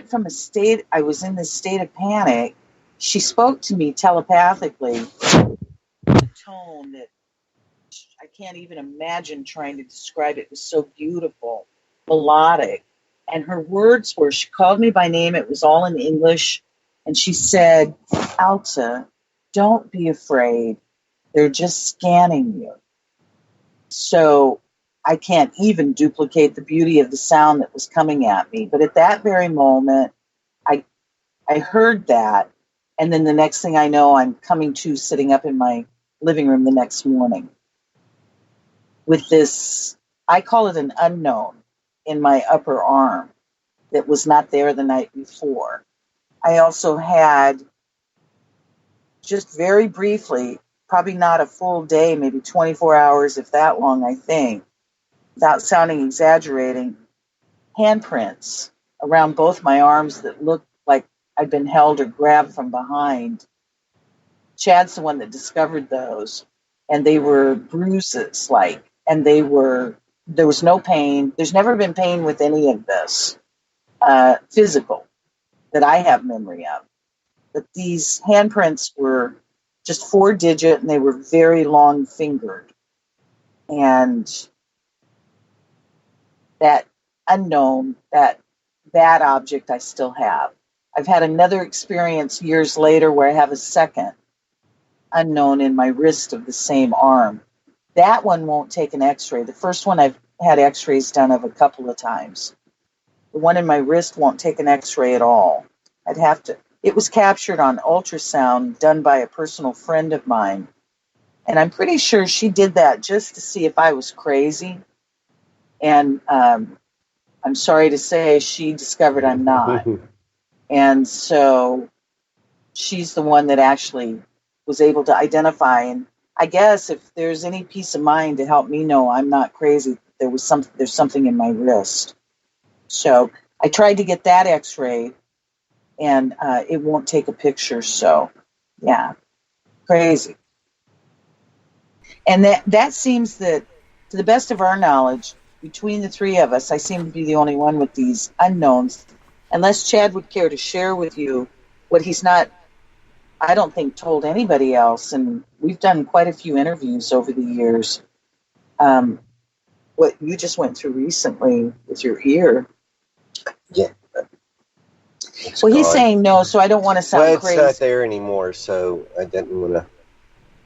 from a state, I was in this state of panic. She spoke to me telepathically in a tone that I can't even imagine trying to describe it. It was so beautiful, melodic. And her words were, she called me by name. It was all in English. And she said, Alta, don't be afraid. They're just scanning you. So I can't even duplicate the beauty of the sound that was coming at me. But at that very moment, I heard that. And then the next thing I know, I'm coming to sitting up in my living room the next morning with this, I call it an unknown in my upper arm that was not there the night before. I also had, just very briefly, probably not a full day, maybe 24 hours, if that long, I think, without sounding exaggerating, handprints around both my arms that looked like I'd been held or grabbed from behind. Chad's the one that discovered those, and they were bruises, and there was no pain. There's never been pain with any of this, physical, that I have memory of. But these handprints were just 4-digit, and they were very long fingered. And that unknown, that object I still have. I've had another experience years later where I have a second unknown in my wrist of the same arm. That one won't take an x-ray. The first one I've had x-rays done of a couple of times. The one in my wrist won't take an x-ray at all. I'd have to. It was captured on ultrasound done by a personal friend of mine. And I'm pretty sure she did that just to see if I was crazy. And I'm sorry to say she discovered I'm not. And so she's the one that actually was able to identify. And I guess if there's any peace of mind to help me know I'm not crazy, there's something in my wrist. So I tried to get that x-ray, and it won't take a picture. So, yeah, crazy. And that seems that, to the best of our knowledge, between the three of us, I seem to be the only one with these unknowns. Unless Chad would care to share with you what he's not, I don't think, told anybody else. And we've done quite a few interviews over the years. What you just went through recently with your ear. Yeah. Well, he's saying no, so I don't want to sound well, it's crazy. not there anymore, so I didn't want to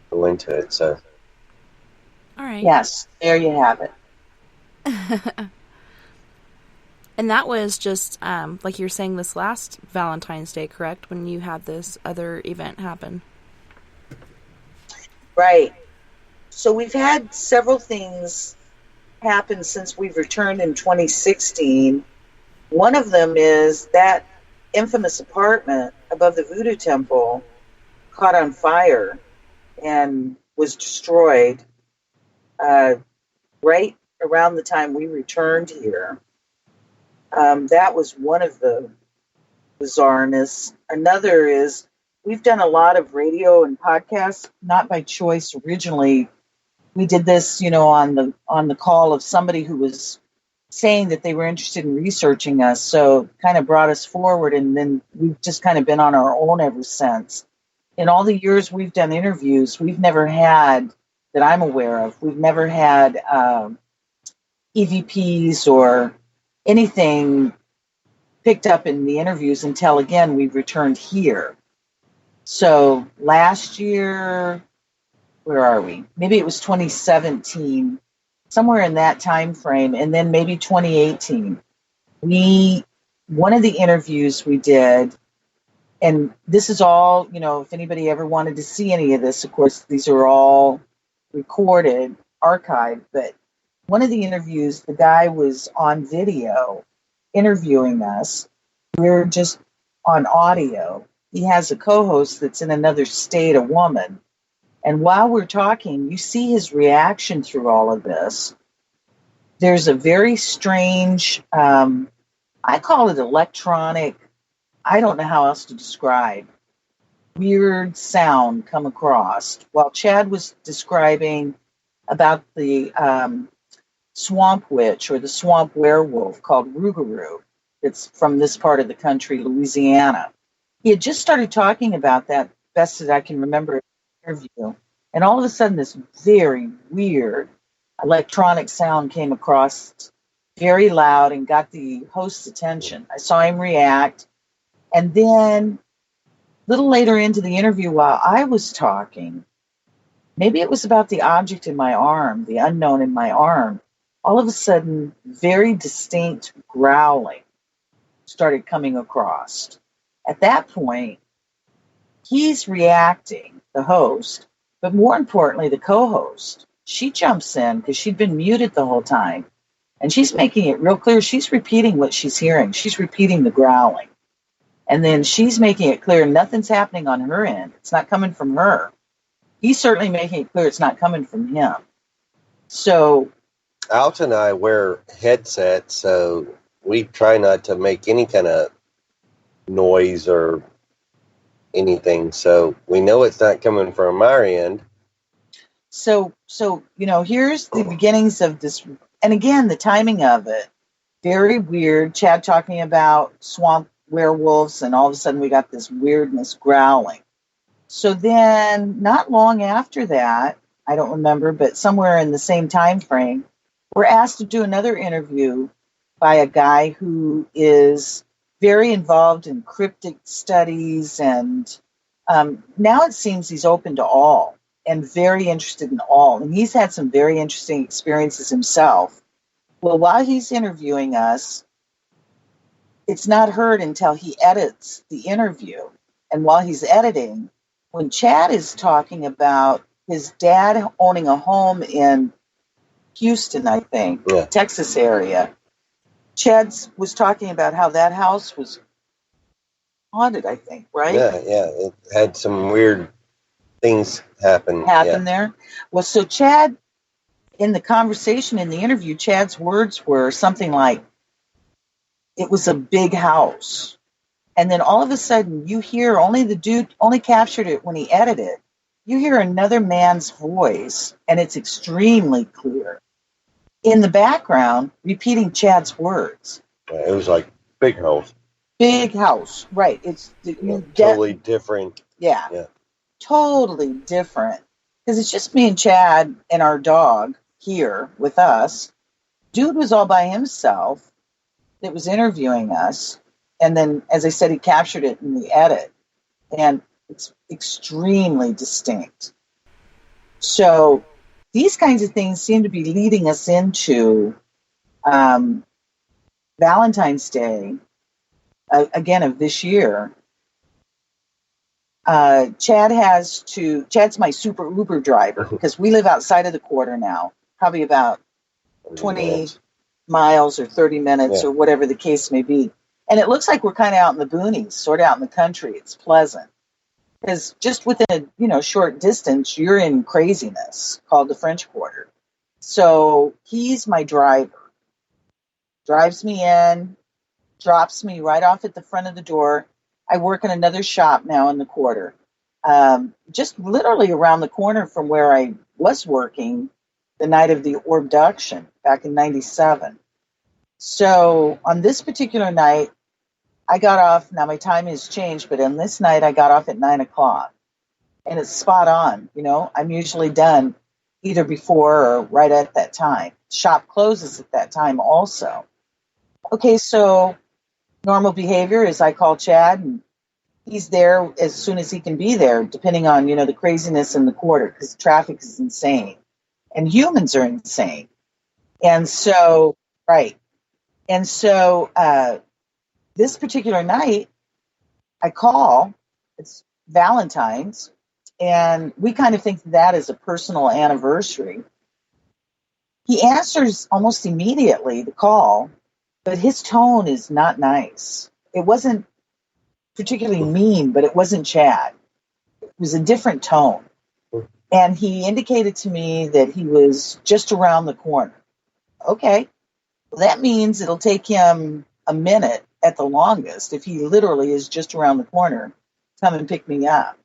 go into it. So, All right. Yes, there you have it. And that was just, like you were saying, this last Valentine's Day, correct? When you had this other event happen. Right. So we've had several things happen since we've returned in 2016. One of them is that infamous apartment above the Voodoo Temple caught on fire and was destroyed right around the time we returned here. That was one of the bizarreness. Another is we've done a lot of radio and podcasts, not by choice originally. We did this, on the call of somebody who was saying that they were interested in researching us, so kind of brought us forward, and then we've just kind of been on our own ever since. In all the years we've done interviews, we've never had, that I'm aware of, we've never had EVPs or anything picked up in the interviews until, again, we returned here. So last year, where are we? Maybe it was 2017, somewhere in that time frame, and then maybe 2018. One of the interviews we did, and this is all, if anybody ever wanted to see any of this, of course, these are all recorded, archived, but one of the interviews, the guy was on video interviewing us. We're just on audio. He has a co-host that's in another state, a woman. And while we're talking, you see his reaction through all of this. There's a very strange, I call it electronic, I don't know how else to describe, weird sound come across. While Chad was describing about the swamp witch or the swamp werewolf called Rougarou, it's from this part of the country, Louisiana. He had just started talking about that, best that I can remember, in the interview, and all of a sudden this very weird electronic sound came across, very loud, and got the host's attention. I saw him react, and then a little later into the interview, while I was talking, maybe it was about the object in my arm, the unknown in my arm, all of a sudden, very distinct growling started coming across. At that point, he's reacting, the host, but more importantly, the co-host. She jumps in because she'd been muted the whole time, and she's making it real clear. She's repeating what she's hearing. She's repeating the growling. And then she's making it clear nothing's happening on her end. It's not coming from her. He's certainly making it clear it's not coming from him. So Alta and I wear headsets, so we try not to make any kind of noise or anything. So we know it's not coming from our end. So here's the beginnings of this. And again, the timing of it, very weird. Chad talking about swamp werewolves, and all of a sudden we got this weirdness growling. So then, not long after that, I don't remember, but somewhere in the same time frame, we're asked to do another interview by a guy who is very involved in cryptic studies, and now it seems he's open to all and very interested in all. And he's had some very interesting experiences himself. Well, while he's interviewing us, it's not heard until he edits the interview. And while he's editing, when Chad is talking about his dad owning a home in Houston, I think, Yeah. Texas area. Chad was talking about how that house was haunted, I think, right? Yeah, it had some weird things happen. There. Well, so Chad, in the conversation, in the interview, Chad's words were something like, it was a big house. And then all of a sudden you hear, only the dude only captured it when he edited it. You hear another man's voice, and it's extremely clear, in the background, repeating Chad's words. Yeah, it was like big house. Big house, right. It's Totally different. Yeah. Totally different. Because it's just me and Chad and our dog here with us. Dude was all by himself that was interviewing us. And then, as I said, he captured it in the edit. And it's extremely distinct. So these kinds of things seem to be leading us into Valentine's Day, again, of this year. Chad's my super Uber driver because we live outside of the quarter now, probably about 20 miles or 30 minutes or whatever the case may be. And it looks like we're kind of out in the boonies, sort of out in the country. It's pleasant because just within a short distance, you're in craziness called the French Quarter. So he's my driver, drives me in, drops me right off at the front of the door. I work in another shop now in the quarter, just literally around the corner from where I was working the night of the Orbduction back in '97. So on this particular night, I got off. Now my time has changed, but on this night I got off at 9:00, and it's spot on. I'm usually done either before or right at that time. Shop closes at that time also. Okay, so normal behavior is I call Chad, and he's there as soon as he can be there, depending on, the craziness in the quarter, because traffic is insane and humans are insane. And so, right. And so this particular night, I call, it's Valentine's, and we kind of think that is a personal anniversary. He answers almost immediately the call, but his tone is not nice. It wasn't particularly mean, but it wasn't Chad. It was a different tone. And he indicated to me that he was just around the corner. Okay, well, that means it'll take him a minute at the longest, if he literally is just around the corner, to come and pick me up.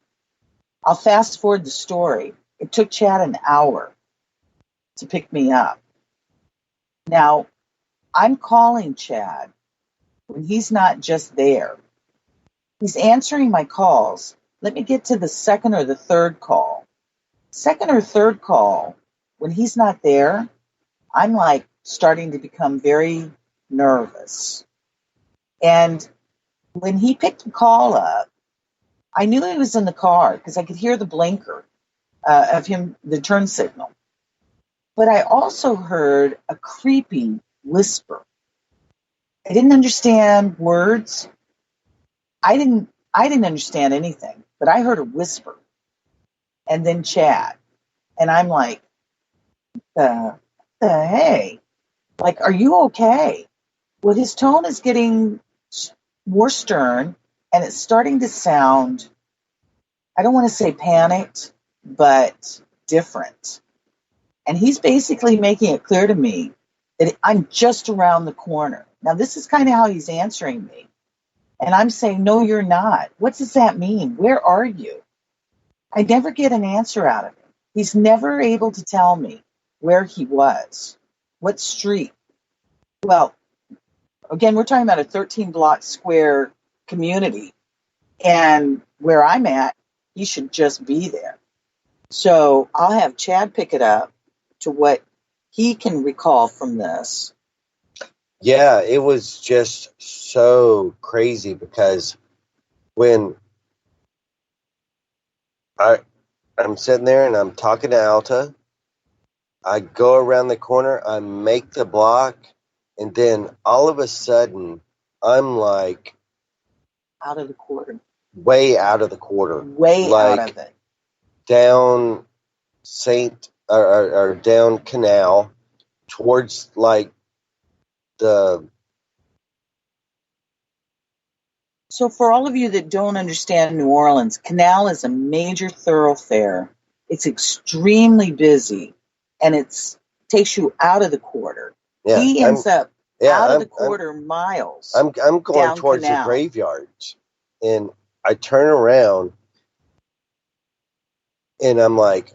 I'll fast forward the story. It took Chad an hour to pick me up. Now, I'm calling Chad when he's not just there. He's answering my calls. Let me get to the second or the third call. Second or third call, when he's not there, I'm like starting to become very nervous. And when he picked the call up, I knew he was in the car because I could hear the blinker of him, the turn signal. But I also heard a creepy whisper. I didn't understand words. I didn't understand anything, but I heard a whisper. And then Chad. And I'm like, hey, like, are you okay? Well, his tone is getting more stern, and it's starting to sound, I don't want to say panicked, but different. And he's basically making it clear to me that I'm just around the corner. Now, this is kind of how he's answering me. And I'm saying, no, you're not. What does that mean? Where are you? I never get an answer out of him. He's never able to tell me where he was, what street. Well, again, we're talking about a 13-block square community. And where I'm at, he should just be there. So I'll have Chad pick it up to what he can recall from this. Yeah, it was just so crazy because when I'm sitting there and I'm talking to Alta, I go around the corner, I make the block, and then all of a sudden, I'm like... out of the quarter. Way out of the quarter. Way out of it. Down or down Canal towards like the. So for all of you that don't understand New Orleans, Canal is a major thoroughfare. It's extremely busy, and it takes you out of the quarter. Yeah, He ends up out of the I'm- quarter miles. I'm going down towards Canal. the graveyards, and I turn around, and I'm like,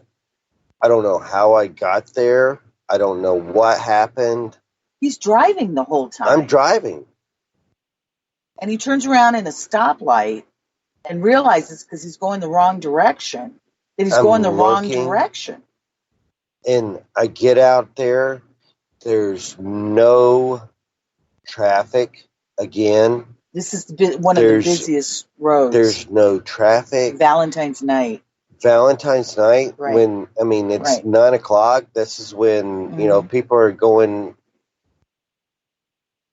I don't know how I got there. I don't know what happened. He's driving the whole time. I'm driving. And he turns around in a stoplight and realizes, because he's going the wrong direction, that he's I'm going the wrong looking. direction. And I get out there. There's no traffic again. This is one of the busiest roads. There's no traffic. Valentine's night. Valentine's night, Right. when, I mean, it's Right. 9 o'clock. This is when, you know, people are going.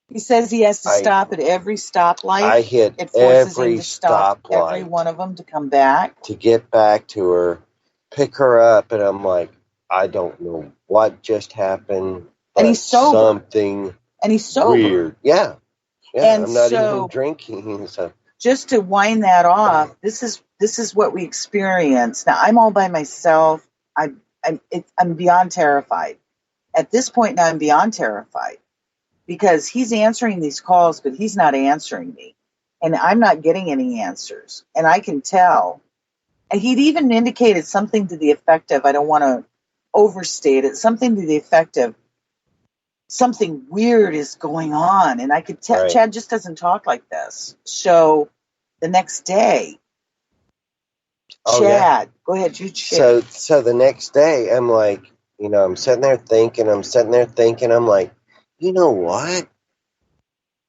He says he has to stop at every stoplight. I hit It forces every him to stop stoplight every one of them to come back. to get back to her, pick her up, and I'm like, I don't know what just happened. And he's sober. Something And he's sober. weird. Yeah. And I'm not so- even drinking. So Just to wind that off, this is what we experience. Now, I'm all by myself. I'm beyond terrified. At this point now, I'm beyond terrified because he's answering these calls, but he's not answering me, and I'm not getting any answers. And I can tell. And he'd even indicated something to the effect of, I don't want to overstate it, something to the effect of, something weird is going on. And I could tell Right. Chad just doesn't talk like this. So the next day, Oh, Chad, go ahead, you share. So the next day, I'm like, you know, I'm sitting there thinking, I'm like, you know what?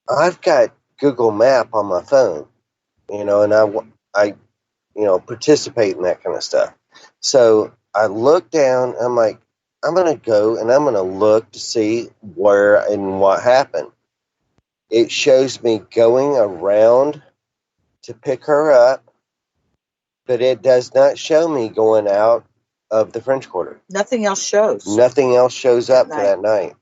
I've got Google Map on my phone, you know, and I, you know, participate in that kind of stuff. So I look down, I'm like, I'm going to go and I'm going to look to see where and what happened. It shows me going around to pick her up, but it does not show me going out of the French Quarter. Nothing else shows. Nothing else shows up That for that night,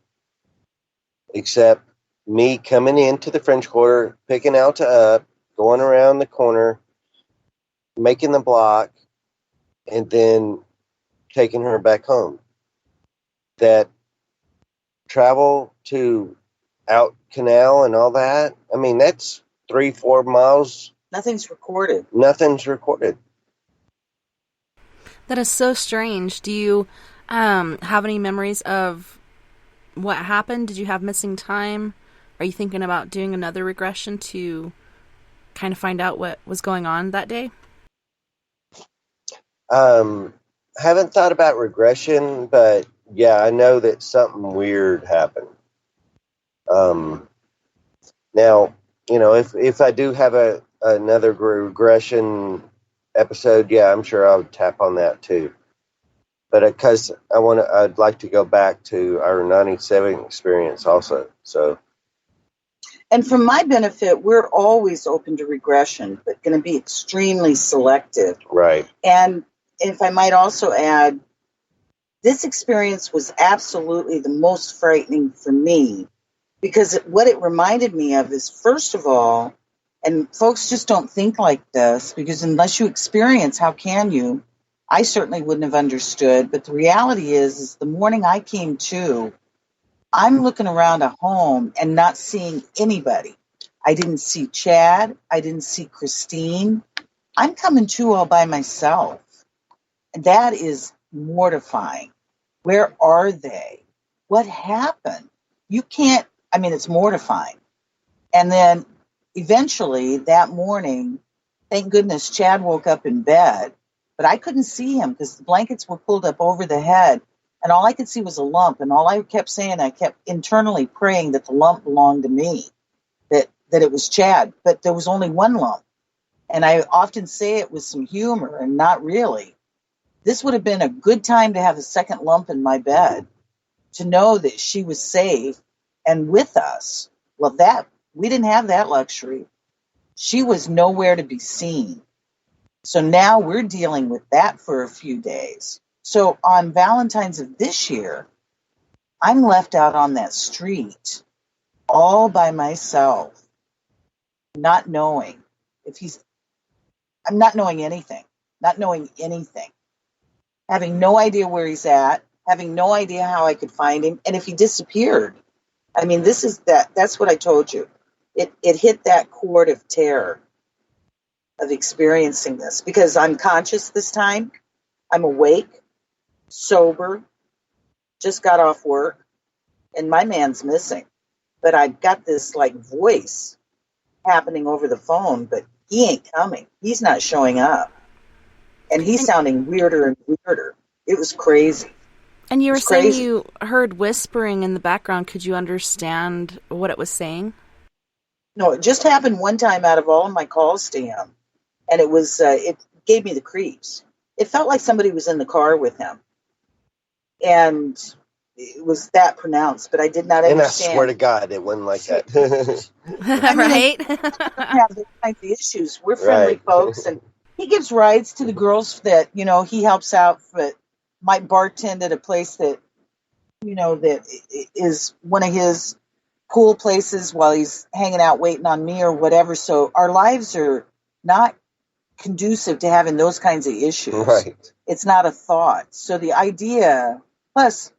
except me coming into the French Quarter, picking Alta up, going around the corner, making the block, and then taking her back home. That travel to out Canal and all that, I mean, that's 3-4 miles. Nothing's recorded. Nothing's recorded. That is so strange. Do you have any memories of what happened? Did you have missing time? Are you thinking about doing another regression to kind of find out what was going on that day? Haven't thought about regression, but yeah, I know that something weird happened. Now, you know, if I do have another regression episode, yeah, I'm sure I would tap on that too. But because I'd like to go back to our 97 experience also. So, And for my benefit, we're always open to regression, but going to be extremely selective. right. And if I might also add, this experience was absolutely the most frightening for me because what it reminded me of is, first of all, and folks just don't think like this because unless you experience, how can you? I certainly wouldn't have understood. But the reality is the morning I came to, I'm looking around a home and not seeing anybody. I didn't see Chad. I didn't see Christine. I'm coming to all by myself. And that is mortifying. Where are they? What happened? You can't, I mean, it's mortifying. And then eventually that morning, thank goodness Chad woke up in bed, but I couldn't see him because the blankets were pulled up over the head. And all I could see was a lump. And all I kept saying, I kept internally praying that the lump belonged to me, that it was Chad. But there was only one lump. And I often say it with some humor and not really. This would have been a good time to have a second lump in my bed, to know that she was safe and with us. Well, we didn't have that luxury. She was nowhere to be seen. So now we're dealing with that for a few days. So on Valentine's of this year, I'm left out on that street all by myself, not knowing I'm not knowing anything, having no idea where he's at, having no idea how I could find him, and if he disappeared. I mean, that's what I told you. It hit that chord of terror of experiencing this, because I'm conscious this time. I'm awake, sober, just got off work, and my man's missing. But I've got this like voice happening over the phone, but he ain't coming. He's not showing up. And he's sounding weirder and weirder. It was crazy. And you were saying you heard whispering in the background. Could you understand what it was saying? No, it just happened one time out of all of my calls to him. And it gave me the creeps. It felt like somebody was in the car with him. And it was that pronounced, but I did not understand. And I swear to God, it wasn't like that. Right? Have those kinds of issues. We're friendly folks, and he gives rides to the girls that, he helps out, but might bartend at a place that, that is one of his pool places while he's hanging out waiting on me or whatever. So our lives are not conducive to having those kinds of issues. Right. It's not a thought. So the idea, plus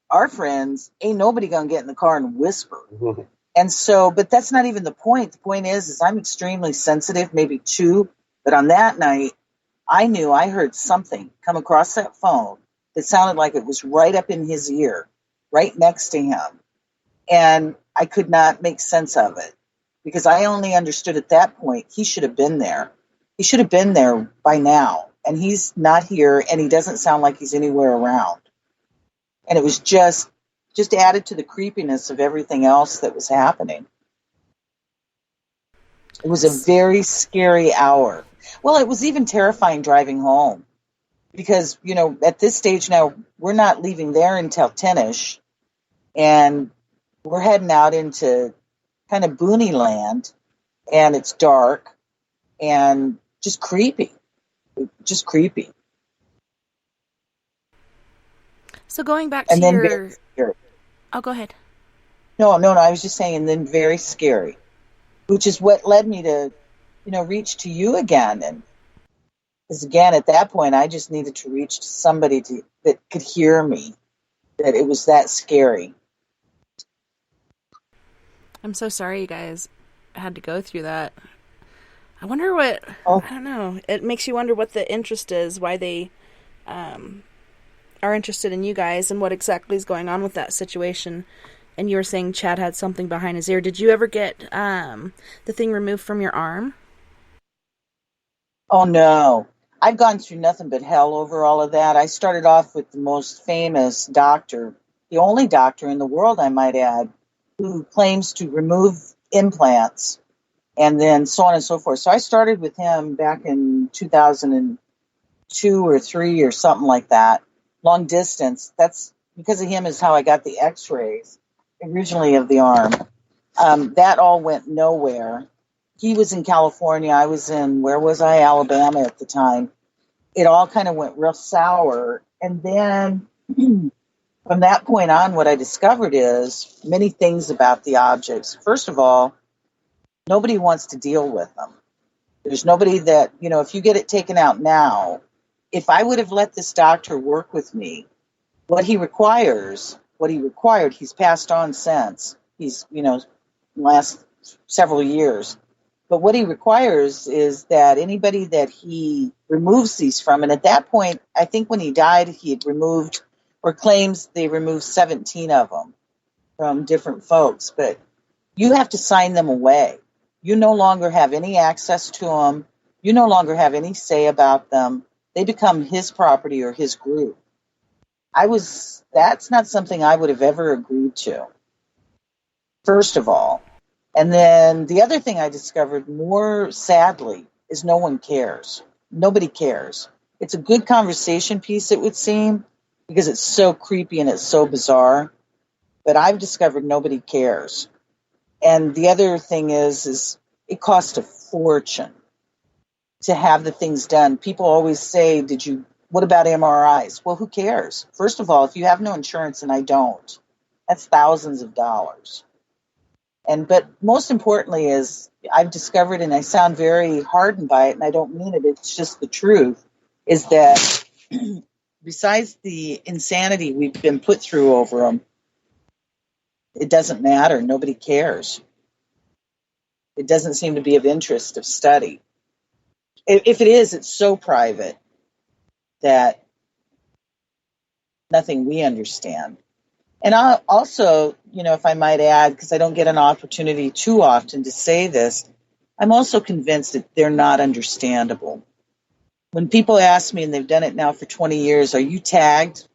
our friends, ain't nobody going to get in the car and whisper. Mm-hmm. And so, but that's not even the point. The point is I'm extremely sensitive, maybe too. But on that night, I knew I heard something come across that phone that sounded like it was right up in his ear, right next to him. And I could not make sense of it because I only understood at that point he should have been there. He should have been there by now. And he's not here, and he doesn't sound like he's anywhere around. And it was just added to the creepiness of everything else that was happening. It was a very scary hour. Well, it was even terrifying driving home because, at this stage now, we're not leaving there until 10-ish, and we're heading out into kind of boony land, and it's dark and just creepy. So going back And to then your... very scary. Oh, go ahead. No, I was just saying, and then very scary, which is what led me to, reach to you again. And because again, at that point, I just needed to reach to somebody that could hear me, that it was that scary. I'm so sorry you guys had to go through that. I wonder I don't know. It makes you wonder what the interest is, why they are interested in you guys and what exactly is going on with that situation. And you were saying Chad had something behind his ear. Did you ever get the thing removed from your arm? Oh, no. I've gone through nothing but hell over all of that. I started off with the most famous doctor, the only doctor in the world, I might add, who claims to remove implants and then so on and so forth. So I started with him back in 2002 or 3 or something like that, long distance. That's because of him is how I got the x-rays originally of the arm. That all went nowhere. He was in California. I was in, Alabama at the time. It all kind of went real sour. And then from that point on, what I discovered is many things about the objects. First of all, nobody wants to deal with them. There's nobody that, if you get it taken out now, if I would have let this doctor work with me, what he required, he's passed on since. He's, last several years. But what he requires is that anybody that he removes these from, and at that point, I think when he died, he had removed, or claims they removed 17 of them from different folks. But you have to sign them away. You no longer have any access to them. You no longer have any say about them. They become his property or his group. That's not something I would have ever agreed to, first of all. And then the other thing I discovered more sadly is no one cares. Nobody cares. It's a good conversation piece, it would seem, because it's so creepy and it's so bizarre. But I've discovered nobody cares. And the other thing is it costs a fortune to have the things done. People always say, did you what about MRIs? Well, who cares? First of all, if you have no insurance, and I don't, that's thousands of dollars. But most importantly is I've discovered, and I sound very hardened by it, and I don't mean it, it's just the truth, is that besides the insanity we've been put through over them, it doesn't matter. Nobody cares. It doesn't seem to be of interest of study. If it is, it's so private that nothing we understand. And I also, if I might add, because I don't get an opportunity too often to say this, I'm also convinced that they're not understandable. When people ask me, and they've done it now for 20 years, are you tagged?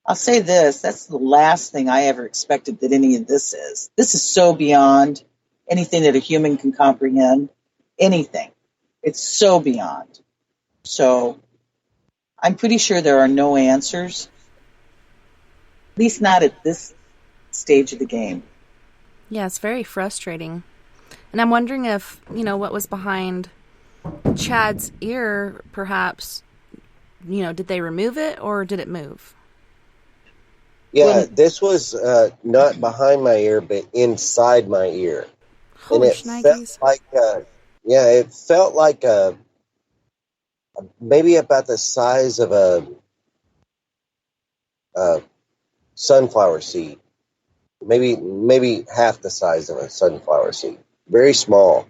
I'll say this, that's the last thing I ever expected that any of this is. This is so beyond anything that a human can comprehend. Anything. It's so beyond. So I'm pretty sure there are no answers. At least not at this stage of the game. Yeah, it's very frustrating. And I'm wondering if, what was behind Chad's ear, perhaps, did they remove it or did it move? Yeah, this was not behind my ear, but inside my ear. Holy and it shnikes. felt like, it felt like maybe about the size of a sunflower seed. Maybe half the size of a sunflower seed. Very small.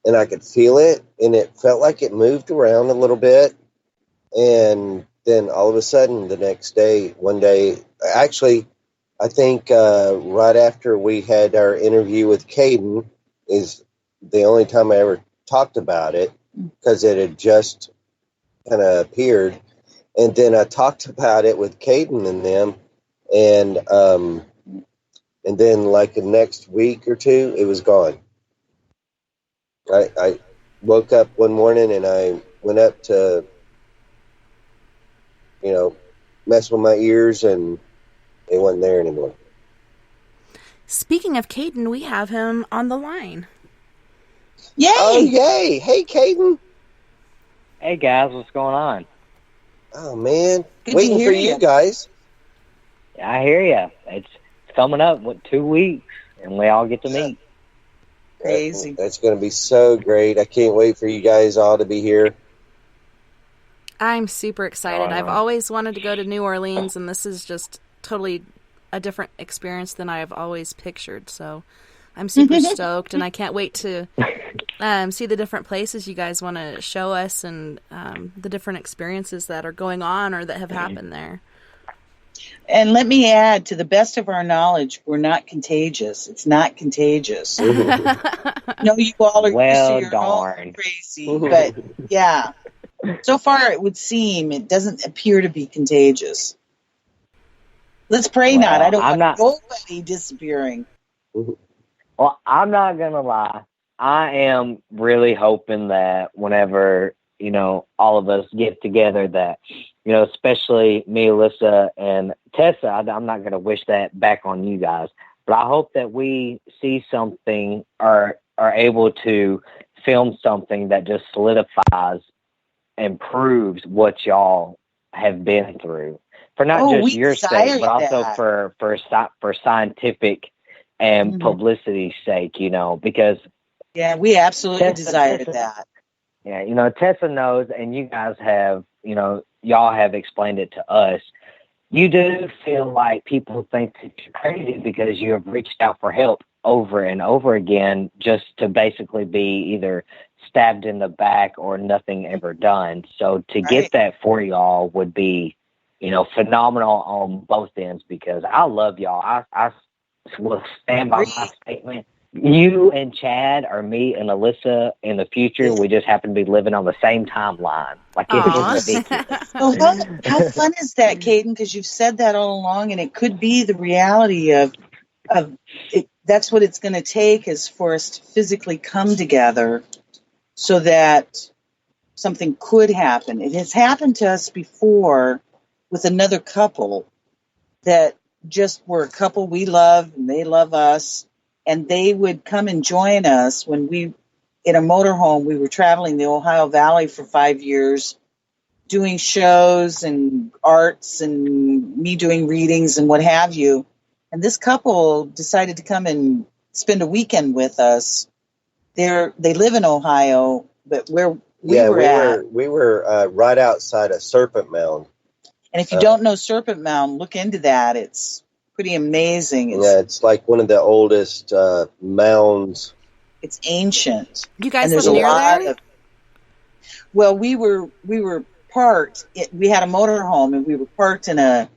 And I could feel it, and it felt like it moved around a little bit. And then all of a sudden, one day, actually, I think right after we had our interview with Caden is the only time I ever talked about it, because it had just kind of appeared. And then I talked about it with Caden and them, and then like the next week or two, it was gone. I woke up one morning and I went up to, mess with my ears, and it wasn't there anymore. Speaking of Caden, we have him on the line. Yay! Oh, yay! Hey, Caden. Hey guys, what's going on? Oh man, Good to waiting hear for you ya. guys. I hear ya. It's coming up with 2 weeks, and we all get to meet. Crazy. That's going to be so great. I can't wait for you guys all to be here. I'm super excited. Oh, no. I've always wanted to go to New Orleans, and this is just totally a different experience than I've always pictured. So I'm super stoked, and I can't wait to see the different places you guys want to show us, and the different experiences that are going on or that have happened there. And let me add, to the best of our knowledge, we're not contagious. It's not contagious. No, you all are Well, used to your own darn. crazy, but yeah. So far, it would seem it doesn't appear to be contagious. Let's pray not. I don't want nobody disappearing. Well, I'm not going to lie. I am really hoping that whenever, all of us get together that, especially me, Alyssa, and Tessa, I'm not going to wish that back on you guys, but I hope that we see something or are able to film something that just solidifies and proves what y'all have been through. For not just your sake, but also for scientific and publicity's sake, because... Yeah, we absolutely desired that. Yeah, Tessa knows, and you guys have, y'all have explained it to us. You do feel like people think that you're crazy because you have reached out for help over and over again just to basically be either stabbed in the back or nothing ever done. So to get that for y'all would be, phenomenal on both ends, because I love y'all. I will stand by my statement. You and Chad are me and Alyssa in the future. We just happen to be living on the same timeline. Like, it's ridiculous. Well, how fun is that, Caden? Because you've said that all along, and it could be the reality of it. That's what it's going to take, is for us to physically come together so that something could happen. It has happened to us before with another couple that just were a couple we love, and they love us. And they would come and join us when in a motorhome, we were traveling the Ohio Valley for 5 years, doing shows and arts and me doing readings and what have you. And this couple decided to come and spend a weekend with us. They live in Ohio, but where we were right outside of Serpent Mound. And if you don't know Serpent Mound, look into that. It's pretty amazing. It's like one of the oldest mounds. It's ancient. You guys live near there? Well, we were parked. We had a motorhome, and we were parked in a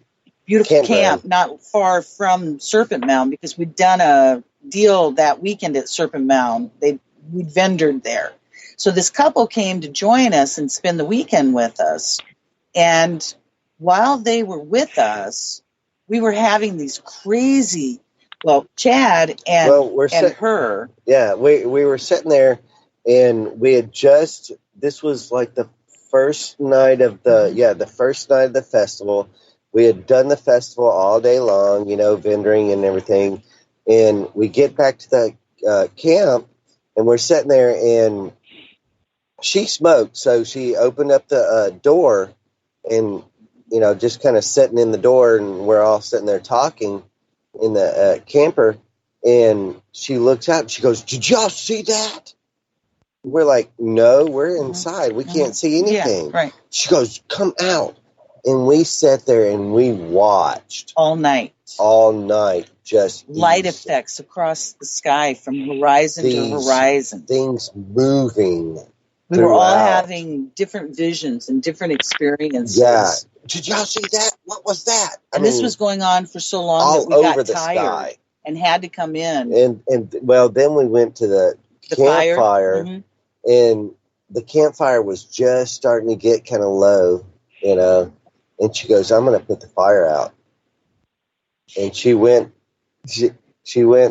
beautiful camp not far from Serpent Mound because we'd done a deal that weekend at Serpent Mound. We'd vendored there. So this couple came to join us and spend the weekend with us. And while they were with us, we were having these crazy, Chad and her. Yeah, we were sitting there, and we had this was like the first night of the first night of the festival. We had done the festival all day long, vendoring and everything. And we get back to the camp, and we're sitting there, and she smoked. So she opened up the door and, just kind of sitting in the door, and we're all sitting there talking in the camper. And she looks out and she goes, "Did y'all see that?" We're like, "No, we're inside. We can't see anything." Yeah, right. She goes, "Come out." And we sat there and we watched all night, just light effects across the sky from horizon to horizon, things moving. We were all having different visions and different experiences. Yeah. Did y'all see that? What was that? This was going on for so long that we got tired and had to come in. And then we went to the campfire, and the campfire was just starting to get kind of low, And she goes, "I'm going to put the fire out." And she went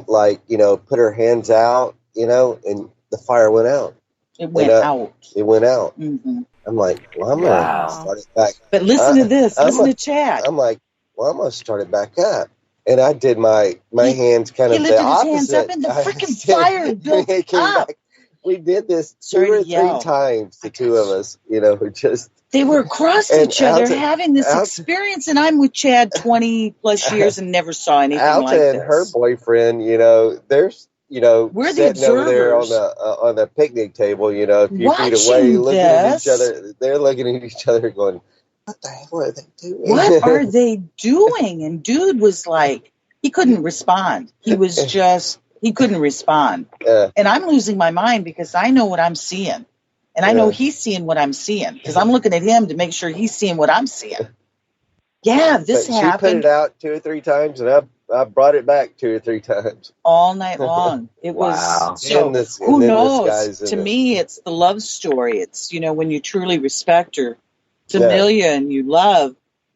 like, put her hands out, and the fire went out. It went out. It went out. Mm-hmm. I'm like, well, I'm going to start it back. But listen to this. Listen to Chad. I'm like, well, I'm going to start it back up. And I did my hands kind of the opposite. He lifted his hands up and the freaking fire built up. We did this two or three times, the two of us, They were across each other having this experience, and I'm with Chad 20 plus years and never saw anything like this. Alta and her boyfriend, there's, we're sitting the over there observers on the picnic table, a few feet away, looking at each other. They're looking at each other going, "What the hell are they doing? What are they doing?" And dude was like, he couldn't respond. He couldn't respond. And I'm losing my mind because I know what I'm seeing. And I know he's seeing what I'm seeing because I'm looking at him to make sure he's seeing what I'm seeing. Yeah, this happened. She put it out 2 or 3 times, and I brought it back 2 or 3 times. All night long. It was, so who knows? To me, it's the love story. It's, when you truly respect or familiar and you love,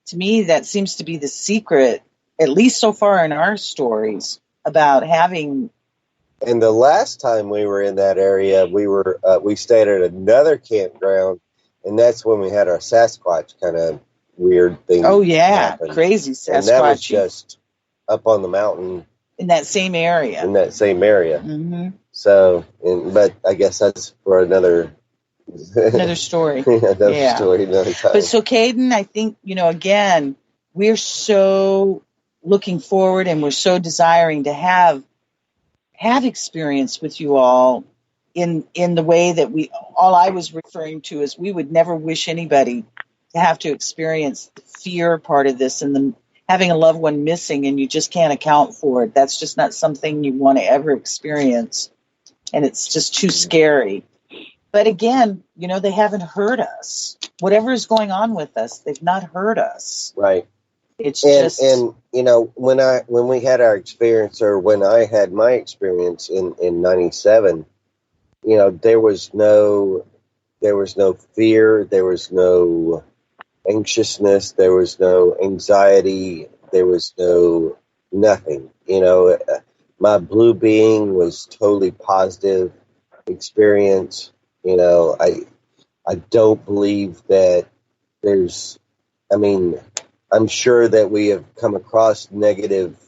to me, that seems to be the secret, at least so far in our stories, about having. And the last time we were in that area, we stayed at another campground, and that's when we had our Sasquatch kind of weird thing. Oh yeah, happen. Crazy Sasquatch. And that was just up on the mountain in that same area. Mm-hmm. So, but I guess that's for another story. Story another time. But so, Caden, I think again, we're so looking forward, and we're so desiring to have experience with you all in the way that all I was referring to is we would never wish anybody to have to experience the fear part of this and having a loved one missing and you just can't account for it. That's just not something you want to ever experience. And it's just too scary. But again, they haven't hurt us. Whatever is going on with us, they've not hurt us. Right. It's and when we had our experience, or when I had my experience in 97, there was no fear, there was no anxiousness, there was no anxiety, there was no nothing. My blue being was totally positive experience. I don't believe that there's. I'm sure that we have come across negative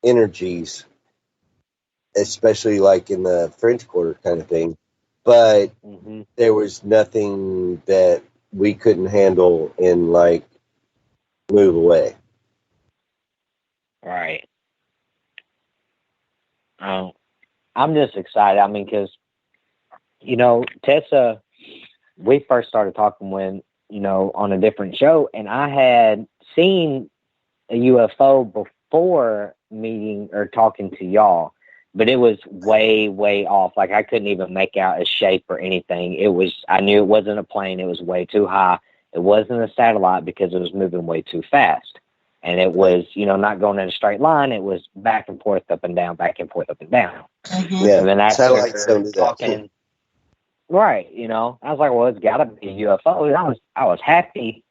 energies, especially like in the French Quarter kind of thing. But there was nothing that we couldn't handle and like move away. Right. I'm just excited. I mean, because, you know, Tessa, we first started talking when, you know, on a different show, and I had seen a UFO before meeting or talking to y'all, but it was way, way off. Like, I couldn't even make out a shape or anything. I knew it wasn't a plane. It was way too high. It wasn't a satellite because it was moving way too fast. And it was, you know, not going in a straight line. It was back and forth, up and down, back and forth, up and down. Mm-hmm. Yeah, And then after satellites don't do that. talking, right, you know, I was like, well, it's got to be a UFO. And I was happy.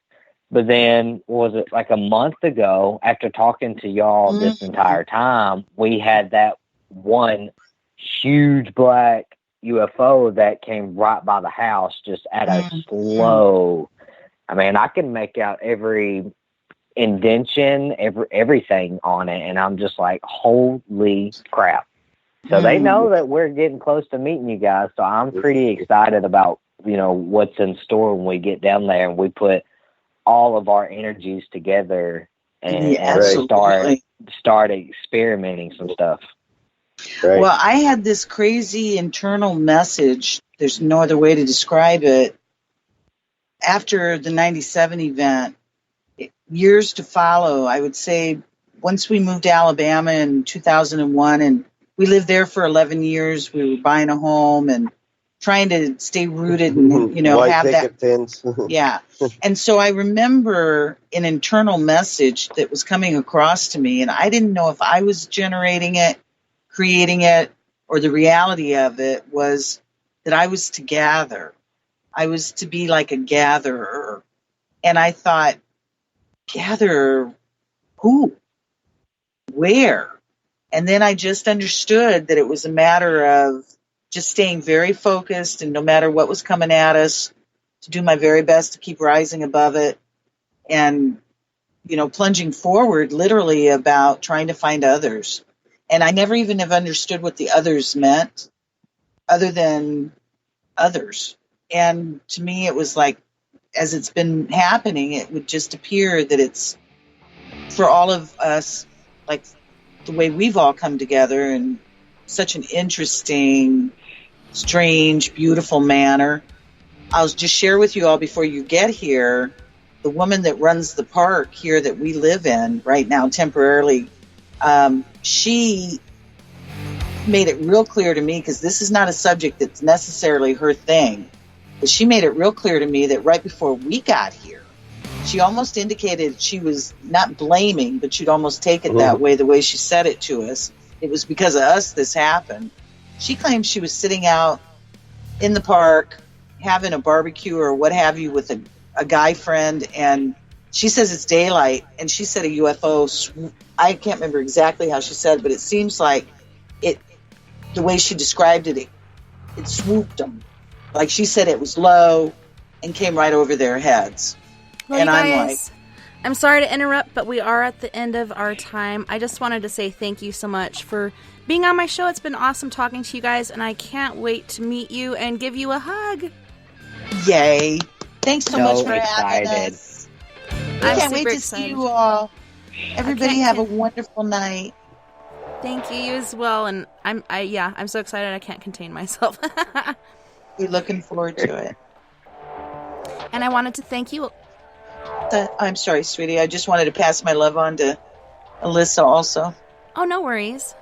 But then, was it like a month ago, after talking to y'all this entire time, we had that one huge black UFO that came right by the house, just at a slow. I mean, I can make out every indentation, everything on it, and I'm just like, holy crap. So they know that we're getting close to meeting you guys, so I'm pretty excited about, you know, what's in store when we get down there and we put all of our energies together and start experimenting some stuff. Right. Well, I had this crazy internal message. There's no other way to describe it. After the 97 event, years to follow, I would say once we moved to Alabama in 2001, and we lived there for 11 years, we were buying a home and trying to stay rooted and, you know, White have that. fence. Yeah. And so I remember an internal message that was coming across to me, and I didn't know if I was generating it, creating it, or the reality of it was that I was to gather. I was to be like a gatherer. And I thought, gather who? Where? And then I just understood that it was a matter of just staying very focused, and no matter what was coming at us, to do my very best to keep rising above it and, you know, plunging forward literally about trying to find others. And I never even have understood what the others meant other than others. And to me, it was like, as it's been happening, it would just appear that it's for all of us, like the way we've all come together in such an interesting, strange, beautiful manner. I'll just share with you all before you get here, the woman that runs the park here that we live in right now temporarily, she made it real clear to me, because this is not a subject that's necessarily her thing, but she made it real clear to me that right before we got here, she almost indicated she was not blaming, but she'd almost take it that way, the way she said it to us. It was because of us this happened. She claimed she was sitting out in the park having a barbecue or what have you with a guy friend, and she says it's daylight, and she said a UFO, I can't remember exactly how she said it, but it seems like it, the way she described it, it swooped them. Like she said it was low and came right over their heads. Well, and you I'm guys, I'm sorry to interrupt, but we are at the end of our time. I just wanted to say thank you so much for being on my show. It's been awesome talking to you guys, and I can't wait to meet you and give you a hug. Yay. Thanks so much for having us. I can't wait to see you all. Everybody have a wonderful night. Thank you, you as well. And I'm so excited I can't contain myself. We're looking forward to it. And I wanted to thank you. I'm sorry, sweetie. I just wanted to pass my love on to Alyssa also. Oh, no worries.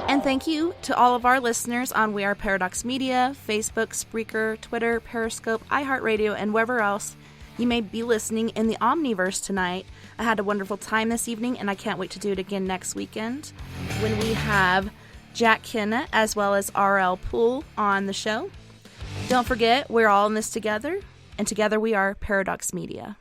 And thank you to all of our listeners on We Are Paradox Media, Facebook, Spreaker, Twitter, Periscope, iHeartRadio, and wherever else you may be listening in the Omniverse tonight. I had a wonderful time this evening, and I can't wait to do it again next weekend when we have Jack Kenna as well as R.L. Poole on the show. Don't forget, we're all in this together, and together we are Paradox Media.